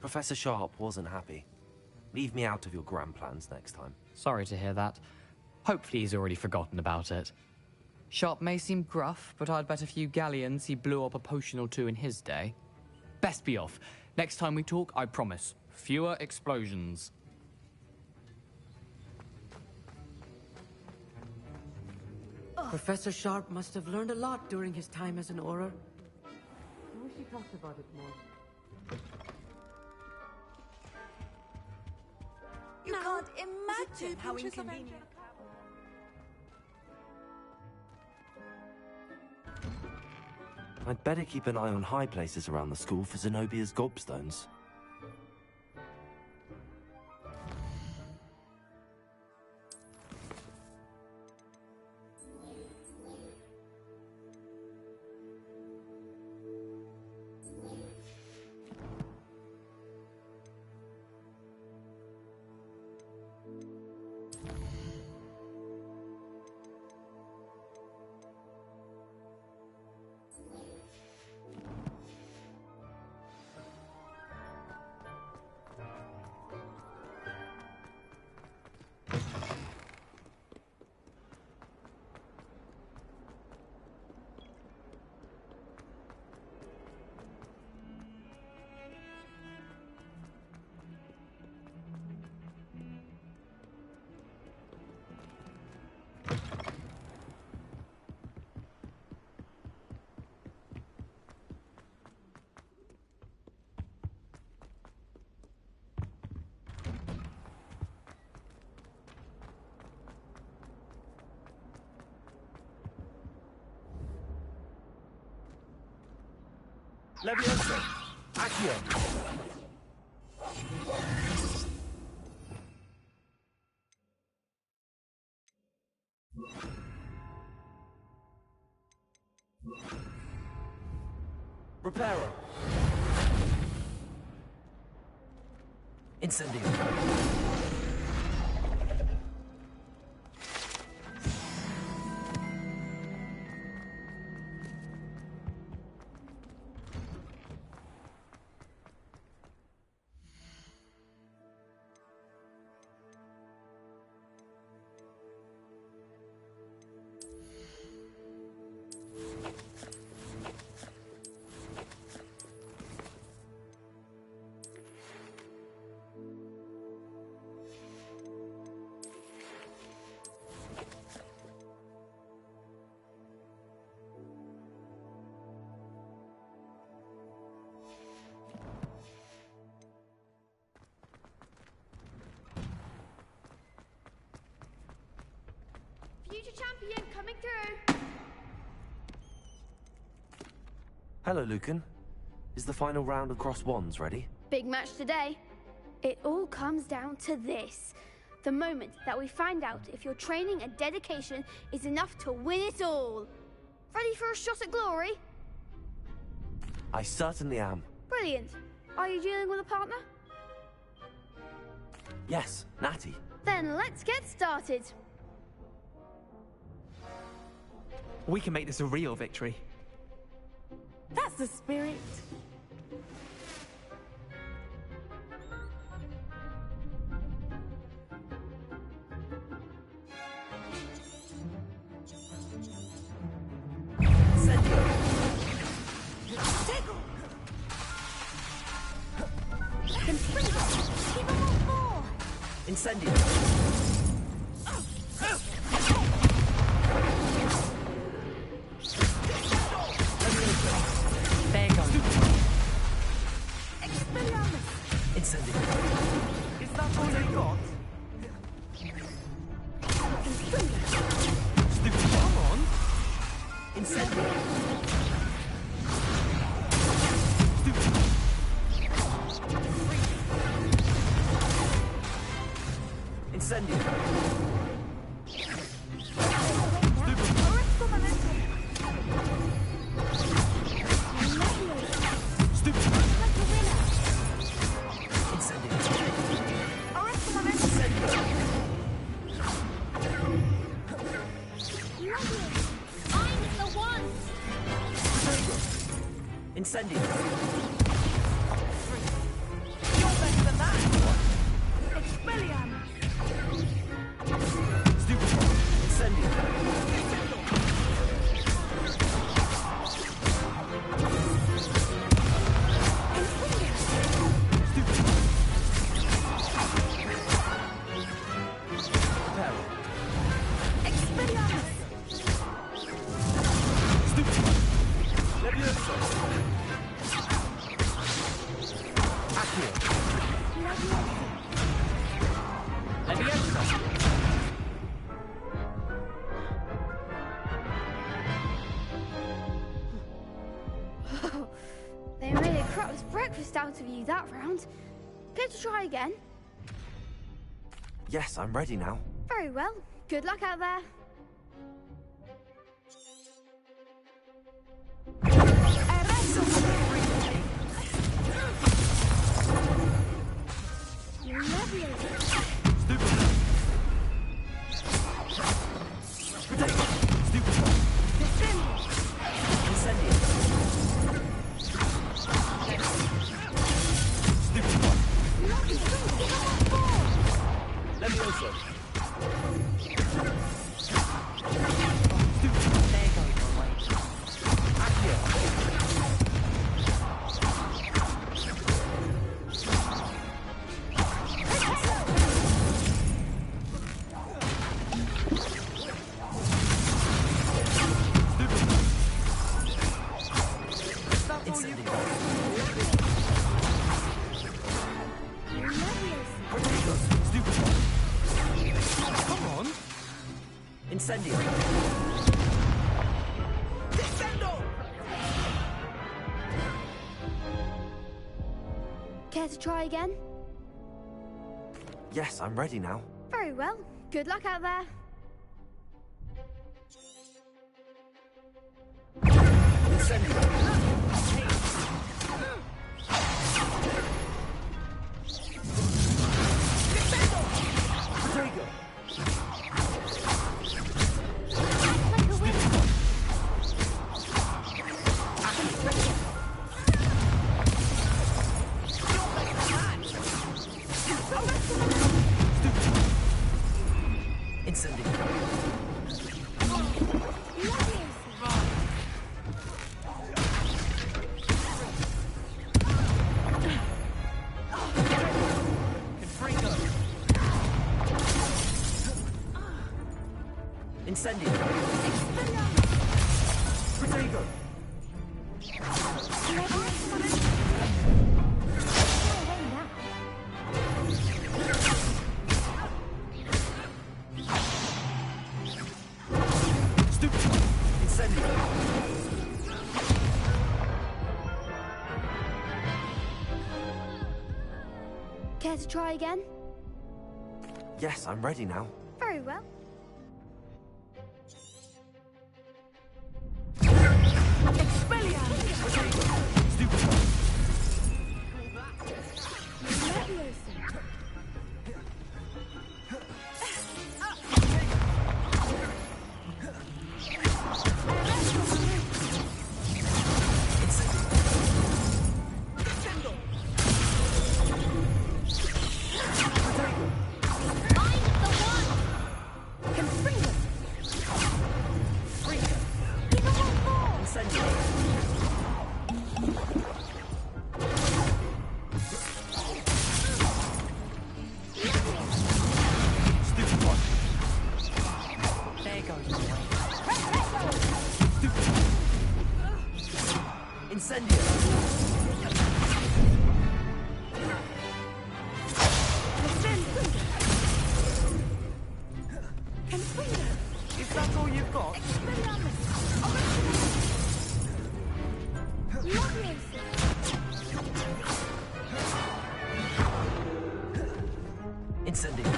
Professor Sharp wasn't happy. Leave me out of your grand plans next time. Sorry to hear that. Hopefully he's already forgotten about it. Sharp may seem gruff, but I'd bet a few galleons he blew up a potion or two in his day. Best be off. Next time we talk, I promise. Fewer explosions. Professor Sharp must have learned a lot during his time as an Auror. I wish he talked about it more. You can't imagine how inconvenient. I'd better keep an eye on high places around the school for Zenobia's gobstones. Leviosa! Accio! Reparo! Incendio! Future champion coming through. Hello, Lucan. Is the final round of Cross Wands ready? Big match today. It all comes down to this. The moment that we find out if your training and dedication is enough to win it all. Ready for a shot at glory? I certainly am. Brilliant. Are you dealing with a partner? Yes, Natty. Then let's get started. We can make this a real victory. That's the spirit. Incendio! Incendio! Is that all you got? Stupid, come on! Incendio! Incendio! Incendio. You're better than that! Expelliarmus! Stupefy. Incendio. Reparo. Expelliarmus! Stupefy. Levioso. Accio. Levioso. They made a crap's breakfast out of you that round. Care to try again? Yes, I'm ready now. Very well. Good luck out there. Levioso. Come on. Incendio. Care to try again? Yes, I'm ready now. Very well. Good luck out there. Incendio. Protego. Incendio. Care to try again? Yes, I'm ready now. Very well. If that's all you've got. Incendio.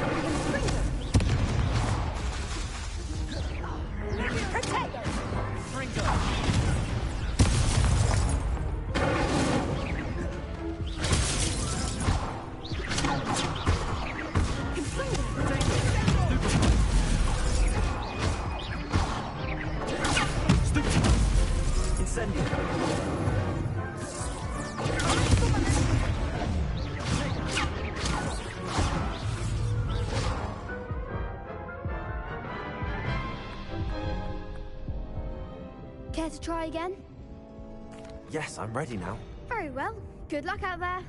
Care to try again? Yes, I'm ready now. Very well. Good luck out there.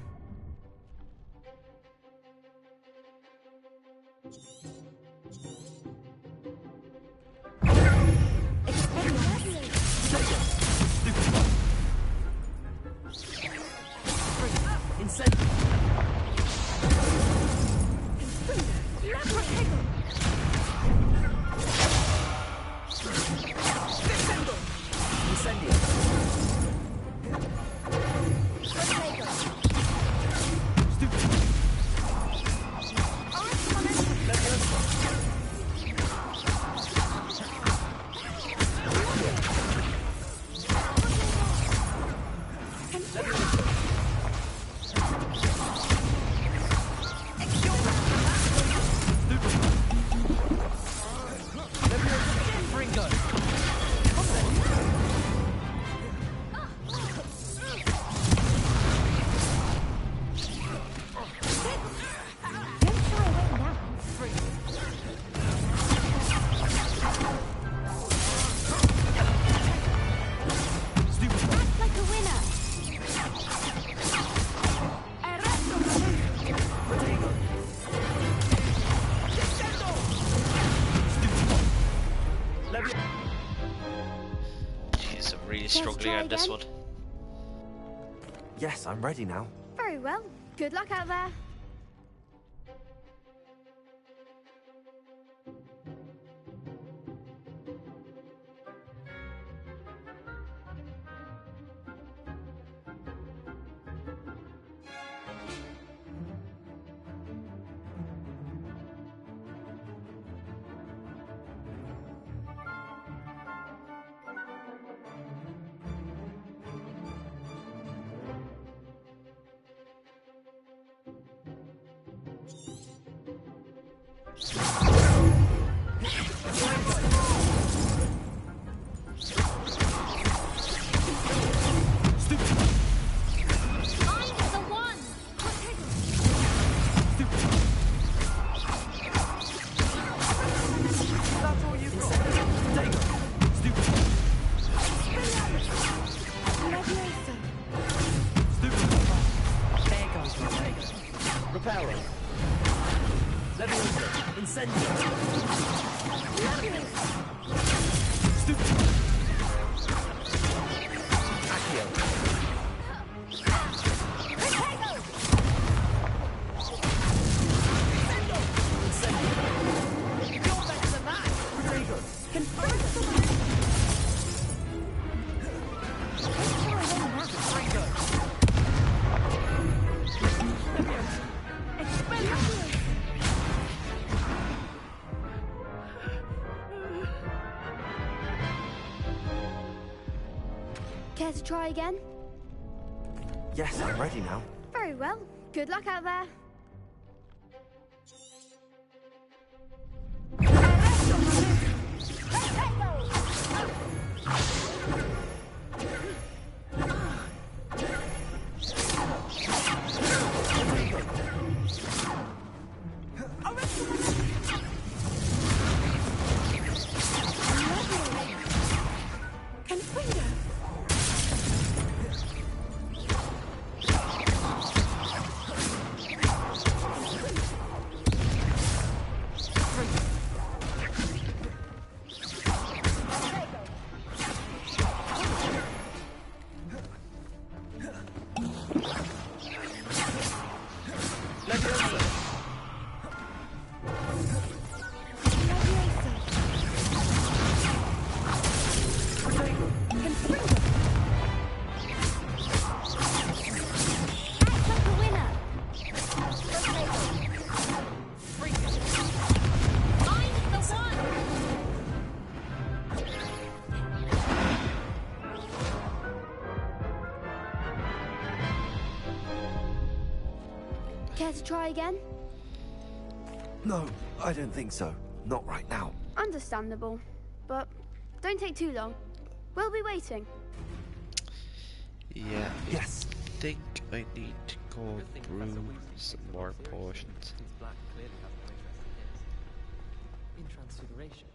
Jeez, I'm really struggling on this one. Yes, I'm ready now. Very well. Good luck out there. Care to try again? Yes, I'm ready now. Very well. Good luck out there. Care to try again? No, I don't think so. Not right now. Understandable. But don't take too long. We'll be waiting. Yeah, yes. I think I need to go brew some more potions. In Transfiguration.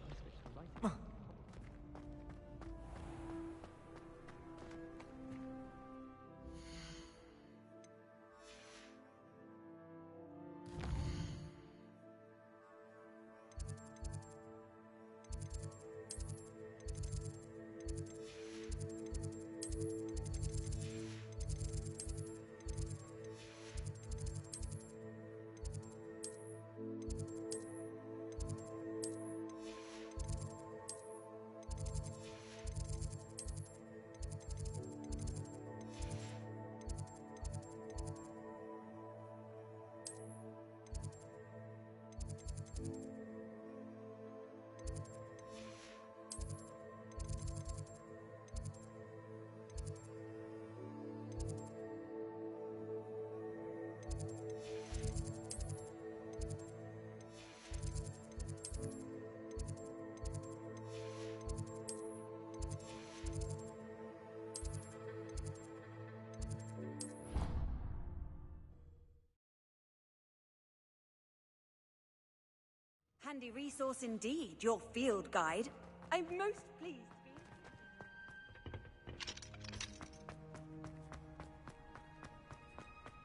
handy resource indeed, your field guide. I'm most pleased to be...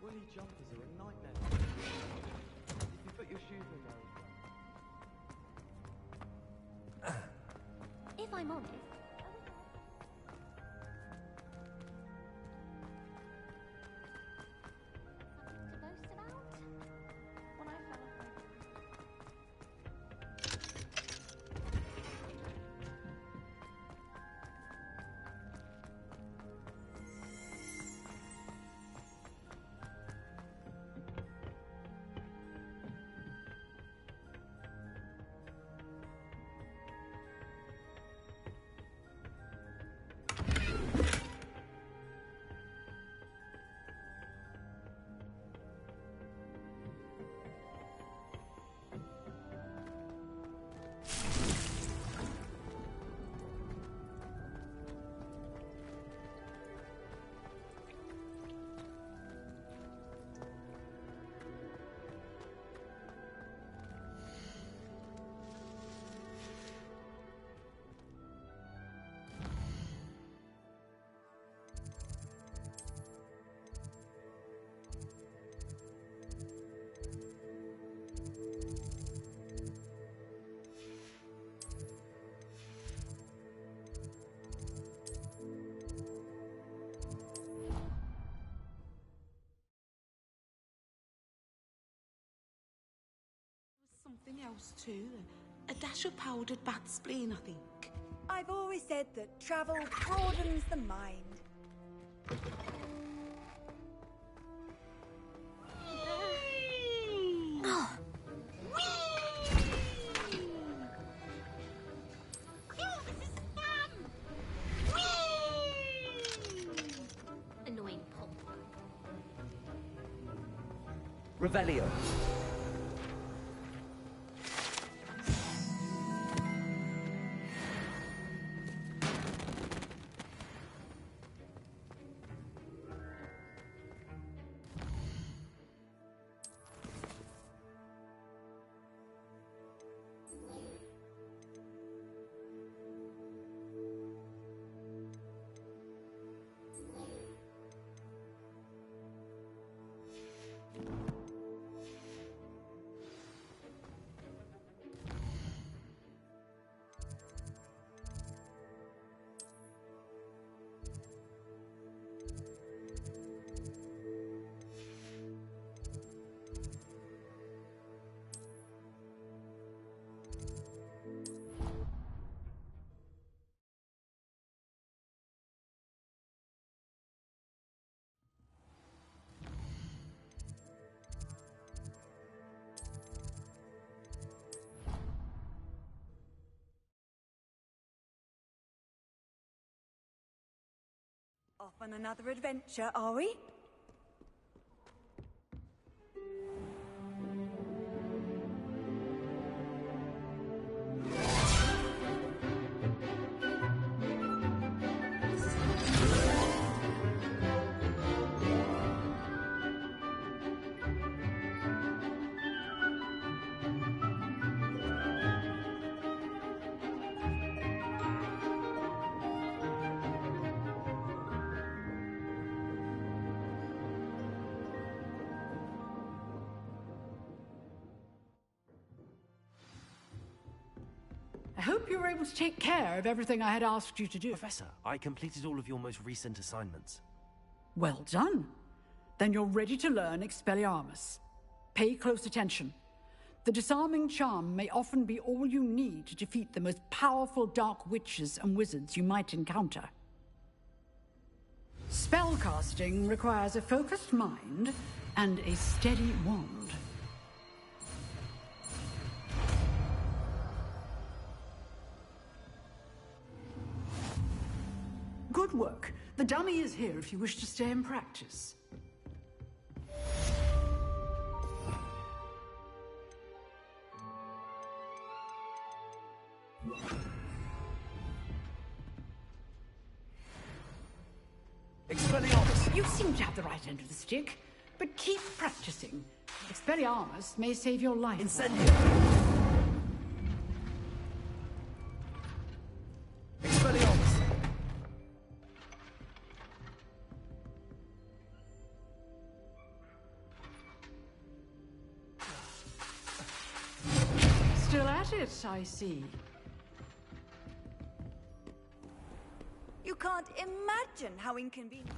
Woolly jumpers are a nightmare. If you put your shoes in there. If I'm honest, to boast about? When I fell off my Something else too. A dash of powdered bat spleen, I think. I've always said that travel broadens the mind. annoying pop. Revelio. Off on another adventure, are we? I hope you were able to take care of everything I had asked you to do. Professor, I completed all of your most recent assignments. Well done. Then you're ready to learn Expelliarmus. Pay close attention. The disarming charm may often be all you need to defeat the most powerful dark witches and wizards you might encounter. Spellcasting requires a focused mind and a steady wand. Good work. The dummy is here if you wish to stay and practice. Expelliarmus! You seem to have the right end of the stick, but keep practicing. Expelliarmus may save your life. Incendio! That's it, I see. You can't imagine how inconvenient.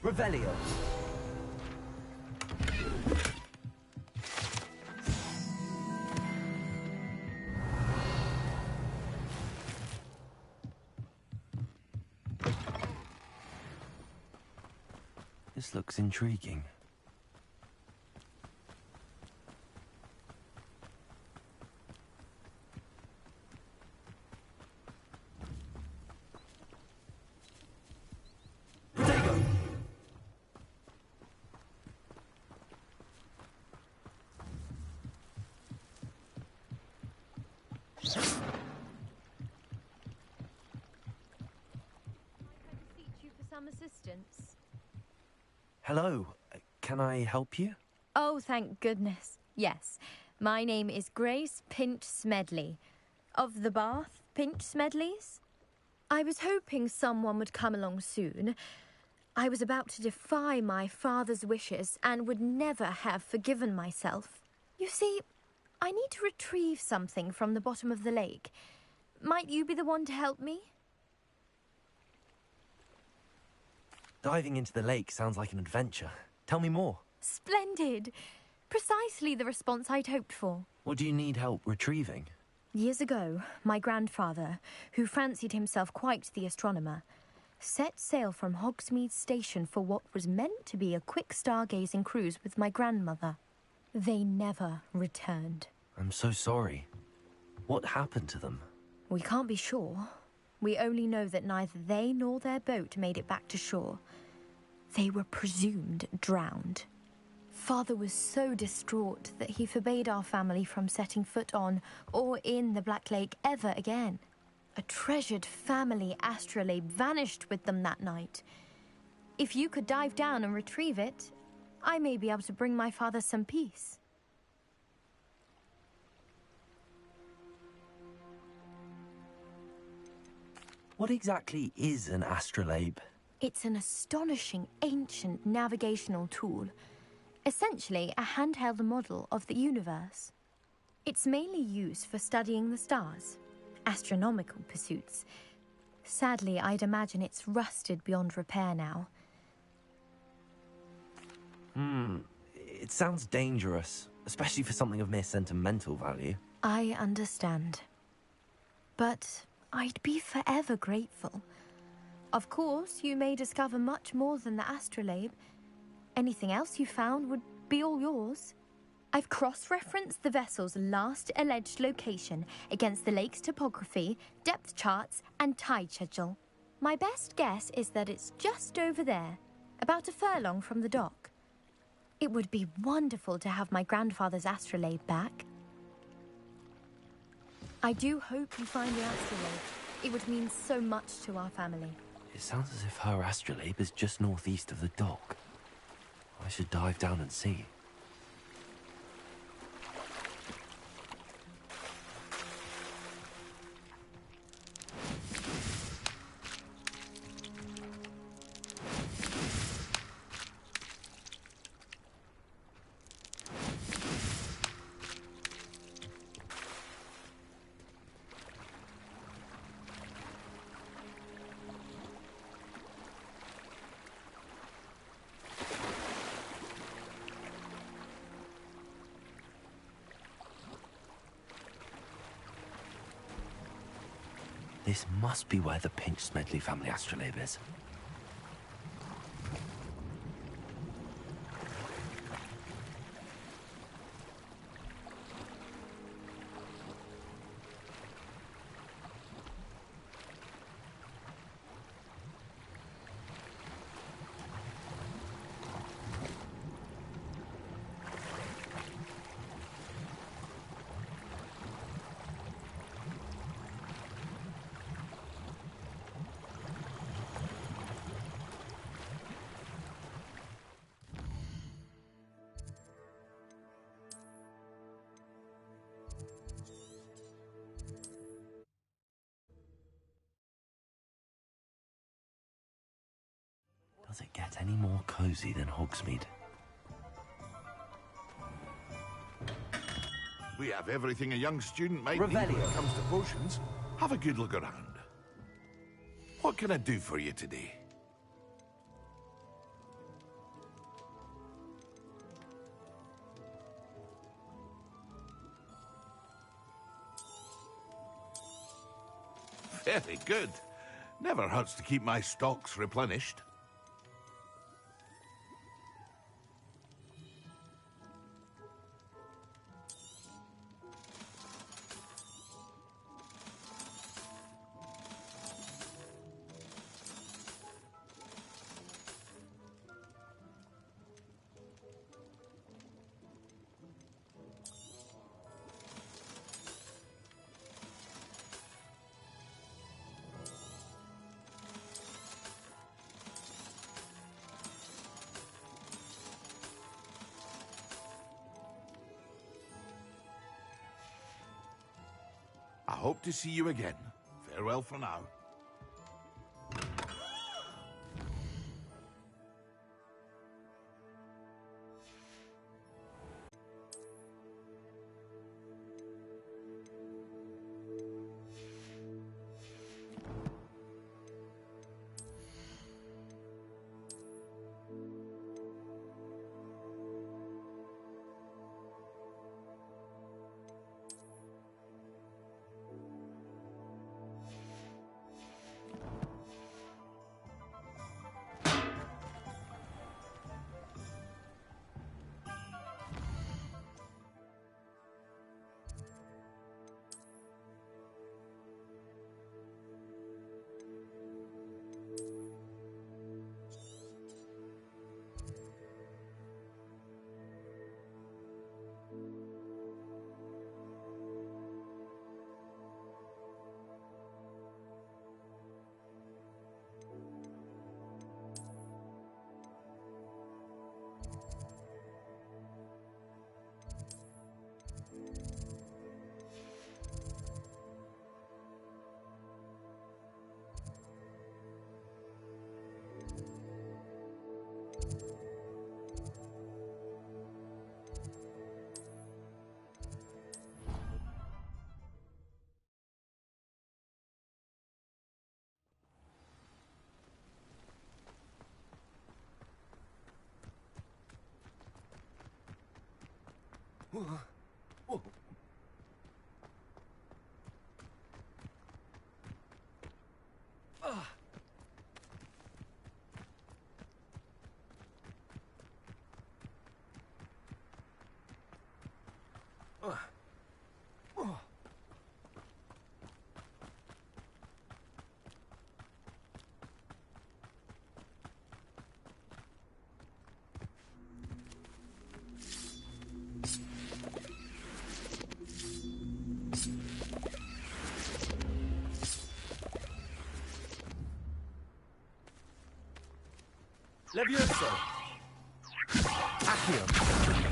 Revelio. This looks intriguing. Assistance. Hello, can I help you? Oh, thank goodness. Yes, my name is Grace Pinch Smedley, of the Bath Pinch Smedleys. I was hoping someone would come along soon. I was about to defy my father's wishes and would never have forgiven myself. You see, I need to retrieve something from the bottom of the lake. Might you be the one to help me? Diving into the lake sounds like an adventure. Tell me more. Splendid. Precisely the response I'd hoped for. What do you need help retrieving? Years ago, my grandfather, who fancied himself quite the astronomer, set sail from Hogsmeade Station for what was meant to be a quick stargazing cruise with my grandmother. They never returned. I'm so sorry. What happened to them? We can't be sure. We only know that neither they nor their boat made it back to shore. They were presumed drowned. Father was so distraught that he forbade our family from setting foot on or in the Black Lake ever again. A treasured family astrolabe vanished with them that night. If you could dive down and retrieve it, I may be able to bring my father some peace. What exactly is an astrolabe? It's an astonishing ancient navigational tool. Essentially, a handheld model of the universe. It's mainly used for studying the stars, astronomical pursuits. Sadly, I'd imagine it's rusted beyond repair now. It sounds dangerous, especially for something of mere sentimental value. I understand. But I'd be forever grateful. Of course, you may discover much more than the astrolabe. Anything else you found would be all yours. I've cross-referenced the vessel's last alleged location against the lake's topography, depth charts, and tide schedule. My best guess is that it's just over there, about a furlong from the dock. It would be wonderful to have my grandfather's astrolabe back. I do hope you find the astrolabe. It would mean so much to our family. It sounds as if her astrolabe is just northeast of the dock. I should dive down and see. This must be where the Pinch Smedley family astrolabe is. Does it get any more cozy than Hogsmeade? We have everything a young student might need when it comes to potions. Have a good look around. What can I do for you today? Very good. Never hurts to keep my stocks replenished. I hope to see you again. Farewell for now. Levioso! Accio!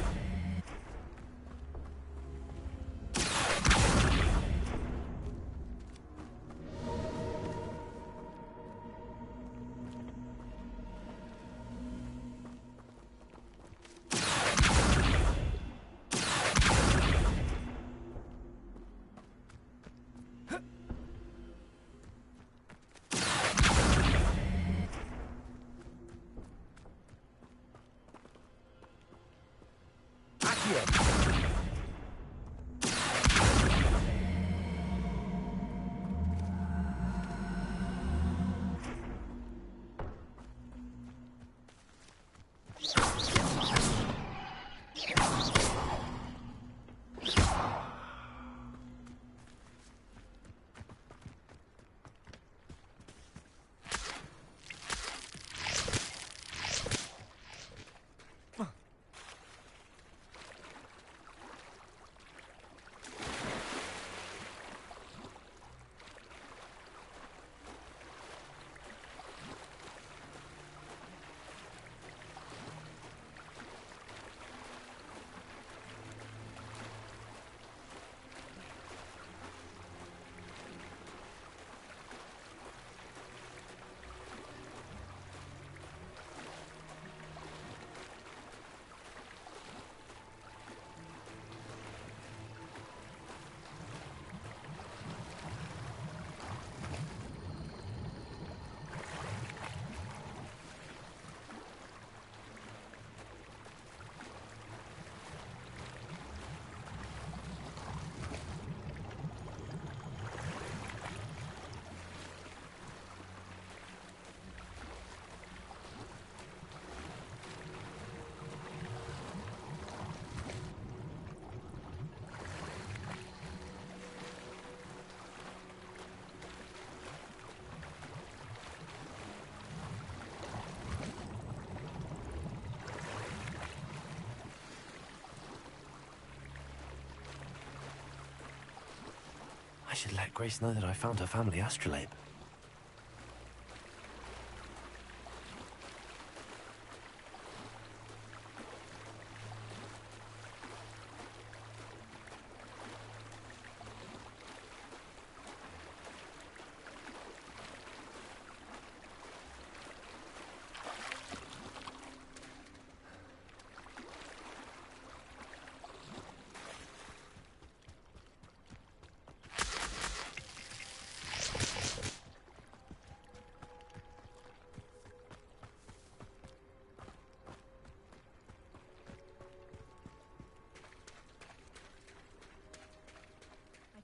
I should let Grace know that I found her family astrolabe.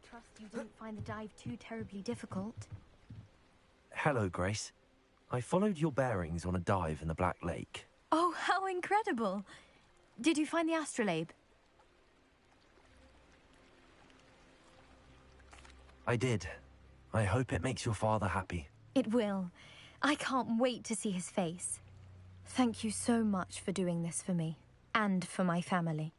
Trust you didn't find the dive too terribly difficult. Hello, Grace. I followed your bearings on a dive in the Black Lake. Oh, how incredible! Did you find the astrolabe? I did. I hope it makes your father happy. It will. I can't wait to see his face. Thank you so much for doing this for me. And for my family.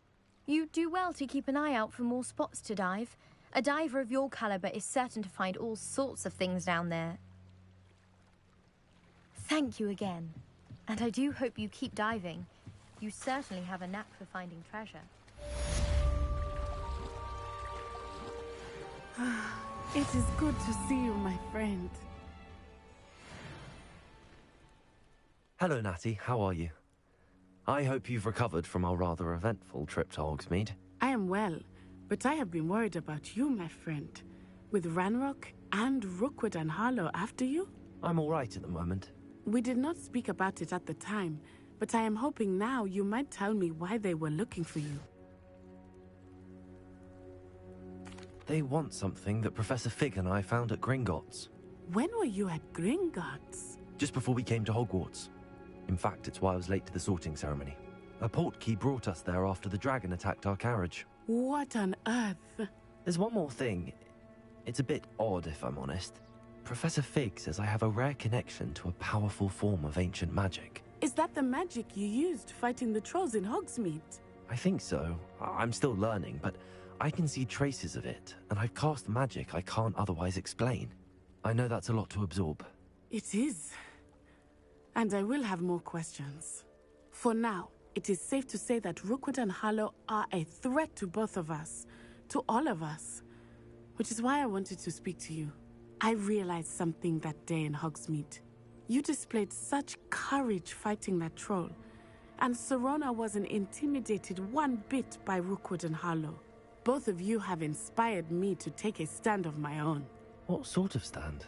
You do well to keep an eye out for more spots to dive. A diver of your caliber is certain to find all sorts of things down there. Thank you again. And I do hope you keep diving. You certainly have a knack for finding treasure. It is good to see you, my friend. Hello, Natty. How are you? I hope you've recovered from our rather eventful trip to Hogsmeade. I am well, but I have been worried about you, my friend. With Ranrock and Rookwood and Harlow after you? I'm all right at the moment. We did not speak about it at the time, but I am hoping now you might tell me why they were looking for you. They want something that Professor Fig and I found at Gringotts. When were you at Gringotts? Just before we came to Hogwarts. In fact, it's why I was late to the sorting ceremony. A portkey brought us there after the dragon attacked our carriage. What on earth? There's one more thing. It's a bit odd, if I'm honest. Professor Fig says I have a rare connection to a powerful form of ancient magic. Is that the magic you used fighting the trolls in Hogsmeade? I think so. I'm still learning, but I can see traces of it, and I've cast magic I can't otherwise explain. I know that's a lot to absorb. It is. And I will have more questions. For now, it is safe to say that Rookwood and Harlow are a threat to both of us, to all of us. Which is why I wanted to speak to you. I realized something that day in Hogsmeade. You displayed such courage fighting that troll, and Serona wasn't intimidated one bit by Rookwood and Harlow. Both of you have inspired me to take a stand of my own. What sort of stand?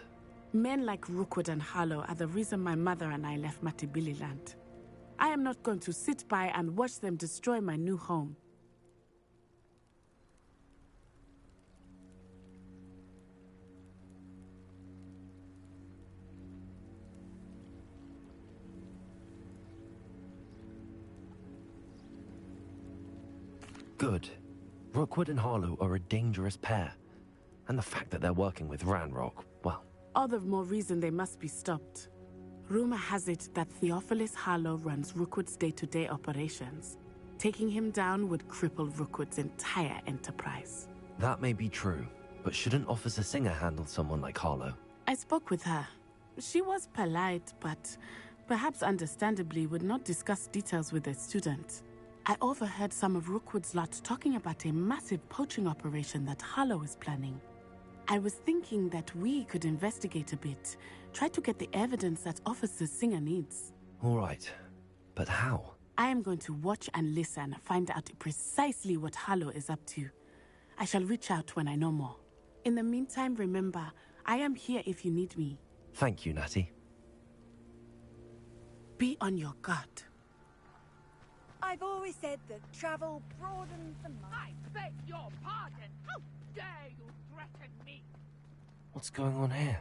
Men like Rookwood and Harlow are the reason my mother and I left Matabeleland. I am not going to sit by and watch them destroy my new home. Good. Rookwood and Harlow are a dangerous pair. And the fact that they're working with Ranrock, well... All the more reason they must be stopped. Rumor has it that Theophilus Harlow runs Rookwood's day-to-day operations. Taking him down would cripple Rookwood's entire enterprise. That may be true, but shouldn't Officer Singer handle someone like Harlow? I spoke with her. She was polite, but perhaps understandably would not discuss details with a student. I overheard some of Rookwood's lot talking about a massive poaching operation that Harlow is planning. I was thinking that we could investigate a bit, try to get the evidence that Officer Singer needs. All right, but how? I am going to watch and listen, find out precisely what Harlow is up to. I shall reach out when I know more. In the meantime, remember, I am here if you need me. Thank you, Natty. Be on your guard. I've always said that travel broadens the mind. I beg your pardon. How dare you threaten me? What's going on here?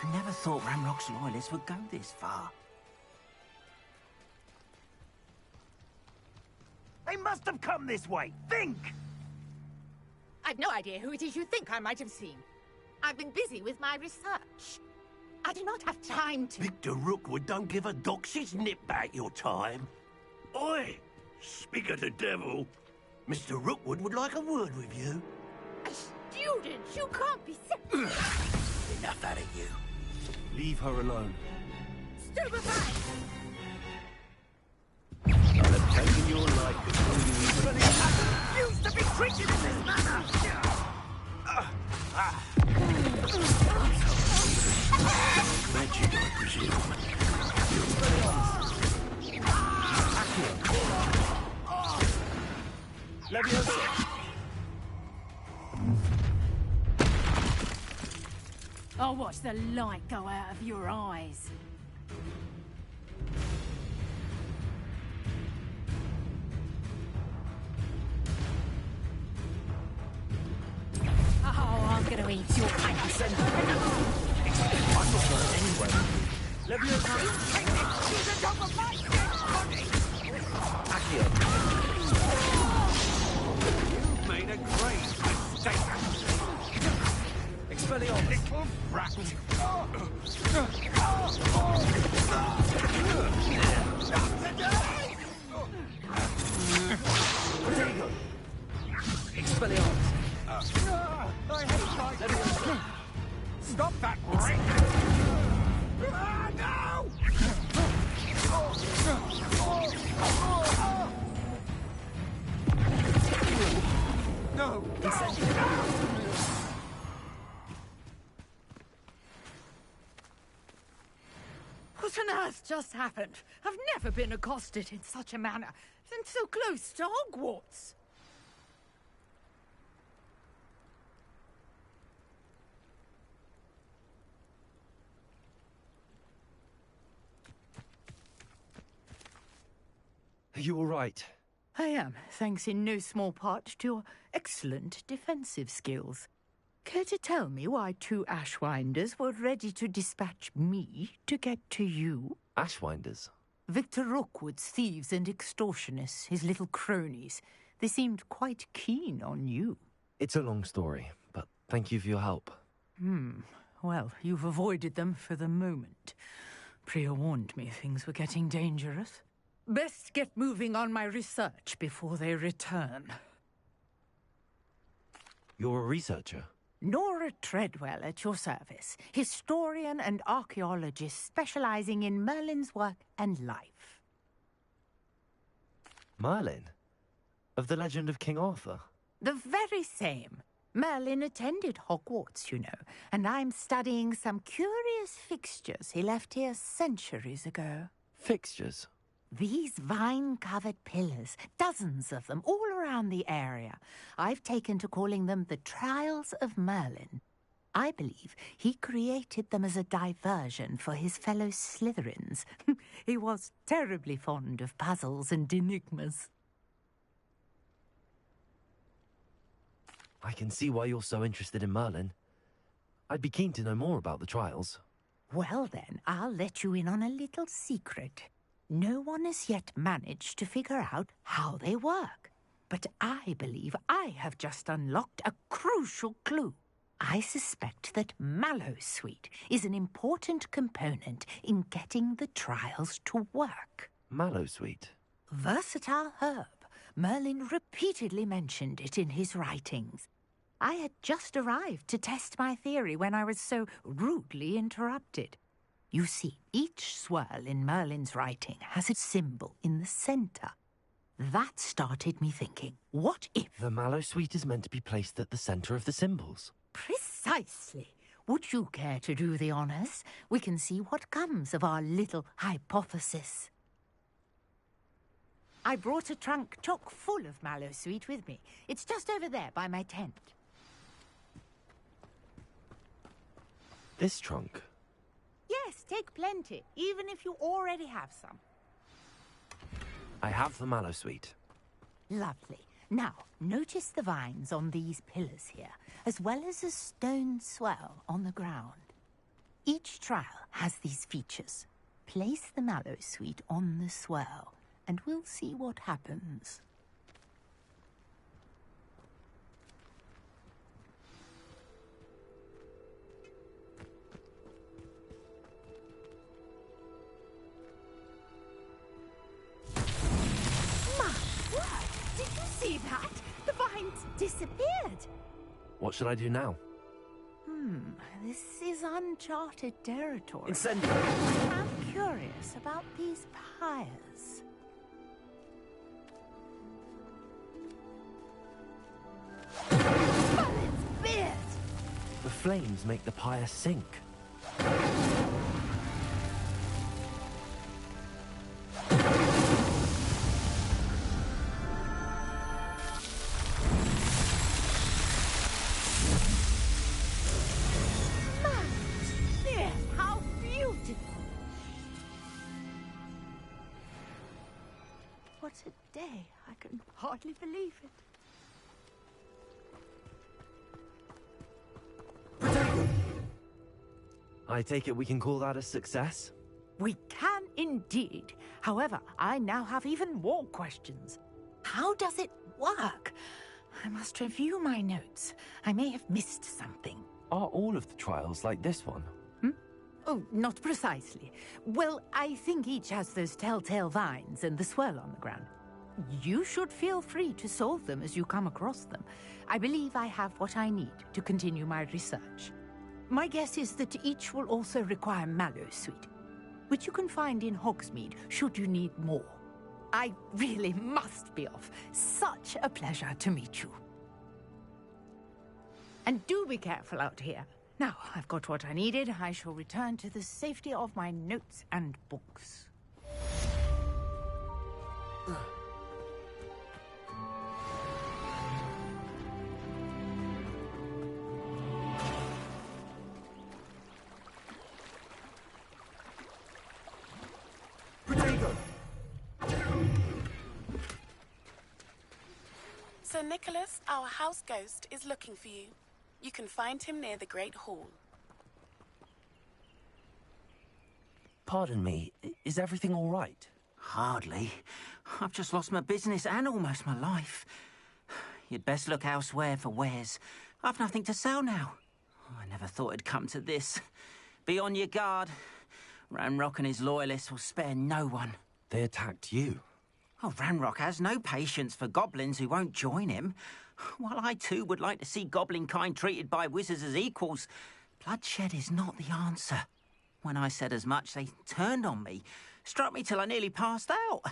I never thought Ranrock's loyalists would go this far. They must have come this way. Think! I've no idea who it is you think I might have seen. I've been busy with my research. I do not have time to... Victor Rookwood don't give a doxy's nip back your time. Oi! Speak of the devil. Mr. Rookwood would like a word with you. A student? You can't be... Enough out of you. Leave her alone. Stupefy! I'll have taken your life before you even... I refuse to be treated in this manner! Magic, I presume. I'll watch the light go out of your eyes. Oh, I'm gonna eat your face. I'm not going anyway. Leviosa! She's a top of my body! Accio! You've made a great mistake! Expelliarmus! Little brat! Protego! Expelliarmus! I hate Leviosa! Stop that break! No! No! What on earth just happened? I've never been accosted in such a manner, and so close to Hogwarts. Are you all right? I am, thanks in no small part to your excellent defensive skills. Care to tell me why two Ashwinders were ready to dispatch me to get to you? Ashwinders? Victor Rookwood's thieves and extortionists, his little cronies. They seemed quite keen on you. It's a long story, but thank you for your help. Well, you've avoided them for the moment. Priya warned me things were getting dangerous. Best get moving on my research before they return. You're a researcher? Nora Treadwell at your service, historian and archaeologist specializing in Merlin's work and life. Merlin? Of the legend of King Arthur? The very same. Merlin attended Hogwarts, you know, and I'm studying some curious fixtures he left here centuries ago. Fixtures? These vine-covered pillars, dozens of them, all around the area. I've taken to calling them the Trials of Merlin. I believe he created them as a diversion for his fellow Slytherins. He was terribly fond of puzzles and enigmas. I can see why you're so interested in Merlin. I'd be keen to know more about the trials. Well then, I'll let you in on a little secret. No one has yet managed to figure out how they work. But I believe I have just unlocked a crucial clue. I suspect that Mallowsweet is an important component in getting the trials to work. Mallowsweet? Versatile herb. Merlin repeatedly mentioned it in his writings. I had just arrived to test my theory when I was so rudely interrupted. You see, each swirl in Merlin's writing has its symbol in the centre. That started me thinking, what if... The Mallowsweet is meant to be placed at the centre of the symbols. Precisely. Would you care to do the honours? We can see what comes of our little hypothesis. I brought a trunk chock full of Mallowsweet with me. It's just over there by my tent. This trunk? Yes, take plenty, even if you already have some. I have the Mallowsweet. Lovely. Now, notice the vines on these pillars here, as well as a stone swell on the ground. Each trial has these features. Place the Mallowsweet on the swell, and we'll see what happens. Did you see that? The vines disappeared. What should I do now? This is uncharted territory. Incendio! I'm curious about these pyres. Merlin's beard! The flames make the pyre sink. What a day. I can hardly believe it. I take it we can call that a success? We can indeed. However, I now have even more questions. How does it work? I must review my notes. I may have missed something. Are all of the trials like this one? Oh, not precisely. Well, I think each has those telltale vines and the swirl on the ground. You should feel free to solve them as you come across them. I believe I have what I need to continue my research. My guess is that each will also require Mallowsweet, which you can find in Hogsmeade should you need more. I really must be off. Such a pleasure to meet you. And do be careful out here. Now, I've got what I needed. I shall return to the safety of my notes and books. Sir Nicholas, our house ghost, is looking for you. You can find him near the Great Hall. Pardon me, is everything all right? Hardly. I've just lost my business and almost my life. You'd best look elsewhere for wares. I've nothing to sell now. I never thought it'd come to this. Be on your guard. Ranrock and his loyalists will spare no one. They attacked you? Oh, Ranrock has no patience for goblins who won't join him. While I too would like to see goblin kind treated by wizards as equals, bloodshed is not the answer. When I said as much, they turned on me, struck me till I nearly passed out.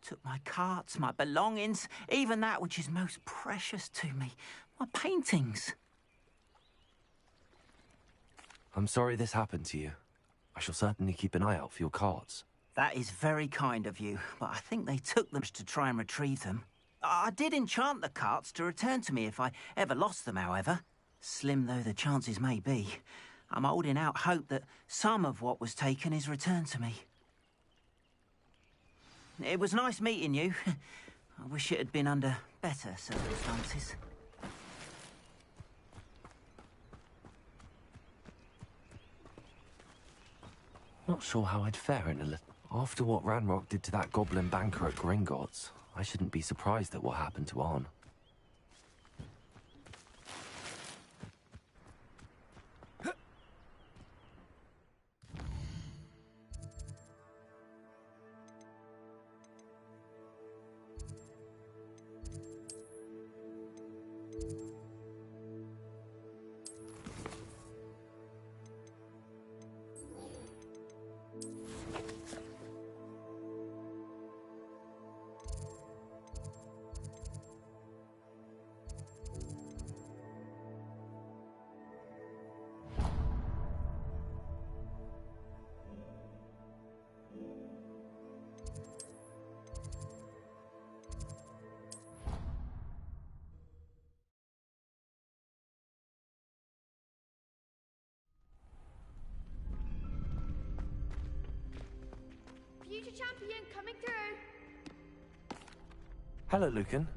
Took my carts, my belongings, even that which is most precious to me, my paintings. I'm sorry this happened to you. I shall certainly keep an eye out for your carts. That is very kind of you, but I think they took them to try and retrieve them. I did enchant the carts to return to me if I ever lost them, however. Slim though the chances may be, I'm holding out hope that some of what was taken is returned to me. It was nice meeting you. I wish it had been under better circumstances. Not sure how I'd fare in a little. After what Ranrock did to that goblin banker at Gringotts, I shouldn't be surprised at what happened to Arn. Future champion coming through. Hello, Lucan.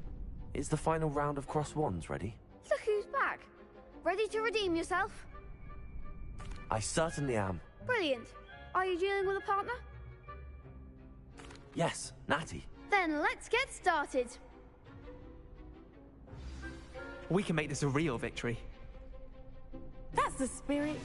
Is the final round of Cross Wands ready? Look who's back. Ready to redeem yourself? I certainly am. Brilliant. Are you dealing with a partner? Yes, Natty. Then let's get started. We can make this a real victory. That's the spirit.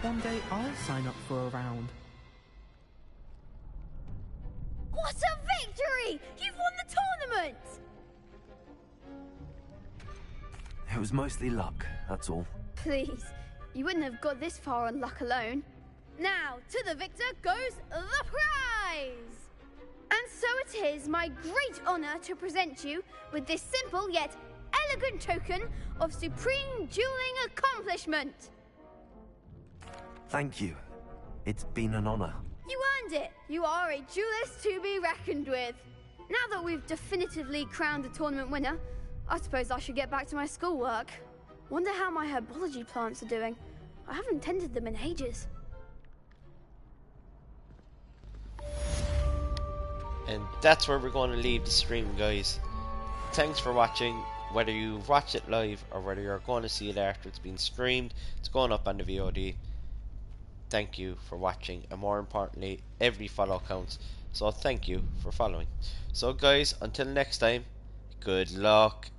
One day I'll sign up for a round. What a victory! You've won the tournament! It was mostly luck, that's all. Please, you wouldn't have got this far on luck alone. Now, to the victor goes the prize! And so it is my great honor to present you with this simple yet elegant token of supreme dueling accomplishment. Thank you. It's been an honor. You earned it. You are a duelist to be reckoned with. Now that we've definitively crowned the tournament winner, I suppose I should get back to my schoolwork. Wonder how my herbology plants are doing. I haven't tended them in ages. And that's where we're going to leave the stream, guys. Thanks for watching. Whether you've watched it live or whether you're going to see it after it's been streamed, it's going up on the VOD. thank you for watching, and more importantly, every follow counts. So thank you for following. So guys, until next time, good luck